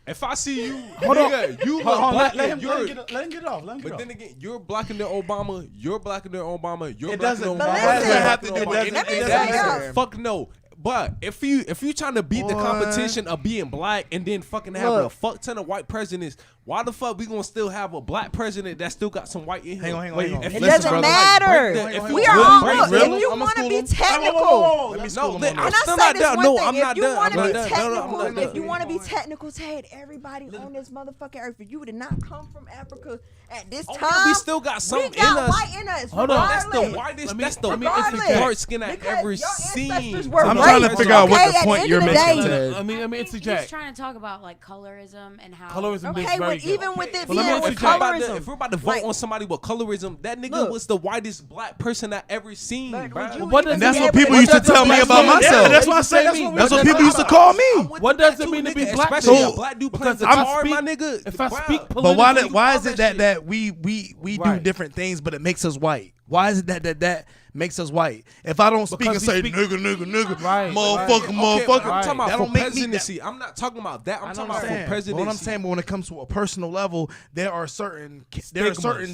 if I see you, Hold on. nigga, you look Hold on, black. let him you're- get it off. Let him get But off. then again, you're blacking their Obama. You're blacking their Obama. You're It blacking doesn't- their But Obama. listen, you're have blacking to their do- Obama. let me say That is this. fuck no. But if you trying to beat the competition of being black and then fucking having a Look. fuck ton of white presidents, why the fuck we gonna still have a black president that still got some white in him? Hang on. If It you doesn't tryna, like, matter. break the- if you We really are all break look. the- If you I'ma want to school be him. technical, No, can I'm I still say not this done. one No, thing? I'm If not you done. want to I'm be not done. No, no, I'm not technical, if you done. want to be technical, Ted, everybody on this motherfucking earth, if you did not come from Africa at this Oh, time, yeah, we still got some we in got us. white in us. Hold on. That's the regardless. whitest. Let me- That's the let me whitest interject. dark skin I Because ever your seen. ancestors were I'm trying to raped, figure out what okay? the At point end you're of the making, day- Ted. Let me He's interject. trying to talk about like colorism and how Colorism is Okay, very but good. even with it But let me being with interject. colorism, If we're about to vote like- on somebody with colorism, that nigga Look. was the whitest black person I ever seen, But bro. would you What even does And that's be what able people to used to get tell me the about black myself. man? That's why I say that's what people used to call me. What does it mean to be black? Especially then? a black dude playing Because I'm guitar, my speak- nigga. If I Bruh. speak But why politically, why all is it that that we do Right. different things, but it makes us white? Why is it that makes us white? If I don't speak Because and we say speak- nigga, Right, motherfucker, Okay, motherfucker, but I'm talking about that for don't make me that. presidency. I'm not talking about that. I'm talking about for But presidency. what I'm saying, but when it comes to a personal level, there are certain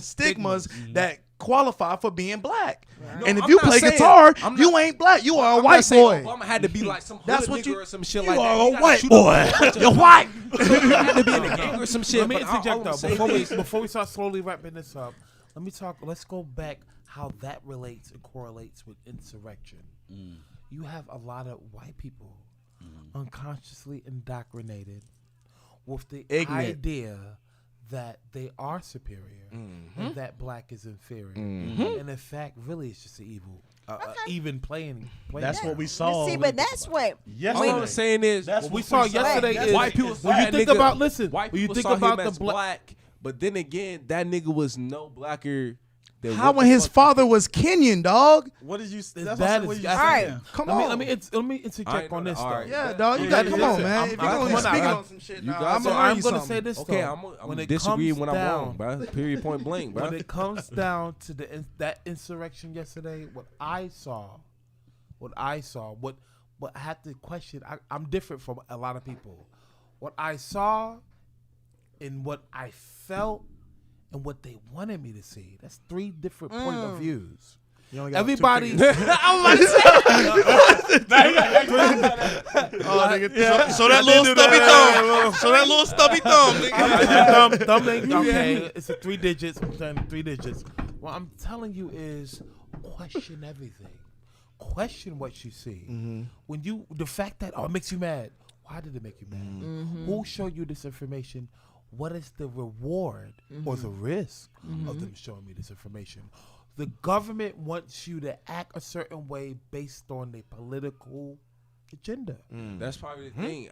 stigmas that qualify for being black. No, And if I'm you not play saying- guitar, I'm you not- ain't black. You are a I'm white not saying boy. Obama had to be like some That's hood what nigga you- or some shit You like that. are He a gotta white shoot boy. up a bunch of- You're white. He had to be in a gang or some shit. Let me but all interject I'm though saying is- before we start slowly wrapping this up. Let me talk. Let's go back how that relates and correlates with insurrection. You have a lot of white people unconsciously indoctrinated with the Ignorant. idea that they are superior and that black is inferior. And in fact, really, it's just an evil, even playing. That's what we saw. See, but that's what. All I'm saying is, That's What we what saw we saw. yesterday That's is white people. when you that think nigga- about listen. white When you people think saw about him the as black. black, but then again, that nigga was no blacker. Than How what when the his fuck- father was Kenyan, dog? What did you? That's That what I said, is- what you all right. saying. Come Let on. me interject I ain't on know this that. All though. right. Yeah, dog, you Yeah, got to come on, listen, man. I'm- If I'm you're only coming out. speaking I- on some shit, You nah, guys I'm are- gonna I'm learn you gonna something. say this Okay, though. I'm When it disagreeing comes when I'm down- wrong, bro. Period, point blank, bro. When it comes down to that insurrection yesterday, what I saw, what I had to question. I'm different from a lot of people. What I saw, and what I felt, and what they wanted me to see. That's three different point of views. You only got Everybody, two fingers. So that little stubby thumb. So that little stubby thumb, nigga. thumb ain't okay. It's a 3 digits. I'm saying 3 digits. What I'm telling you is question everything. Question what you see. When you the fact that it makes you mad. Why did it make you mad? Who showed you this information? What is the reward or the risk of them showing me this information? The government wants you to act a certain way based on their political agenda. That's probably the thing.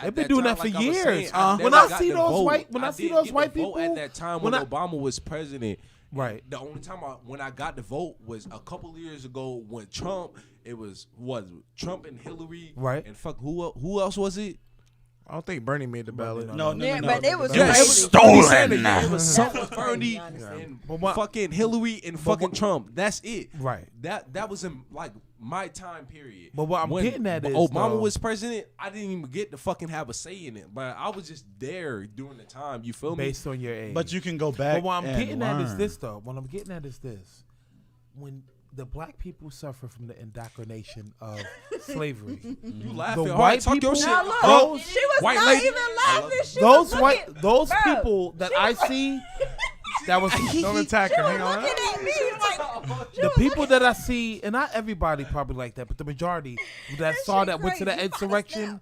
They've been doing that for years. When When I see those white people, at that time when Obama was president, right? The only time when I got the vote was a couple of years ago when Trump. It was Trump and Hillary, right? And fuck who else was it? I don't think Bernie made the ballot. No. Yeah, but it was stolen. It was something Bernie and fucking Hillary and fucking Trump. That's it. Right. That was in like my time period. But what I'm when getting at is Obama was president. I didn't even get to fucking have a say in it, but I was just there during the time. You feel me? Based on your age. But you can go back. But what I'm and getting at is learn. this, though. What I'm getting at is this: when the black people suffer from the indoctrination of slavery, You laughing? the All white right, talk your people, shit. Now look, those, she was white not lady- even laughing. She those was white, looking, those bro, people that I see, that was Don't attack her. Hang on. looking at me like the people that I see, and not everybody probably like that, but the majority that saw shit that went to that crazy. You insurrection,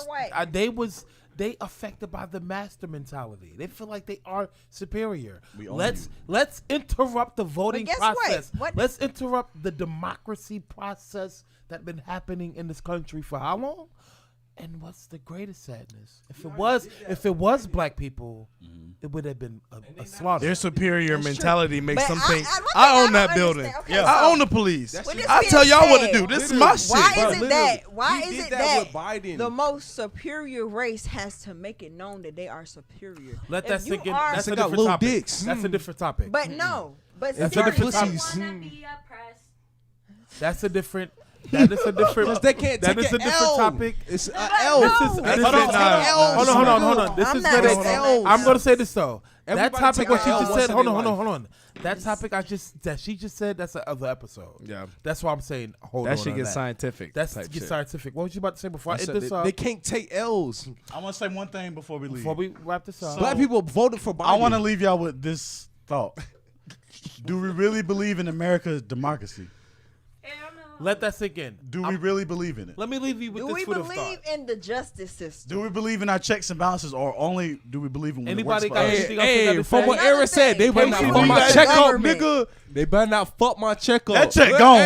white. they affected by the master mentality. They feel like they are superior. We own Let's interrupt the voting guess what? process. What- Let's interrupt the democracy process that's been happening in this country for how long? And what's the greatest sadness? If it was black people, it would have been a slaughter. Their superior mentality makes But them I- think I- I own I that don't building. understand. Okay, I so- own the police. With this I being tell y'all what to said, do. This is my shit. Why Bro, is it literally, that? Why he is did it that that with Biden. the most superior race has to make it known that they are superior? Let If that you sink in. are- That's a They got different little topic. dicks. That's a different topic. But no. But That's a different seriously, topic. That's a different. That is a different. They can't That take is a an different L. topic. It's an But L. no. This is Hold this on, is hold on. This I'm is not great. gonna say I'm gonna say this though. That Everybody topic take what an she L just once said. in Hold their on. life. That topic that she just said. That's the other episode. Yeah. That's why I'm saying hold on. That shit on gets that. scientific. That's type get shit. scientific. What was you about to say before I I end said this they can't take L's. I want to say one thing before we leave. Before we wrap this up. So- Black people voted for Biden. I want to leave y'all with this thought. Do we really believe in America's democracy? Let that sink in. Do we really believe in it? Let me leave you with Do this we food of believe thought. in the justice system? Do we believe in our checks and balances, or only do we believe in when Anybody it works got for us? anything else they gotta From say? what Another Eric said, they thing, better Casey, not fuck we my got check up, government. nigga. They better not fuck my check up. That check gone.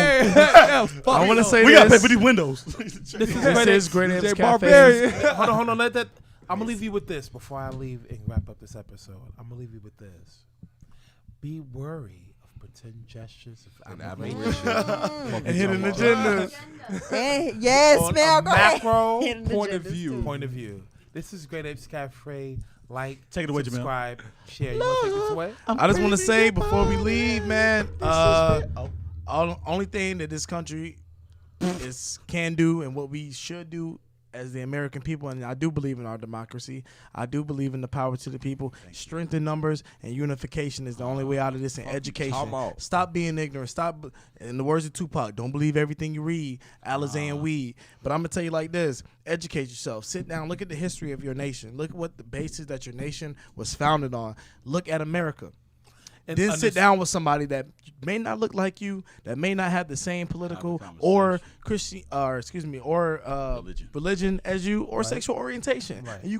I want to say We got to pay this. for these windows. This This is Great Apes DJ Cafe. Barbarian. Hold on. Let that. I'm gonna leave you with this before I leave and wrap up this episode. I'm gonna leave you with this. Be wary of pretend gestures of admiration And hidden agenda. Yes, on Mel, a go ahead. macro Hidden point of agendas, view. too. Point of view. This is Great Apes Cafe. Like, Take it away, Jamil. subscribe, share. You want to take this away? I just want to say before we leave, man, only thing that this country can do and what we should do as the American people, and I do believe in our democracy. I do believe in the power to the people. Strength in numbers and unification is the only way out of this, and education. Stop being ignorant. Stop, in the words of Tupac, don't believe everything you read, Alizé and weed. But I'm going to tell you like this. Educate yourself. Sit down. Look at the history of your nation. Look at what the basis that your nation was founded on. Look at America. And then sit down with somebody that may not look like you, that may not have the same political or religion as you, or sexual orientation. Right. And you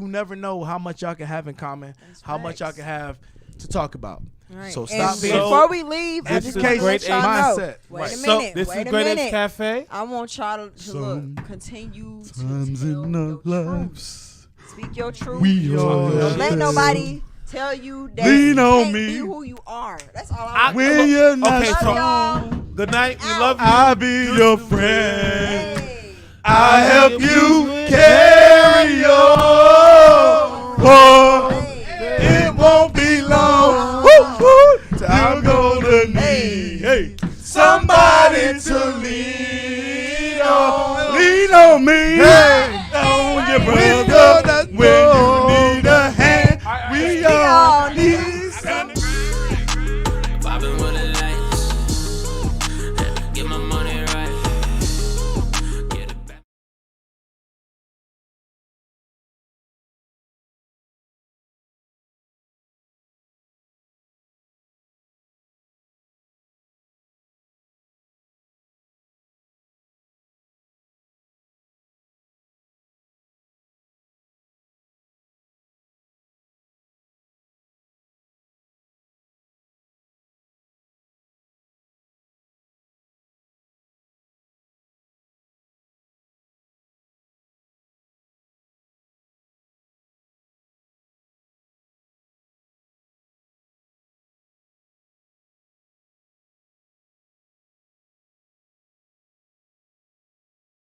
never know how much y'all can have in common, how much y'all can have to talk about. Right. So And stop being before we leave, I just want to let y'all know. mindset. Wait a So minute. this Wait is a Great Apes minute. Cafe. I want y'all to look. Continue to Times tell in your our truth. lives. Speak your truth. We are Don't let the nobody tell you that Lean you on can't me. be who you are. That's all I want. When you're not Okay, Love so y'all. good night. We love you. I'll be your friend. Hey. I'll help you carry your heart. It won't be long. You're gonna need somebody to lean on. Lean on me. On your brother.